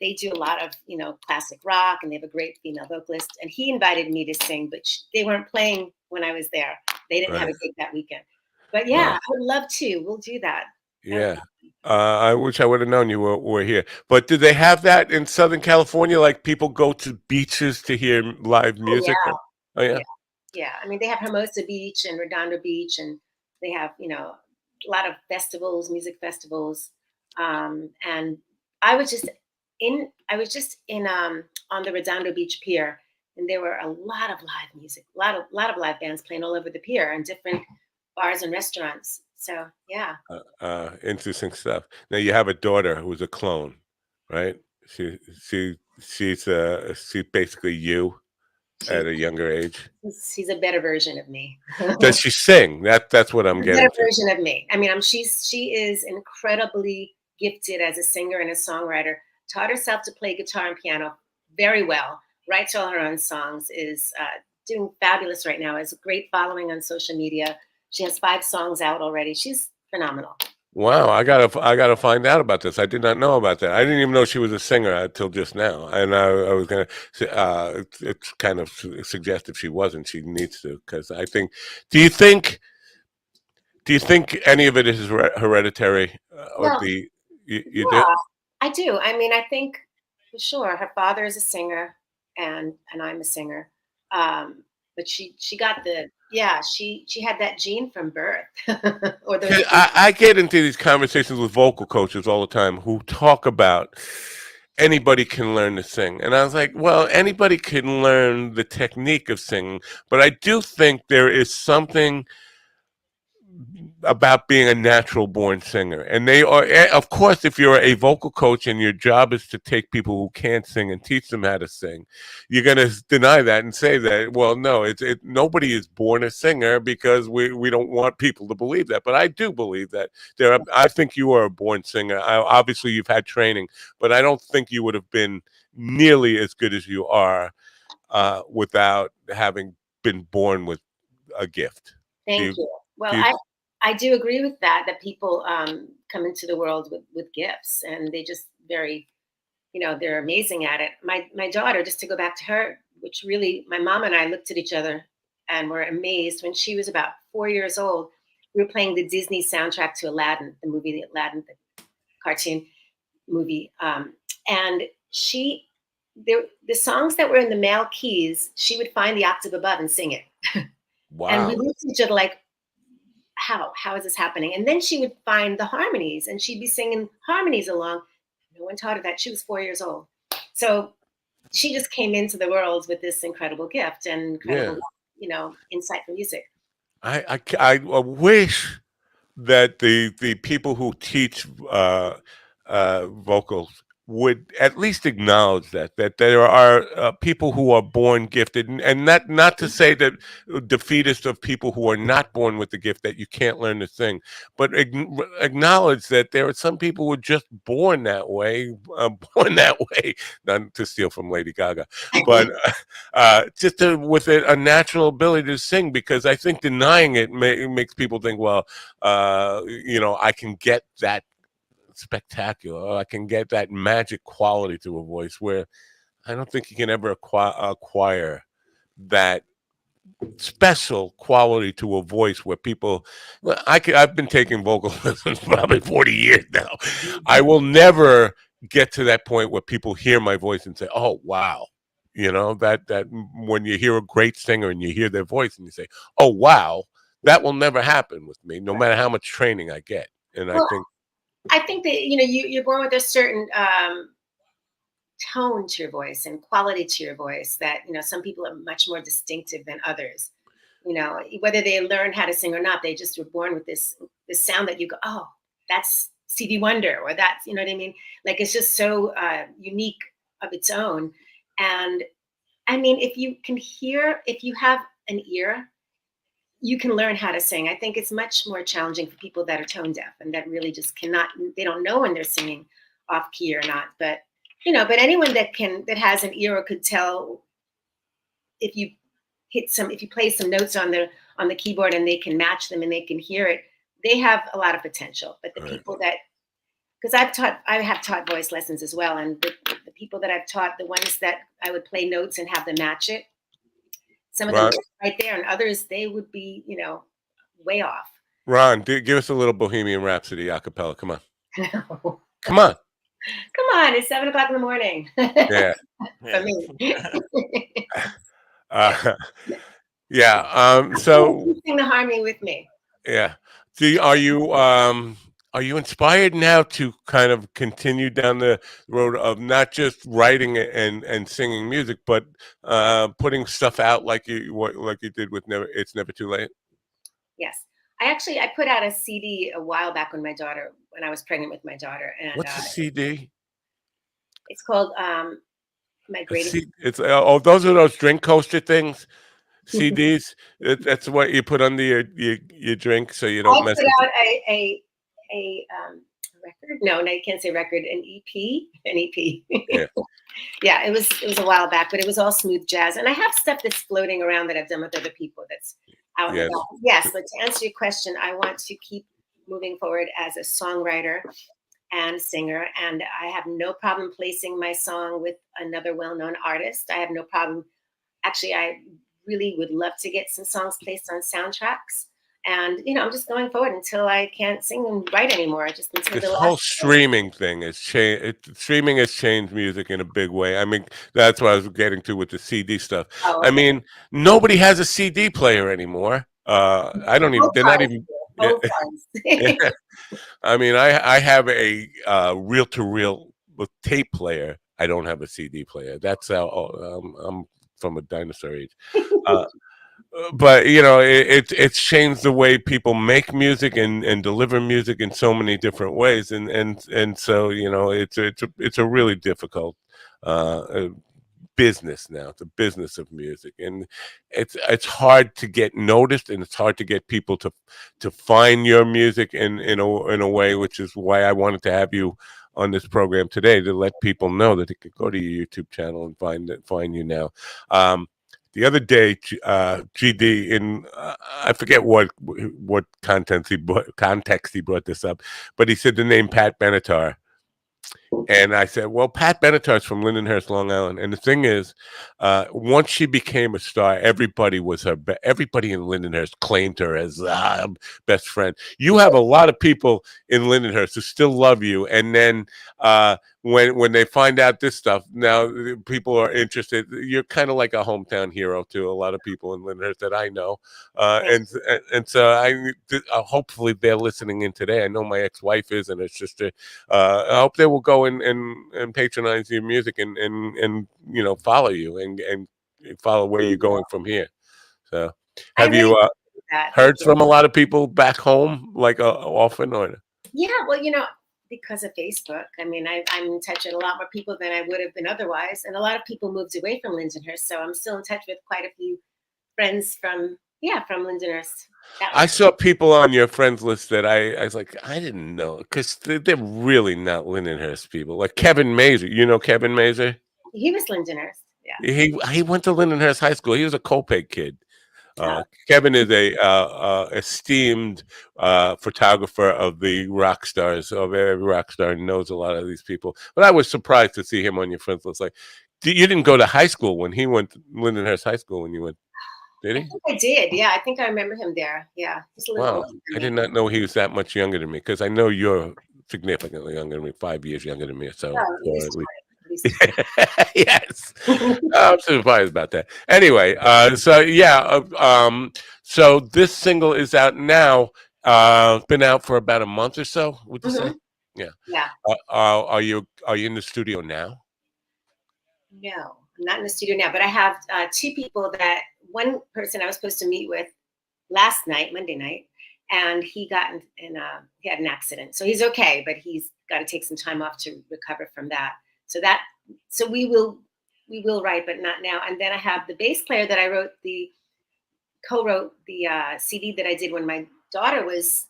they do a lot of, you know, classic rock, and they have a great female vocalist. And he invited me to sing, but they weren't playing when I was there. They didn't have a gig that weekend. But I would love to. We'll do that.
Yeah. I wish I would have known you were here. But do they have that in Southern California? Like people go to beaches to hear live music? Oh, yeah.
Yeah. I mean, they have Hermosa Beach and Redondo Beach, and they have, you know, a lot of festivals, music festivals. And I was just in on the Redondo Beach Pier, and there were a lot of live music, a lot of live bands playing all over the pier and different bars and restaurants. So
interesting stuff. Now you have a daughter who's a clone, right? She's basically you at a younger age.
She's a better version of me.
Does she sing? That's what I'm getting.
Better version of me. I mean, she is incredibly gifted as a singer and a songwriter. Taught herself to play guitar and piano very well. Writes all her own songs. Is doing fabulous right now. Has a great following on social media. She has 5 songs out already. She's phenomenal.
Wow, I gotta find out about this. I did not know about that. I didn't even know she was a singer until just now. And I was gonna, it's kind of suggest if she wasn't, she needs to, because I think. Do you think any of it is hereditary? You do?
I do. I mean, I think for sure her father is a singer, and I'm a singer. But she got she had that gene from birth.
I get into these conversations with vocal coaches all the time who talk about anybody can learn to sing. And I was like, well, anybody can learn the technique of singing, but I do think there is something about being a natural born singer. And they are, of course, if you're a vocal coach and your job is to take people who can't sing and teach them how to sing, you're going to deny that and say that, well, no, nobody is born a singer, because we don't want people to believe that. But I do believe that I think you are a born singer. Obviously you've had training, but I don't think you would have been nearly as good as you are without having been born with a gift.
Thank you. Well, I do agree with that people come into the world with gifts, and they just very, they're amazing at it. My daughter, just to go back to her, which really, my mom and I looked at each other and were amazed when she was about 4 years old. We were playing the Disney soundtrack to Aladdin, the movie, the Aladdin, the cartoon movie. And the songs that were in the male keys, she would find the octave above and sing it.
Wow.
And we looked at each other like, how is this happening? And then she would find the harmonies and she'd be singing harmonies along. No one taught her that. She was 4 years old. So she just came into the world with this incredible gift and incredible, insight for music.
I wish that the people who teach vocals would at least acknowledge that there are people who are born gifted, and not to say that defeatist of people who are not born with the gift that you can't learn to sing, but acknowledge that there are some people who are just born that way, not to steal from Lady Gaga, but just with a natural ability to sing, because I think denying it makes people think, well, I can get that spectacular, I can get that magic quality to a voice, where I don't think you can ever acquire that special quality to a voice where people, I've been taking vocal lessons probably 40 years now. I will never get to that point where people hear my voice and say, oh, wow. That when you hear a great singer and you hear their voice and you say, oh, wow, that will never happen with me, no matter how much training I get. And
I think that, you're born with a certain tone to your voice and quality to your voice that, some people are much more distinctive than others. Whether they learn how to sing or not, they just were born with this sound that you go, oh, that's Stevie Wonder, or that's, you know what I mean? Like, it's just so unique of its own. And I mean, if you have an ear, you can learn how to sing. I think it's much more challenging for people that are tone deaf and that really just they don't know when they're singing off key or not. But, but anyone that has an ear or could tell if you play some notes on the keyboard and they can match them and they can hear it, they have a lot of potential. But the people that, because I have taught voice lessons as well. And the people that I've taught, the ones that I would play notes and have them match it, some of them right there, and others, they would be, way off.
Ron, give us a little Bohemian Rhapsody a cappella. Come on. Come on.
Come on. It's 7 o'clock in the morning.
Yeah.
For me.
So
sing the harmony with me.
Yeah. Are you inspired now to kind of continue down the road of not just writing and singing music, but putting stuff out like you did with It's Never Too Late?
Yes. I put out a CD a while back when I was pregnant with my daughter. And
what's a CD?
It's called My Greatest.
It's those are those drink coaster things. CDs. That's what you put under your drink so you don't mess.
I put out a record. No, you can't say record. An EP.
Yeah.
Yeah, it was a while back, but it was all smooth jazz. And I have stuff that's floating around that I've done with other people that's out.
Yes.
Yes, but to answer your question, I want to keep moving forward as a songwriter and singer, and I have no problem placing my song with another well-known artist. I have no problem. Actually, I really would love to get some songs placed on soundtracks. And, I'm just going forward until I can't sing and write anymore. This whole
streaming thing has changed. Streaming has changed music in a big way. I mean, that's what I was getting to with the CD stuff.
Oh, okay.
I mean, nobody has a CD player anymore. I don't even. They're not even. Yeah. I mean, I have a reel-to-reel tape player. I don't have a CD player. That's how I'm from a dinosaur age. But it's changed the way people make music and deliver music in so many different ways, and so it's a really difficult business now. It's a business of music, and it's hard to get noticed, and it's hard to get people to find your music in a way, which is why I wanted to have you on this program today, to let people know that they could go to your YouTube channel and find you now. the other day, GD in I forget what context he brought this up, but he said the name Pat Benatar. And I said, well, Pat Benatar's from Lindenhurst, Long Island. And the thing is, once she became a star, everybody was her. Everybody in Lindenhurst claimed her as best friend. You have a lot of people in Lindenhurst who still love you. And then when they find out this stuff, now people are interested. You're kind of like a hometown hero to a lot of people in Lindenhurst that I know. And so I hopefully they're listening in today. I know my ex-wife is and her sister. I hope they will go and patronize your music and follow you and follow where you're going from here. So have you heard from a lot of people back home like often or?
Yeah, well, because of Facebook, I mean, I'm in touch with a lot more people than I would have been otherwise. And a lot of people moved away from Lindenhurst. So I'm still in touch with quite a few friends from Lindenhurst.
I saw people on your friends list that I was like, I didn't know, because they're really not Lindenhurst people. Like Kevin Mazer. You know Kevin Mazer?
He was Lindenhurst, yeah.
He went to Lindenhurst High School. He was a Kopeg kid. Kevin is a esteemed photographer of the rock stars. Of every rock star, knows a lot of these people. But I was surprised to see him on your friends list. Like, you didn't go to high school when he went to Lindenhurst High School when you went. Did he?
I think I did. Yeah, I think I remember him there. Yeah.
Wow. I did not know he was that much younger than me, because I know you're significantly younger than me, 5 years younger than me. So, yes. I'm surprised about that. Anyway, so this single is out now. Been out for about a month or so, would you say? Yeah.
Yeah.
Are you in the studio now?
No, I'm not in the studio now, but I have two people one person I was supposed to meet with last night, Monday night, and he got he had an accident. So he's okay, but he's got to take some time off to recover from that. So we will write, but not now. And then I have the bass player that I co-wrote the CD that I did when I was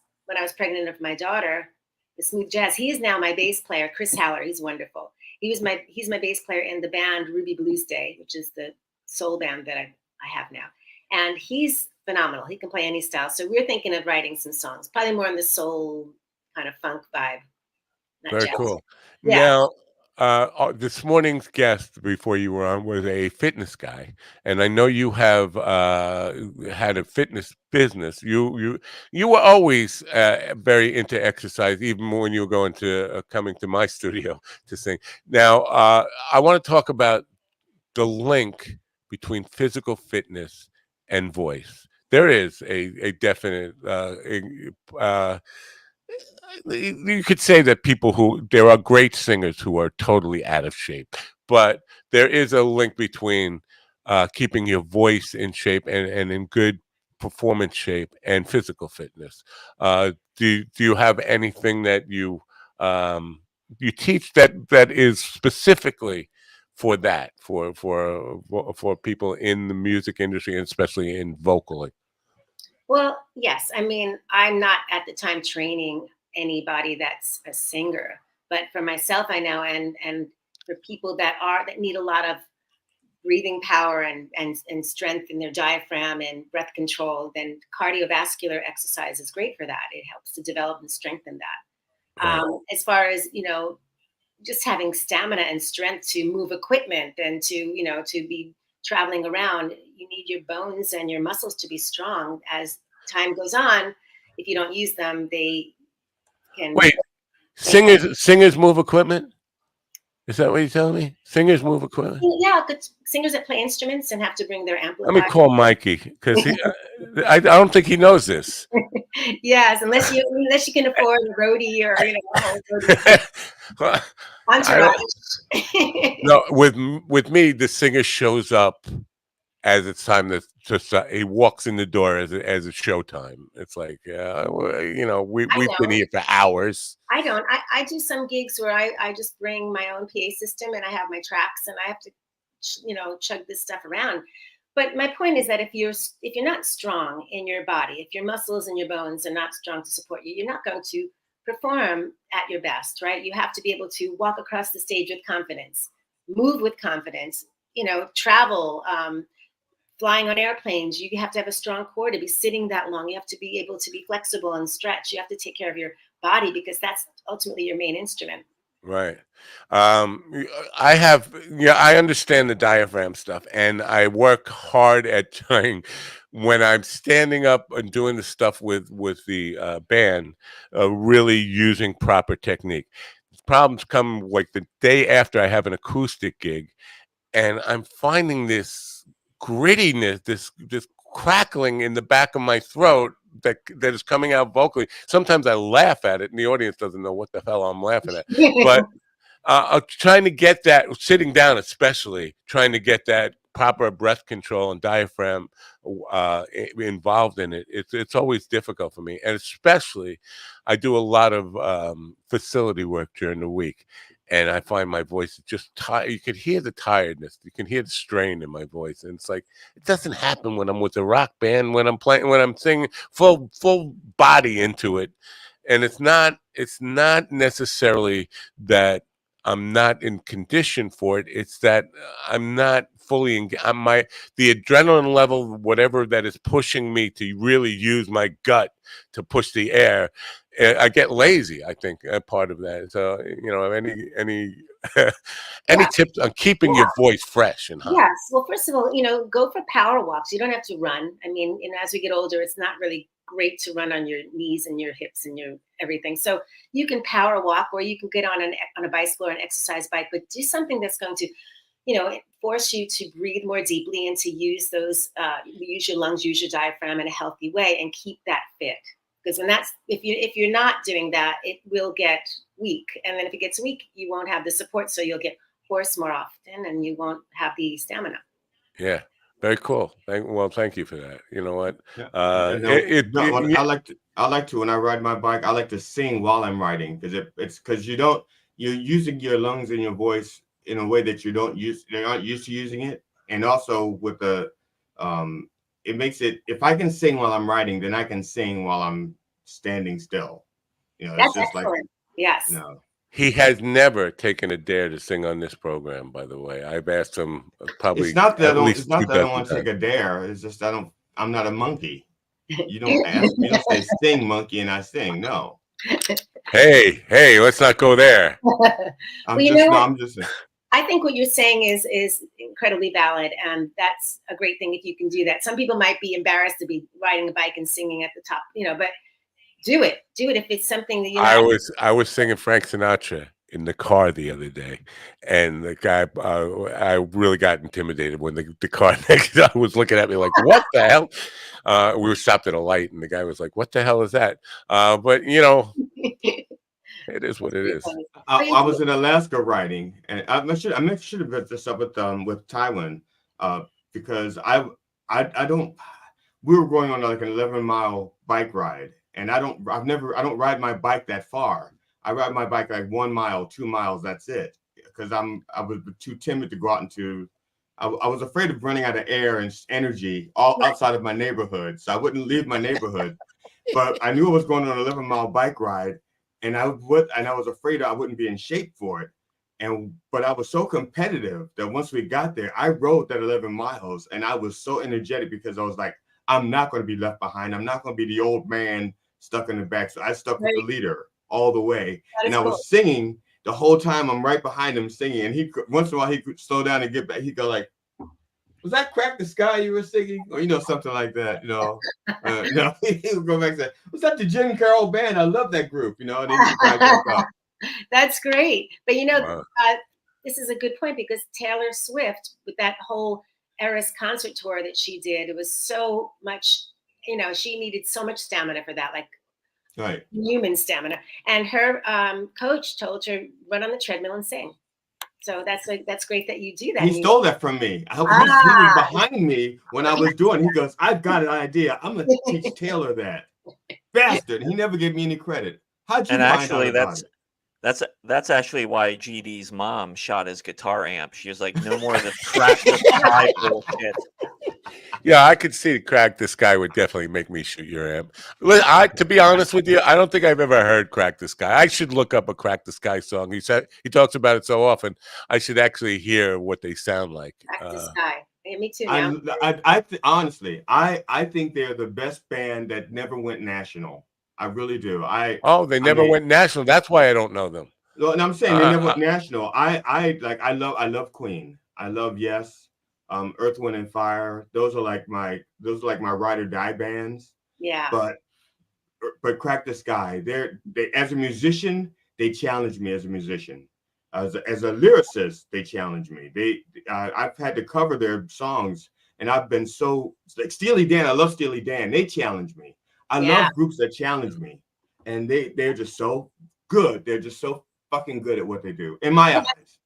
pregnant with my daughter, the Smooth Jazz. He is now my bass player, Chris Haller. He's wonderful. He's my bass player in the band Ruby Blues Day, which is the soul band that I have now. And he's phenomenal. He can play any style. So we're thinking of writing some songs, probably more in the soul kind of funk vibe.
Very
jazz.
cool.
Yeah.
Now, this morning's guest before you were on was a fitness guy, and I know you have had a fitness business. You were always very into exercise, even when you were going to coming to my studio to sing. Now, I want to talk about the link between physical fitness and voice. There is a definite you could say that there are great singers who are totally out of shape, but there is a link between keeping your voice in shape and in good performance shape and physical fitness. Do you have anything that you teach that is specifically for that, for people in the music industry, and especially in vocally?
Well, yes. I mean, I'm not at the time training anybody that's a singer, but for myself, I know, and for people that need a lot of breathing power and strength in their diaphragm and breath control, then cardiovascular exercise is great for that. It helps to develop and strengthen that.
Right.
As far as, just having stamina and strength to move equipment and to be traveling around, you need your bones and your muscles to be strong. As time goes on, if you don't use them, they can.
Wait, singers move equipment? Is that what you're telling me? Singers move equipment?
Yeah, good singers that play instruments and have to bring their amplifier.
Let me call Mikey, because I don't think he knows this.
Yes, unless you can afford a roadie or entourage.
No, with me, the singer shows up as it's time to he walks in the door as it's showtime. It's like we've been here for hours.
I don't. I do some gigs where I just bring my own PA system and I have my tracks and I have to chug this stuff around. But my point is that if you're not strong in your body, if your muscles and your bones are not strong to support you, you're not going to perform at your best, right? You have to be able to walk across the stage with confidence, move with confidence, travel flying on airplanes, you have to have a strong core to be sitting that long. You have to be able to be flexible and stretch. You have to take care of your body because that's ultimately your main instrument.
Right. I have, I understand the diaphragm stuff, and I work hard at trying when I'm standing up and doing the stuff with the band, really using proper technique. Problems come like the day after I have an acoustic gig, and I'm finding this grittiness, this crackling in the back of my throat that is coming out vocally. Sometimes I laugh at it, and the audience doesn't know what the hell I'm laughing at. But trying to get that, sitting down especially, trying to get that proper breath control and diaphragm involved in it, it's always difficult for me. And especially, I do a lot of facility work during the week. And I find my voice is just tired. You can hear the tiredness. You can hear the strain in my voice. And it's like, it doesn't happen when I'm with a rock band, when I'm playing, when I'm singing full body into it. And it's not necessarily that I'm not in condition for it. It's that I'm not fully the adrenaline level, whatever that is pushing me to really use my gut to push the air. I get lazy, I think, part of that. So, any tips on keeping your voice fresh and hot?
Yes. Well, first of all, go for power walks. You don't have to run. I mean, as we get older, it's not really great to run on your knees and your hips and your everything. So you can power walk, or you can get on a bicycle or an exercise bike, but do something that's going to, force you to breathe more deeply and to use use your lungs, use your diaphragm in a healthy way, and keep that fit. Because if you're not doing that, it will get weak. And then if it gets weak, you won't have the support. So you'll get hoarse more often and you won't have the stamina.
Yeah. Very cool. Thank you for that. You know what?
Yeah. I like to when I ride my bike, I like to sing while I'm riding, because it's because you're using your lungs and your voice in a way that you're not used to using it. And also with it makes it, if I can sing while I'm riding, then I can sing while I'm standing still.
That's just excellent. Yes.
He has never taken a dare to sing on this program, by the way. I've asked him probably.
It's not that I don't want to take a dare. It's just I'm not a monkey. You don't say sing, monkey, and I sing. No.
Hey, let's not go there.
I think what you're saying is incredibly valid, and that's a great thing if you can do that. Some people might be embarrassed to be riding a bike and singing at the top, but do it if it's something that
I was singing Frank Sinatra in the car the other day, and the guy I really got intimidated when the car next guy was looking at me like, what the hell? We were stopped at a light, and the guy was like, what the hell is that? But it is what it is.
I was in Alaska riding, and I should have brought this up with Tywin, because I don't. We were going on like an 11-mile bike ride, and I don't ride my bike that far. I ride my bike like 1 mile, 2 miles. That's it, because I was too timid to go out into. I was afraid of running out of air and energy all outside of my neighborhood, so I wouldn't leave my neighborhood. But I knew I was going on an 11-mile bike ride. And I was afraid I wouldn't be in shape for it. But I was so competitive that once we got there, I rode that 11 miles, and I was so energetic because I was like, I'm not going to be left behind. I'm not going to be the old man stuck in the back. So I stuck with the leader all the way. And I was singing the whole time. I'm right behind him singing. And once in a while he could slow down and get back. He'd go like, was that Crack the Sky you were singing? Or, something like that, No, he would go back and say, was that the Jim Carroll band? I love that group, And then he'd back up.
That's great. But, this is a good point, because Taylor Swift, with that whole Eras concert tour that she did, it was so much, she needed so much stamina for that, like human stamina. And her coach told her, run on the treadmill and sing. So that's great that you do that.
He stole that from me. He was behind me when I was doing. He goes, "I've got an idea. I'm gonna teach Taylor that." Bastard! He never gave me any credit. How'd you find out about it?
That's actually why GD's mom shot his guitar amp. She was like, "No more of this Crack the Sky bullshit."
Yeah, I could see Crack the Sky would definitely make me shoot your amp. To be honest with you, I don't think I've ever heard Crack the Sky. I should look up a Crack the Sky song. He talks about it so often. I should actually hear what they sound like.
Crack the Sky. Yeah, me too. Now.
Honestly, I think they're the best band that never went national. I really do.
They never went national. That's why I don't know them.
No, and I'm saying they never went national. I love Queen. I love Yes, Earth, Wind and Fire. Those are like my ride or die bands.
Yeah.
But Crack the Sky, they as a musician, they challenge me as a musician. As a lyricist, they challenge me. I've had to cover their songs, and I've been so like Steely Dan. I love Steely Dan. They challenge me. I love groups that challenge me, and they're just so good. They're just so fucking good at what they do. In my eyes.
That's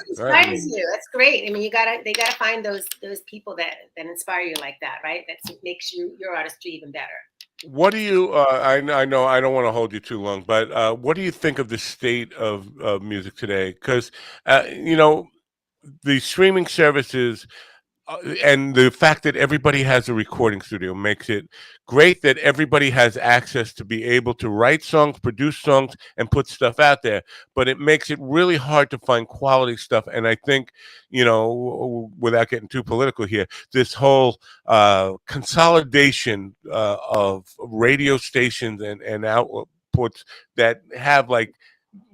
inspires you. That's great. I mean, they gotta find those people that inspire you like that, right? That makes your artistry even better.
What do you? I know I don't want to hold you too long, but what do you think of the state of music today? Because the streaming services. And the fact that everybody has a recording studio makes it great that everybody has access to be able to write songs, produce songs, and put stuff out there. But it makes it really hard to find quality stuff. And I think, without getting too political here, this whole consolidation of radio stations and outputs that have like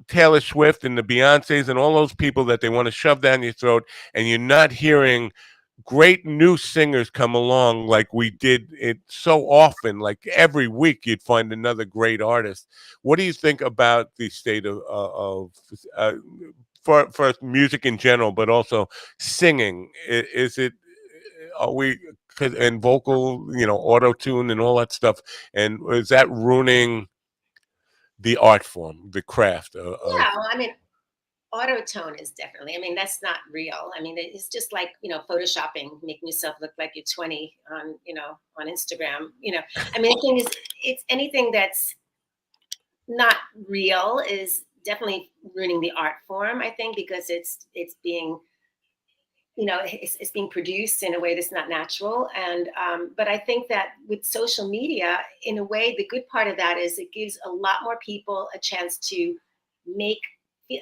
Taylor Swift and the Beyoncés and all those people that they want to shove down your throat, and you're not hearing great new singers come along like we did it so often. Like every week you'd find another great artist. What do you think about the state of for music in general, but also singing? Is it, are we, and vocal, auto tune and all that stuff, and is that ruining the art form, the craft
yeah, well, I mean, autotone is definitely, I mean, that's not real. I mean, it's just like, photoshopping, making yourself look like you're 20 on, on Instagram, I mean, the thing is, it's anything that's not real is definitely ruining the art form, I think, because it's being, it's being produced in a way that's not natural. And, but I think that with social media, in a way, the good part of that is it gives a lot more people a chance to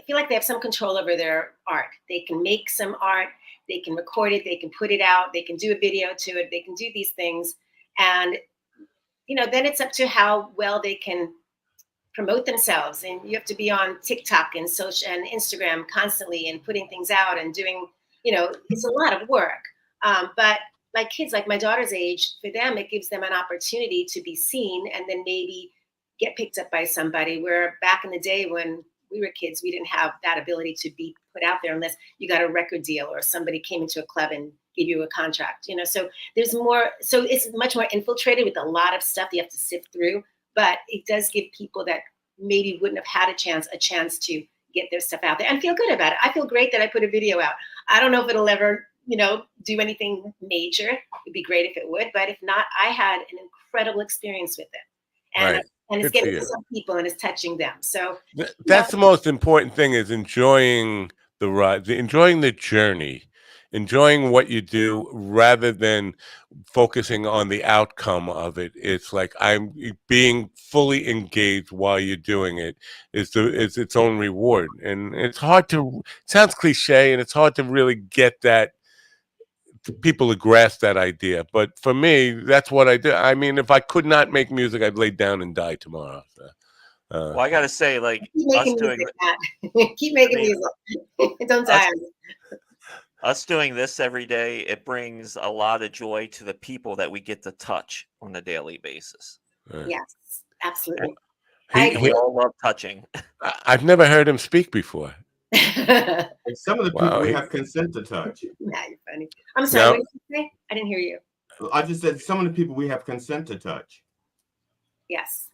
feel like they have some control over their art. They can make some art, they can record it, they can put it out, they can do a video to it, they can do these things. And, then it's up to how well they can promote themselves. And you have to be on TikTok and social and Instagram constantly and putting things out and doing, it's a lot of work. But like kids, like my daughter's age, for them, it gives them an opportunity to be seen and then maybe get picked up by somebody, where back in the day when we were kids, we didn't have that ability to be put out there unless you got a record deal or somebody came into a club and gave you a contract, so there's more, so it's much more infiltrated with a lot of stuff you have to sift through, but it does give people that maybe wouldn't have had a chance to get their stuff out there and feel good about it. I feel great that I put a video out. I don't know if it'll ever, do anything major. It'd be great if it would, but if not, I had an incredible experience with it. And
right.
And it's getting to some people and it's touching them. So
that's the most important thing, is enjoying the ride, enjoying the journey, enjoying what you do rather than focusing on the outcome of it. It's like I'm being fully engaged while you're doing it is its own reward. And it's hard to, it sounds cliche, and it's hard to really get that, people to grasp that idea. But for me, that's what I do. I mean, if I could not make music, I'd lay down and die tomorrow.
Well, I gotta say, like,
keep making music, keep making music. Don't die.
Us doing this every day, it brings a lot of joy to the people that we get to touch on a daily basis.
Yes, absolutely.
We all love touching.
I've never heard him speak before.
And some of the people we have consent to touch.
Nah, you're funny. I'm sorry, what did you say? I didn't hear you.
I just said some of the people we have consent to touch.
Yes.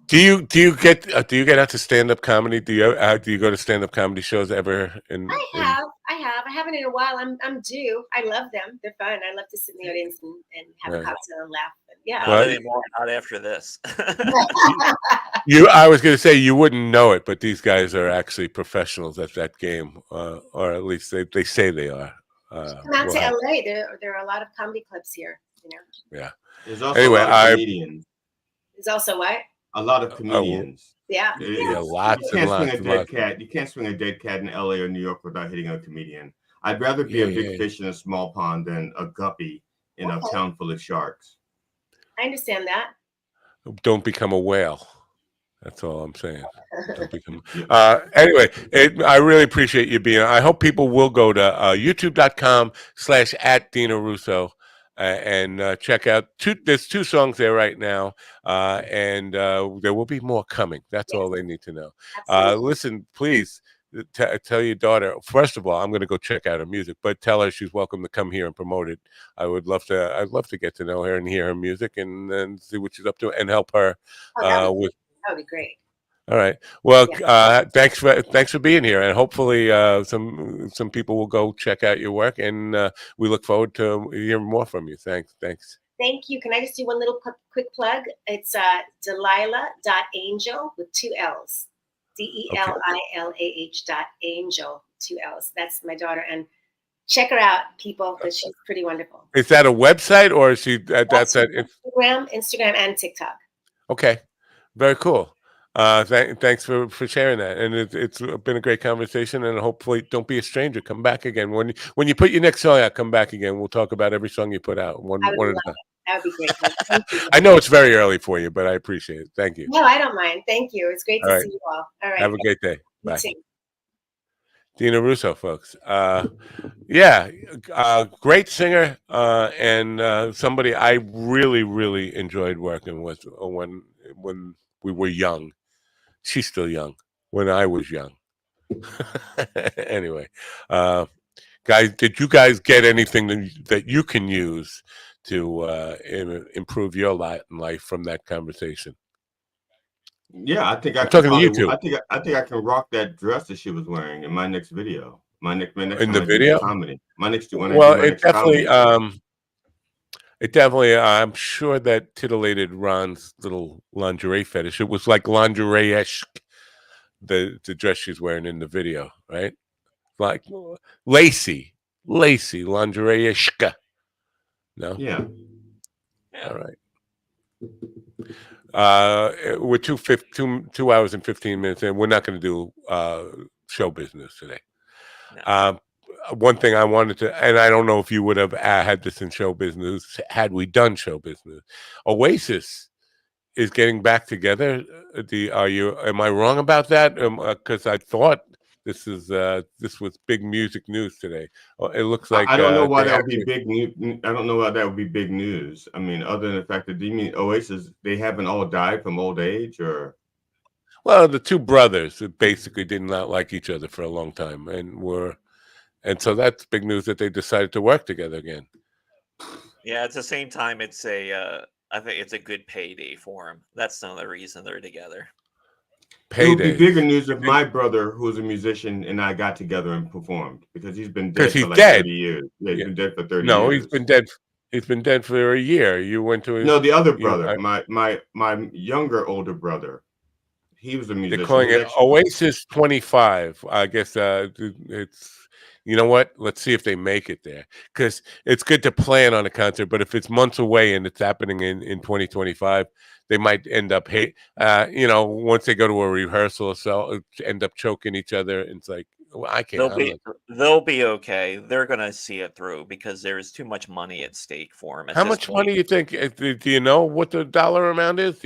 Do you get out to stand-up comedy? Do you go to stand-up comedy shows ever?
I haven't in a while. I'm due. I love them. They're fun. I love to sit in the audience and have a cocktail and laugh. But yeah.
Not anymore. Not after this.
I was going to say you wouldn't know it, but these guys are actually professionals at that game, or at least they say they are.
Come out to LA. There are a lot of comedy clubs here.
Yeah.
There's also a lot of comedians.
There's also what?
A lot of comedians.
Yeah.
Yeah,
You
lots and
can't swing
lots
a
and
dead
lots.
cat. You can't swing a dead cat in LA or New York without hitting a comedian. I'd rather be
Yeah,
a big
yeah.
fish in a small pond than a guppy in a town full of sharks.
I understand that.
Don't become a whale. That's all I'm saying. Don't become. Anyway, I really appreciate you being. I hope people will go to youtube.com/@Dino and check out there's 2 songs there right now, and there will be more coming. That's all they need to know. Listen, please tell your daughter. First of all, I'm going to go check out her music, but tell her she's welcome to come here and promote it. I'd love to get to know her and hear her music and see what she's up to and help her with.
That would be great.
All right. Well, thanks for being here, and hopefully some people will go check out your work, and we look forward to hearing more from you. Thanks.
Thank you. Can I just do one little quick plug? It's Delilah.angel with 2 L's. DELILAH.angel, 2 L's. That's my daughter, and check her out, people, because she's pretty wonderful.
Is that a website or is she? That's at
Instagram, and TikTok.
Okay. Very cool. Thanks for sharing that, and it's been a great conversation. And hopefully, don't be a stranger. Come back again when you put your next song out. Come back again. We'll talk about every song you put out. One at a time.
That would be great. Thank you.
I know it's very early for you, but I appreciate it. Thank you.
No, I don't mind. Thank you. It's great to see you all. All right.
Have a great day.
You
Bye.
too.
Dino Russo, folks. Great singer, and somebody I really enjoyed working with when we were young. She's still young. When I was young. Anyway, guys, did you guys get anything that you can use to improve your life from that conversation?
Yeah, I think I
I'm
can
talking to you two.
I think I can rock that dress that she was wearing in my next video. My next
in
time
the
I
video.
do comedy.
It definitely. I'm sure that titillated Ron's little lingerie fetish. It was like lingerie-esque, the dress she's wearing in the video, right? Like lacy lingerie-esque. No.
Yeah.
All right. We're 2 hours and 15 minutes in. We're not going to do show business today. One thing I wanted to, and I don't know if you would have had this in show business had we done show business. Oasis is getting back together. Am I wrong about that? Because I thought this was big music news today. It looks like
I don't know why that would be big news. I don't know why that would be big news. I mean, other than the fact that, do you mean Oasis, they haven't all died from old age, or?
Well, the 2 brothers basically did not like each other for a long time, and so that's big news that they decided to work together again.
Yeah, at the same time, it's I think it's a good payday for them. That's another reason they're together.
It would be bigger news if my brother, who was a musician, and I got together and performed, because he's been dead for like 30 years. Yeah, he's been dead for 30 years.
No, he's been dead. He's been dead for a year. You went to
the other brother, my younger older brother. He was a musician.
They're calling it Oasis 25. I guess it's. You know what? Let's see if they make it there, because it's good to plan on a concert, but if it's months away and it's happening in 2025, they might end up once they go to a rehearsal, so end up choking each other. And it's like, well, I can't.
They'll be okay. They're gonna see it through because there is too much money at stake for them.
How much money do you think? Do you know what the dollar amount is?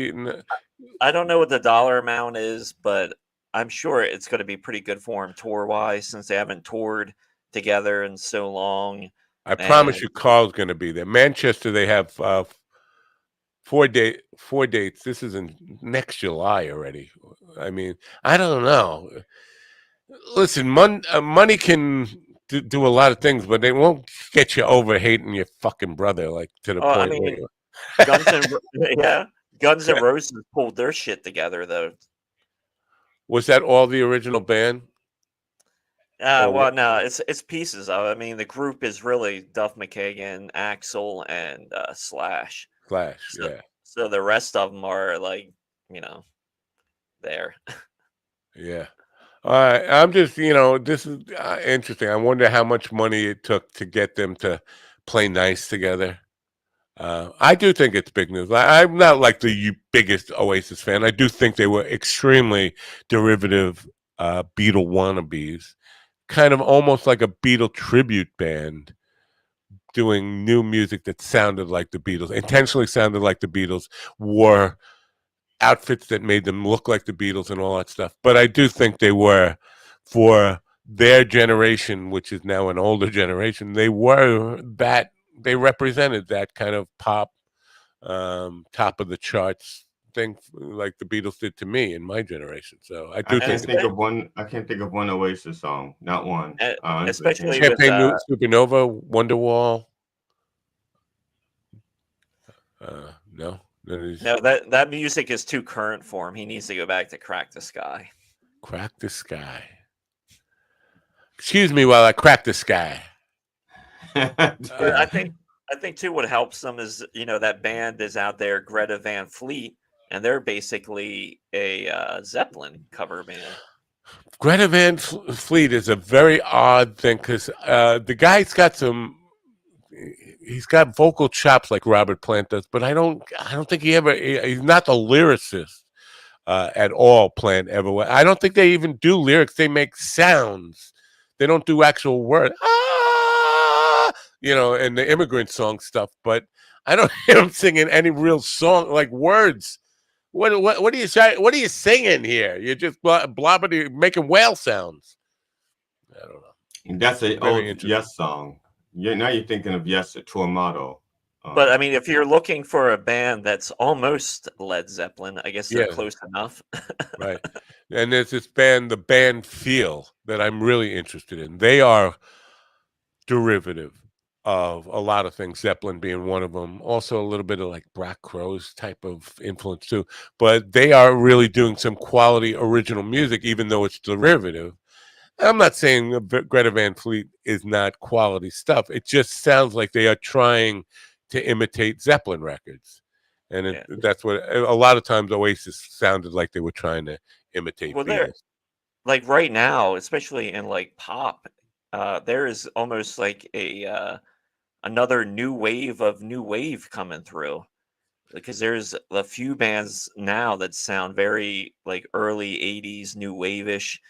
I don't know what the dollar amount is, but I'm sure it's going to be pretty good for them tour-wise, since they haven't toured together in so long.
I promise you, Carl's going to be there. Manchester, they have 4 dates. This is in next July already. I mean, I don't know. Listen, money can do a lot of things, but they won't get you over hating your fucking brother, like to the point where
Guns N' Roses pulled their shit together, though.
Was that all the original band?
Well, no, it's pieces of it. I mean, the group is really Duff McKagan, Axl, and Slash.
Yeah.
So the rest of them are like, there.
Yeah. All right. I'm just, this is interesting. I wonder how much money it took to get them to play nice together. I do think it's big news. I'm not like the biggest Oasis fan. I do think they were extremely derivative Beatle wannabes, kind of almost like a Beatle tribute band doing new music that sounded like the Beatles, intentionally sounded like the Beatles, wore outfits that made them look like the Beatles and all that stuff. But I do think they were, for their generation, which is now an older generation, they represented that kind of pop, top of the charts thing, like the Beatles did to me in my generation. So I
can't think of one Oasis song, not one.
Especially
Champagne
with
Supernova, Wonderwall. No.
No, that music is too current for him. He needs to go back to Crack the Sky.
Crack the Sky. Excuse me while I crack the sky.
But I think too what helps them is, that band is out there, Greta Van Fleet, and they're basically a Zeppelin cover band.
Greta Van Fleet is a very odd thing because the guy's got he's got vocal chops like Robert Plant does, but I don't think he's not the lyricist at all. Plant ever. I don't think they even do lyrics. They make sounds. They don't do actual words. And the immigrant song stuff, but I don't hear him singing any real song like words. What are you saying? What are you singing here? You're just blobbity making whale sounds. I don't know.
That's an old Yes song. Now you're thinking of Yes, a tour motto.
But I mean, if you're looking for a band that's almost Led Zeppelin, I guess they're close enough.
Right. And there's this band, the band Feel, that I'm really interested in. They are derivative of a lot of things, Zeppelin being one of them. Also a little bit of like Black Crowes type of influence too. But they are really doing some quality original music, even though it's derivative. I'm not saying Greta Van Fleet is not quality stuff. It just sounds like they are trying to imitate Zeppelin records. And that's what a lot of times Oasis sounded like they were trying to imitate.
Well, they're like right now, especially in like pop, there is almost like another new wave coming through, because there's a few bands now that sound very like early 80s new wave-ish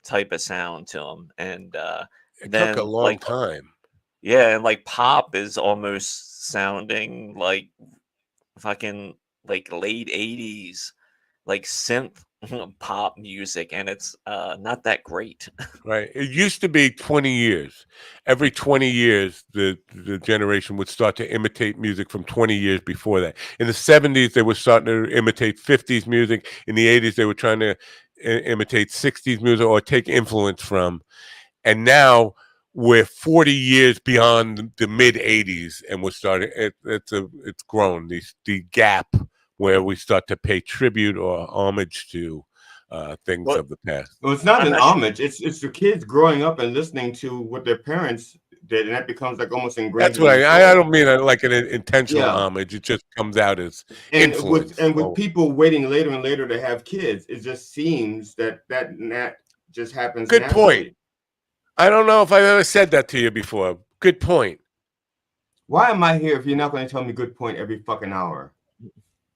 type of sound to them, and
it
then
took a long time.
Yeah, and like pop is almost sounding like fucking like late 80s like synth pop music, and it's not that great.
Right. It used to be 20 years. Every 20 years, the generation would start to imitate music from 20 years before that. In the 70s, they were starting to imitate 50s music. In the 80s, they were trying to imitate 60s music or take influence from. And now we're 40 years beyond the mid 80s, and we're starting. It's grown. The gap where we start to pay tribute or homage to things of the past.
Well, it's not an homage. It's the kids growing up and listening to what their parents did, and that becomes like almost ingrained.
That's right. I don't mean like an intentional homage. It just comes out as influence.
With people waiting later and later to have kids, it just seems that just happens.
Good
naturally.
point. I don't know if I've ever said that to you before. Good point.
Why am I here if you're not going to tell me good point every fucking hour?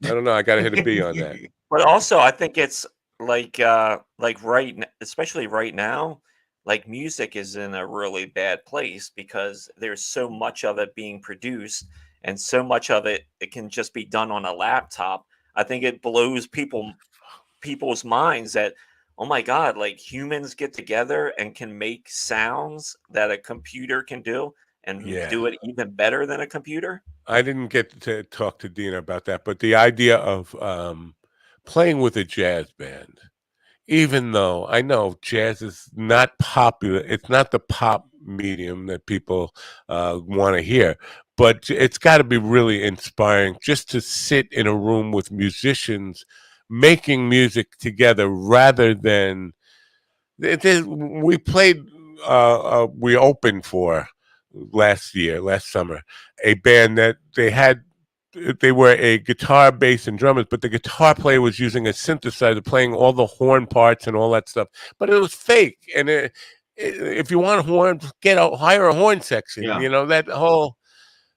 I don't know. I got to hit a B on that.
But also, I think it's like especially right now, like music is in a really bad place because there's so much of it being produced, and so much of it can just be done on a laptop. I think it blows people's minds that, oh my God, like humans get together and can make sounds that a computer can do, and do it even better than a computer.
I didn't get to talk to Dina about that, but the idea of playing with a jazz band, even though I know jazz is not popular, it's not the pop medium that people want to hear, but it's got to be really inspiring just to sit in a room with musicians making music together rather than we opened for last summer, a band that they were a guitar, bass, and drummers, but the guitar player was using a synthesizer, playing all the horn parts and all that stuff. But it was fake. And if you want horns, hire a horn section.
Yeah.
You know, that whole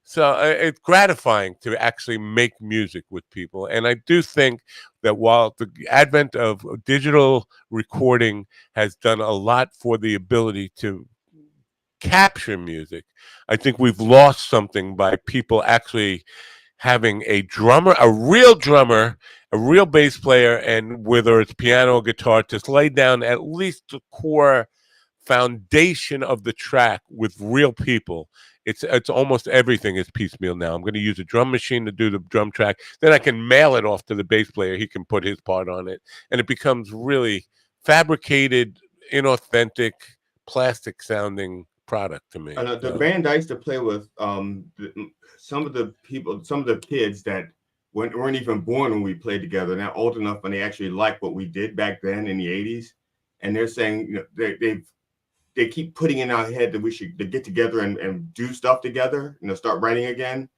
So it's gratifying to actually make music with people. And I do think that while the advent of digital recording has done a lot for the ability to capture music, I think we've lost something by people actually having a drummer, a real bass player, and whether it's piano or guitar, to lay down at least the core foundation of the track with real people. It's almost everything is piecemeal now. I'm going to use a drum machine to do the drum track. Then I can mail it off to the bass player. He can put his part on it. And it becomes really fabricated, inauthentic, plastic sounding product to me.
The band I used to play with, some of the kids that weren't even born when we played together, now old enough when they actually like what we did back then in the 80s. And they're saying, they keep putting in our head that we should get together and do stuff together, start writing again.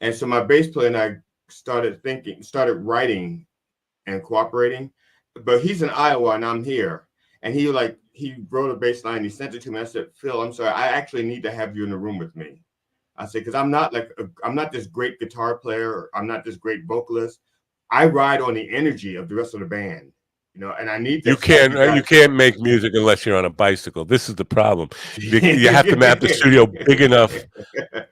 And so my bass player and I started writing and cooperating. But he's in Iowa and I'm here. And he wrote a bass line. He sent it to me. I said, Phil, I'm sorry. I actually need to have you in the room with me. I said, because I'm not this great guitar player. I'm not this great vocalist. I ride on the energy of the rest of the band. And I need
you can't make music unless you're on a bicycle. This is the problem. You have to map the studio big enough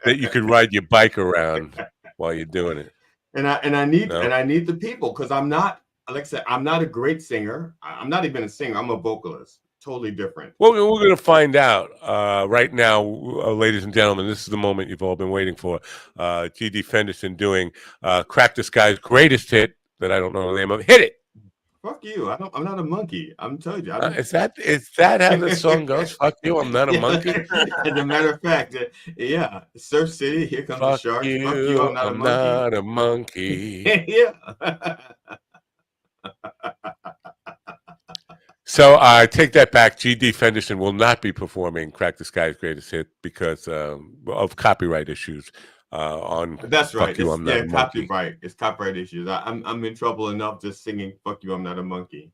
that you can ride your bike around while you're doing it.
And I need the people, because I'm not, like I said, I'm not a great singer. I'm not even a singer. I'm a vocalist. Totally different.
Well, we're going to find out right now, ladies and gentlemen. This is the moment you've all been waiting for. G.D. Fenderson doing Crack the Sky's greatest hit that I don't know the name of. Hit it.
Fuck you. I'm not a monkey. I'm telling you.
Is that how the song goes? Fuck you. I'm not a monkey.
As a matter of fact, yeah. Surf City. Here comes the shark. Fuck you. I'm
not a monkey.
Yeah.
So I take that back. G.D. Fenderson will not be performing Crack the Sky's greatest hit because of copyright issues.
That's right.
You, I'm not a monkey.
Copyright. It's copyright issues. I'm in trouble enough just singing "Fuck you, I'm not a monkey."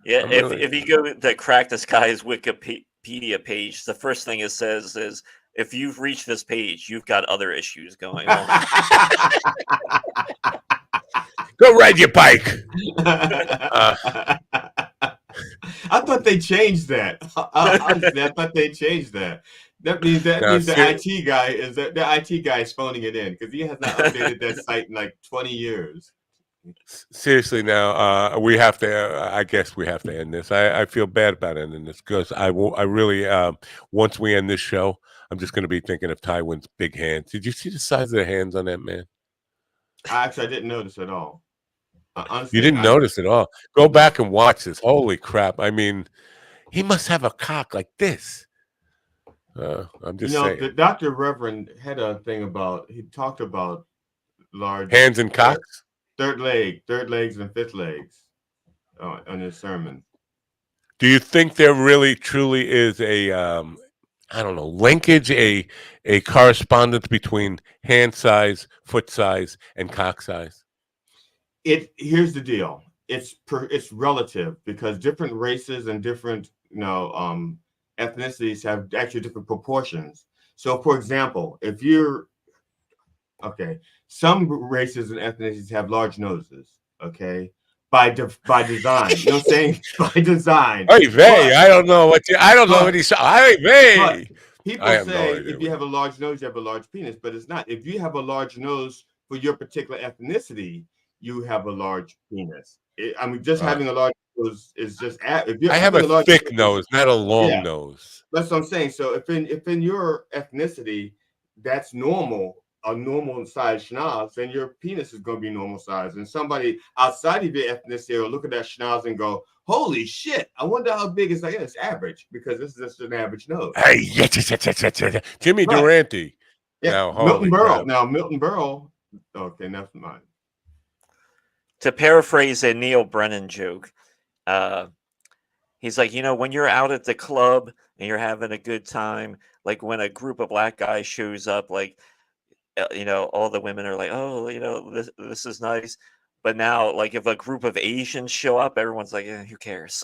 Yeah, if you go to Crack the Sky's Wikipedia page, the first thing it says is, if you've reached this page, you've got other issues going on.
Go ride your bike.
I thought they changed that. Honestly, I thought they changed that. That means the IT guy is phoning it in, because he has not updated that site in like 20 years.
Seriously, now we have to. I guess we have to end this. I feel bad about ending this because I really once we end this show, I'm just going to be thinking of Tywin's big hands. Did you see the size of the hands on that man?
I didn't notice at all. Honestly,
you didn't notice at all. Go back and watch this. Holy crap! I mean, he must have a cock like this. I'm just saying.
The Dr. Reverend had a thing he talked about large
hands and cocks,
third legs, and fifth legs on his sermon.
Do you think there really truly is a I don't know, linkage, a correspondence between hand size, foot size, and cock size?
Here's the deal. It's relative, because different races and different ethnicities have actually different proportions. So, for example, some races and ethnicities have large noses. Okay, by design. You know what I'm saying? By design.
Hey, Vay, I don't know what he's. Hey, Vay.
People say if you have a large nose, you have a large penis, but it's not. If you have a large nose for your particular ethnicity, you have a large penis. Having a large nose is just.
I have a thick nose, not a long nose.
That's what I'm saying. So if in your ethnicity that's normal, a normal size schnoz, then your penis is going to be normal size. And somebody outside of your ethnicity will look at that schnoz and go, "Holy shit! I wonder how big it's like." Yeah, it's average, because this is just an average nose.
Hey, Jimmy Durante.
Yeah, Milton Berle. Now Milton Berle. Okay, never mind.
To paraphrase a Neil Brennan joke, he's like, when you're out at the club and you're having a good time, like when a group of black guys shows up, like, all the women are like, "Oh, this is nice." But now, like, if a group of Asians show up, everyone's like, "Who cares?"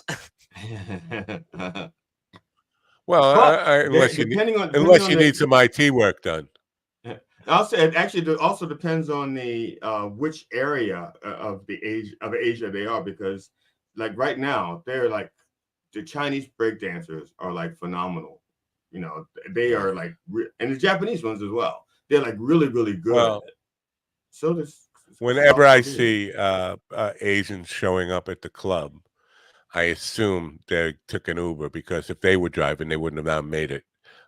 Well, unless you need some IT work done.
I'll say it actually also depends on the which area of Asia they are, because like right now they're like the Chinese breakdancers are like phenomenal. You know, they are like, and the Japanese ones as well. They're like really, really good.
Well,
so this.
Whenever I see Asians showing up at the club, I assume they took an Uber, because if they were driving, they wouldn't have now made it.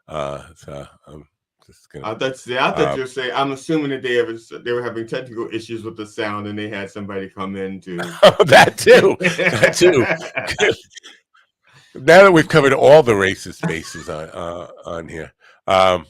So I'm just gonna.
I thought you were saying. I'm assuming that they were having technical issues with the sound, and they had somebody come in to.
Oh, that too. That too. Now that we've covered all the racist bases on here, well,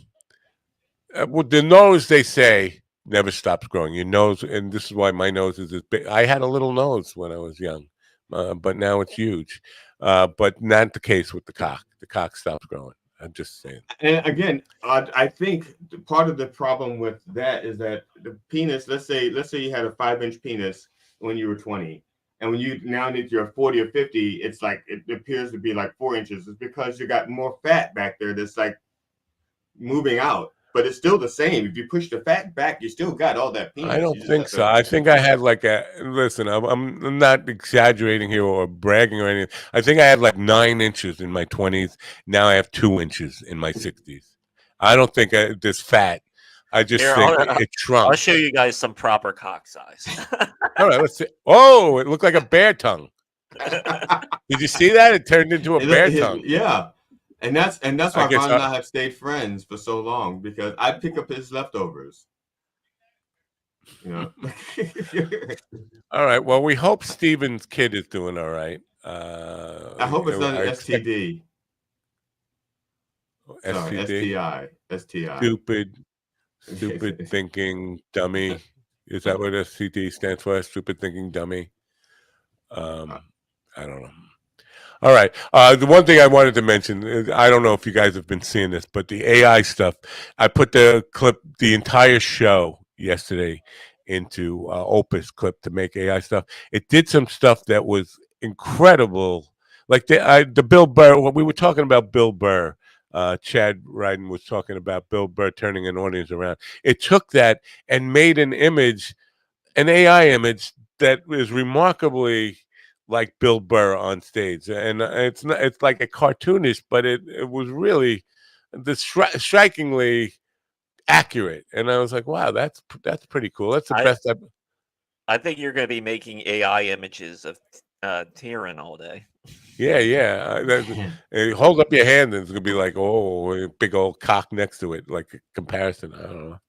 the nose, they say, never stops growing. Your nose, and this is why my nose is as big. I had a little nose when I was young, but now it's huge. But not the case with the cock. The cock stops growing. I'm just saying.
And again, I think part of the problem with that is that the penis. Let's say you had a 5-inch penis when you were 20, and when you now need you're 40 or 50, it's like it appears to be like 4 inches. It's because you got more fat back there that's like moving out. But it's still the same. If you push the fat back, you still got all that penis.
I don't think so. I think I had like listen, I'm not exaggerating here or bragging or anything. I think I had like 9 inches in my 20s. Now I have 2 inches in my 60s. I don't think this fat. I just think it shrunk.
I'll show you guys some proper cock size.
All right, let's see. Oh, it looked like a bear tongue. Did you see that? It turned into a bear tongue.
Yeah. And that's why Ron and I have stayed friends for so long, because I pick up his leftovers. You know.
All right. Well, we hope Steven's kid is doing all right.
I hope it's not an STD.
STD.
STI.
Stupid thinking dummy. Is that what STD stands for? Stupid thinking dummy. I don't know. All right. The one thing I wanted to mention is, I don't know if you guys have been seeing this, but the AI stuff, I put the entire show yesterday into Opus Clip to make AI stuff. It did some stuff that was incredible. Like the Bill Burr, when we were talking about Bill Burr, Chad Ryden was talking about Bill Burr turning an audience around. It took that and made an image, an AI image that is remarkably like Bill Burr on stage, and it's like a cartoonish, but it was really strikingly accurate, and I was like, wow, that's pretty cool. That's the best.
I think you're going to be making AI images of Tyrion all day.
Yeah. Hold up your hand, and it's gonna be like, oh, a big old cock next to it, like a comparison. I don't know.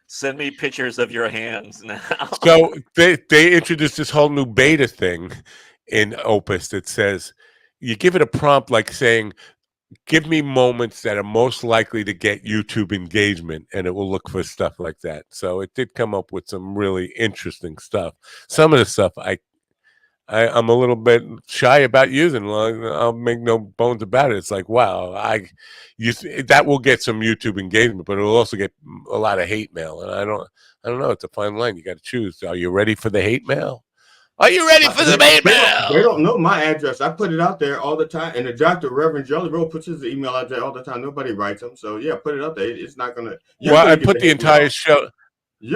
Send me pictures of your hands now.
So they introduced this whole new beta thing in Opus that says you give it a prompt like saying, give me moments that are most likely to get YouTube engagement, and it will look for stuff like that. So it did come up with some really interesting stuff. Some of the stuff I'm a little bit shy about using. I'll make no bones about it. It's like, wow, that will get some YouTube engagement, but it will also get a lot of hate mail. And I don't know. It's a fine line. You got to choose. Are you ready for the hate mail? Are you ready for the hate mail?
They don't know my address. I put it out there all the time. And the Dr. Reverend Jelly Roll puts his email out there all the time. Nobody writes them. So yeah, put it out there. It's not gonna.
Well, I put the entire show.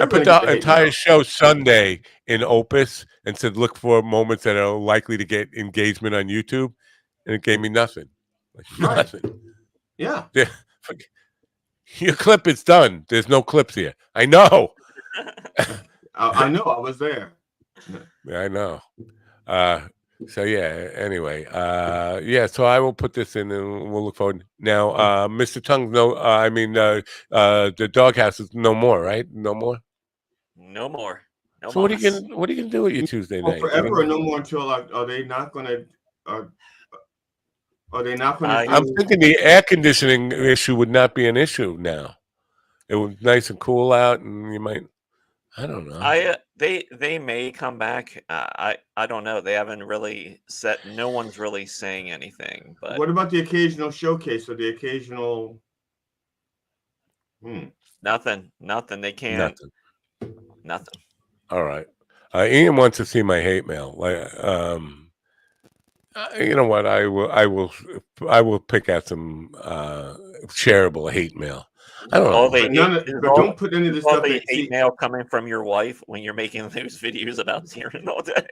I put the entire show Sunday in Opus and said, look for moments that are likely to get engagement on YouTube. And it gave me nothing. Nothing.
Yeah.
Your clip is done. There's no clips here. I know.
I know. I was there.
Yeah, I know. So yeah, anyway. So I will put this in and we'll look forward. Now, Mr. Tongue, the doghouse is no more, right? No more?
No more. No
so what are you gonna do with your Tuesday night?
Forever or no more until are they not gonna
I'm thinking the air conditioning issue would not be an issue now. It was nice and cool out, and you might, I don't know.
They may come back. I don't know. They haven't really said. No one's really saying anything. But
what about the occasional showcase or the occasional?
Nothing. They can't. Nothing.
All right. Ian wants to see my hate mail. You know what? I will pick out some shareable hate mail. I don't
All
know.
But don't put any of this stuff
the
in.
hate mail coming from your wife when you're making those videos about Tyrion all day.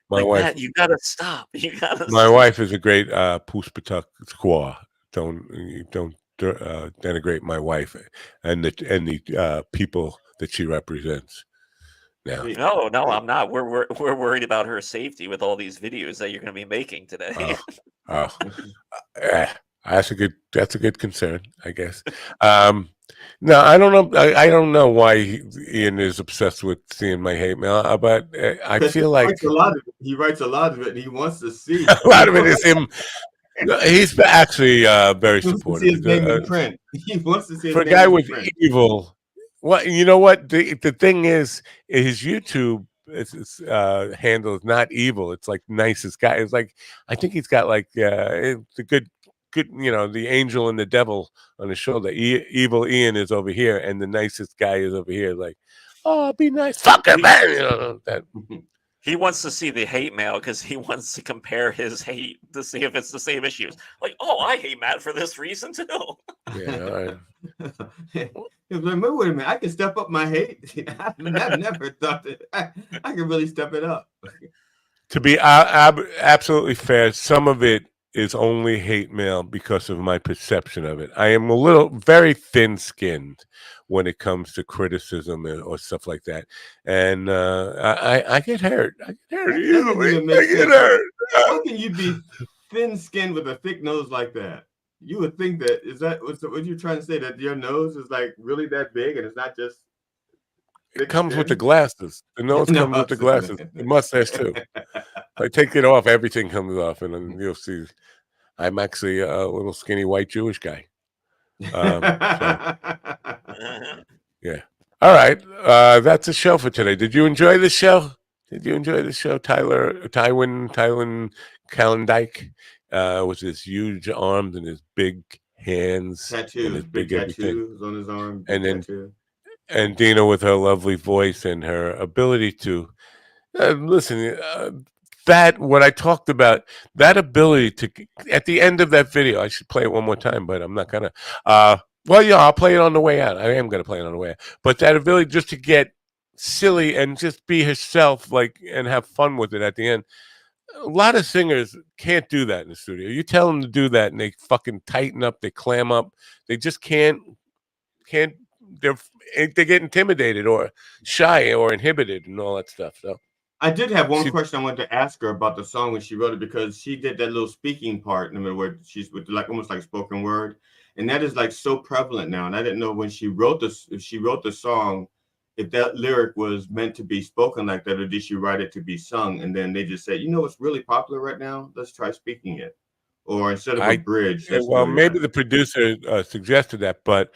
My
like,
wife,
Matt, you gotta stop. You gotta.
my
stop.
wife is a great Puspatuk squaw. Don't denigrate my wife and the people that she represents. Now,
No, I'm not. We're worried about her safety with all these videos that you're going to be making today.
That's a good concern, I guess. No, I don't know. I don't know why Ian is obsessed with seeing my hate mail, but I feel like
he writes a lot of it, and he wants to see
a lot of it is him. He's actually very
He wants to
supportive.
see his name in print. He wants to see his
For a
name
guy
in
with
print.
evil. Well, you know what? The thing is his YouTube handle is not evil. It's like nicest guy. It's like I think he's got like it's a good the angel and the devil on his shoulder. Evil Ian is over here, and the nicest guy is over here. Like, oh, be nice, fuck him, man. You know that.
He wants to see the hate mail because he wants to compare his hate to see if it's the same issues. Like, oh, I hate Matt for this reason too.
Yeah.
Wait a minute, I can step up my hate. I've never thought that I can really step it up.
To be absolutely fair, some of it is only hate mail because of my perception of it. I am very thin-skinned when it comes to criticism or stuff like that, and I get hurt. I get hurt easily. I get hurt.
How can you be thin-skinned with a thick nose like that? You would think that what you're trying to say, that your nose is like really that big and it's not just.
It comes with the glasses. The nose comes with the glasses. The mustache too. I take it off, everything comes off, and then you'll see. I'm actually a little skinny white Jewish guy. Yeah. All right. That's the show for today. Did you enjoy the show? Tywin Calendike, with his huge arms and his big hands,
tattoos,
and his
big tattoos on his arm,
and then and Dina with her lovely voice and her ability to listen. That what I talked about, that ability to at the end of that video, I should play it one more time, but I'm not gonna. Well, yeah, I'll play it on the way out. I am gonna play it on the way out. But that ability just to get silly and just be herself, like, and have fun with it at the end. A lot of singers can't do that in the studio. You tell them to do that, and they fucking tighten up, they clam up. They just can't. They get intimidated or shy or inhibited and all that stuff. So.
I did have one question I wanted to ask her about the song when she wrote it, because she did that little speaking part in the middle where she's with like almost like spoken word, and that is like so prevalent now. And I didn't know when she wrote this, if she wrote the song, if that lyric was meant to be spoken like that, or did she write it to be sung? And then they just said, what's really popular right now? Let's try speaking it, or instead of a bridge.
Well, maybe the producer suggested that, but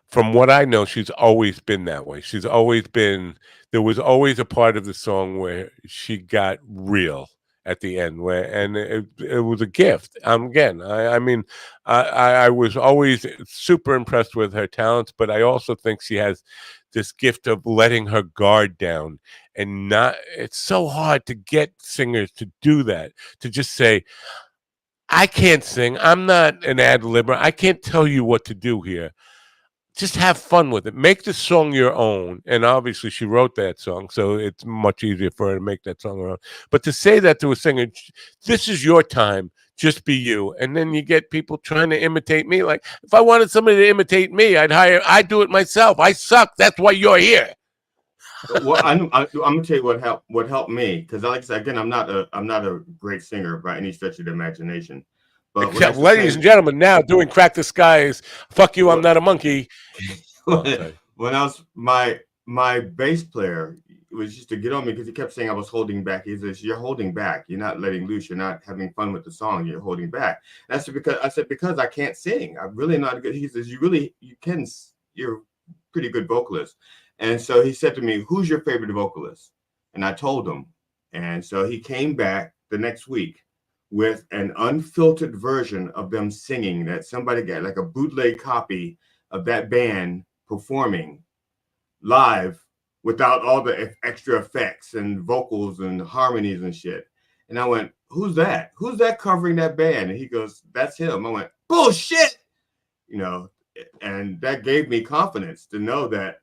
from what I know, she's always been that way. She's always been. There was always a part of the song where she got real at the end, and it was a gift. Again, I was always super impressed with her talents, but I also think she has this gift of letting her guard down and not. It's so hard to get singers to do that. To just say, I can't sing. I'm not an ad-libber. I can't tell you what to do here. Just have fun with it. Make the song your own. And obviously she wrote that song, so it's much easier for her to make that song her own. But to say that to a singer, this is your time, just be you. And then you get people trying to imitate me. Like, if I wanted somebody to imitate me, I'd do it myself. I suck. That's why you're here.
Well, I'm gonna tell you what helped me, because like I said, again, I'm not a great singer by any stretch of the imagination. But
ladies and gentlemen, now doing Crack the Skies, Fuck You, I'm Not a Monkey.
When I was my bass player, it was just to get on me because he kept saying I was holding back. He says, "You're holding back. You're not letting loose. You're not having fun with the song. You're holding back." And I said because I can't sing. I'm really not good. He says, you're a pretty good vocalist. And so he said to me, "Who's your favorite vocalist?" And I told him. And so he came back the next week with an unfiltered version of them singing that somebody got, like a bootleg copy of that band performing live without all the extra effects and vocals and harmonies and shit. And I went, "Who's that? Who's that covering that band?" And he goes, "That's him." I went, "Bullshit!" And that gave me confidence to know that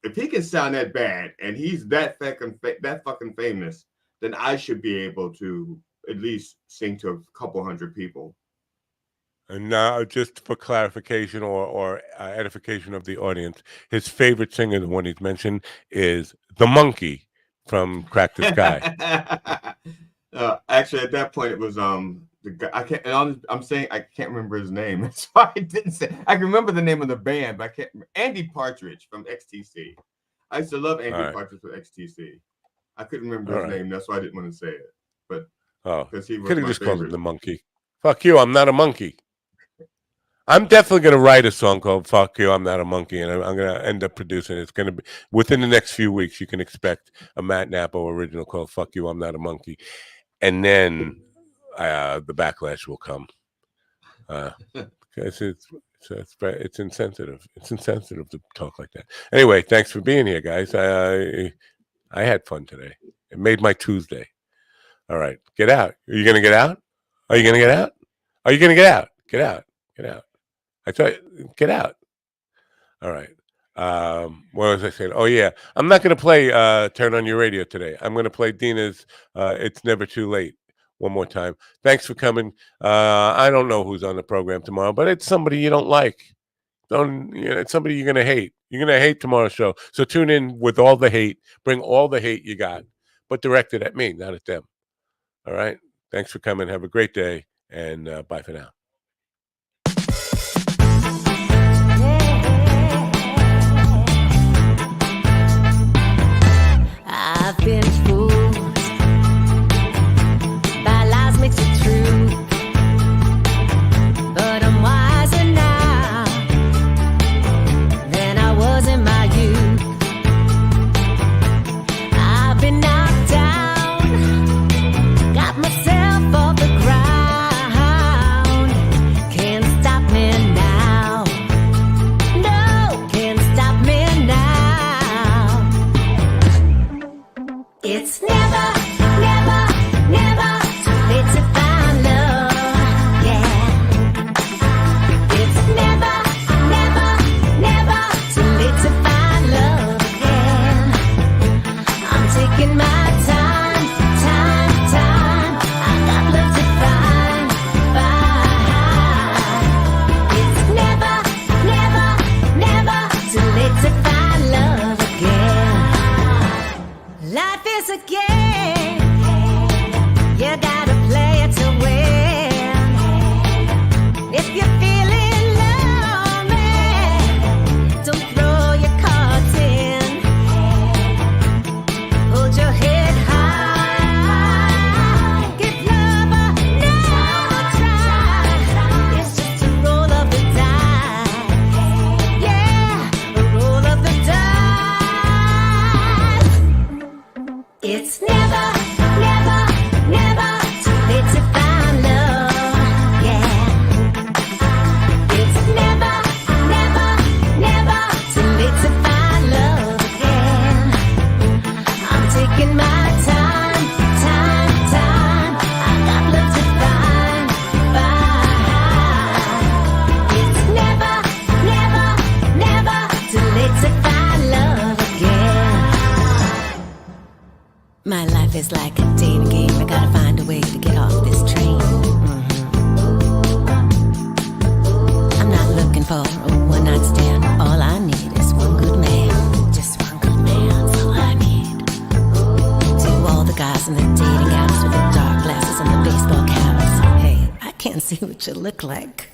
if he can sound that bad and he's that fucking famous, then I should be able to at least sing to a couple hundred people.
And now, just for clarification or edification of the audience, his favorite singer, the one he's mentioned, is the Monkey from Crack the Sky.
Actually, at that point, it was the guy. I can't. I'm saying I can't remember his name. That's why I didn't say. I can remember the name of the band, but I can't. Andy Partridge from XTC. I used to love Andy Partridge from XTC. I couldn't remember his name. That's why I didn't want to say it. But because he was
could have just called him the Monkey. Fuck you, I'm not a monkey. I'm definitely going to write a song called "Fuck You, I'm Not a Monkey," and I'm going to end up producing it. It's going to be within the next few weeks. You can expect a Matt Nappo original called "Fuck You, I'm Not a Monkey," and then the backlash will come. It's insensitive. It's insensitive to talk like that. Anyway, thanks for being here, guys. I had fun today. It made my Tuesday. All right, get out. Are you going to get out? Are you going to get out? Are you going to get out? Get out. Get out. I try get out. All right. What was I saying? Oh yeah, I'm not going to play "Turn on Your Radio" today. I'm going to play Dina's "It's Never Too Late" one more time. Thanks for coming. I don't know who's on the program tomorrow, but it's somebody you don't like. It's somebody you're going to hate. You're going to hate tomorrow's show. So tune in with all the hate. Bring all the hate you got, but direct it at me, not at them. All right. Thanks for coming. Have a great day, and bye for now.
I've been fooled by lies mixed with truth, but I'm wiser now than I was in my youth. I've been knocked down, got myself off the ground. Can't stop me now. No, can't stop me now. It's never, never, never too late to find love, yeah. It's never, never, never too late to find love again. I'm taking my time. I got love to find. It's never, never, never too late to find love again. Life is a game, you gotta play it to win. If you're feeling lonely, don't throw your cards in. Hold your head high, give love another try. It's just a roll of the dice, yeah, a roll of the dice. It's never, never, never too late to find love, yeah. It's never, never, never too late to find love again. I'm taking my time. I got love to find. It's never, never, never too late to find love again. My life is like a dating game. I gotta find a way to get off this train. I'm not looking for a one-night stand. All I need is one good man. Just one good man's all I need. To all the guys in the dating apps with the dark glasses and the baseball caps. Hey, I can't see what you look like.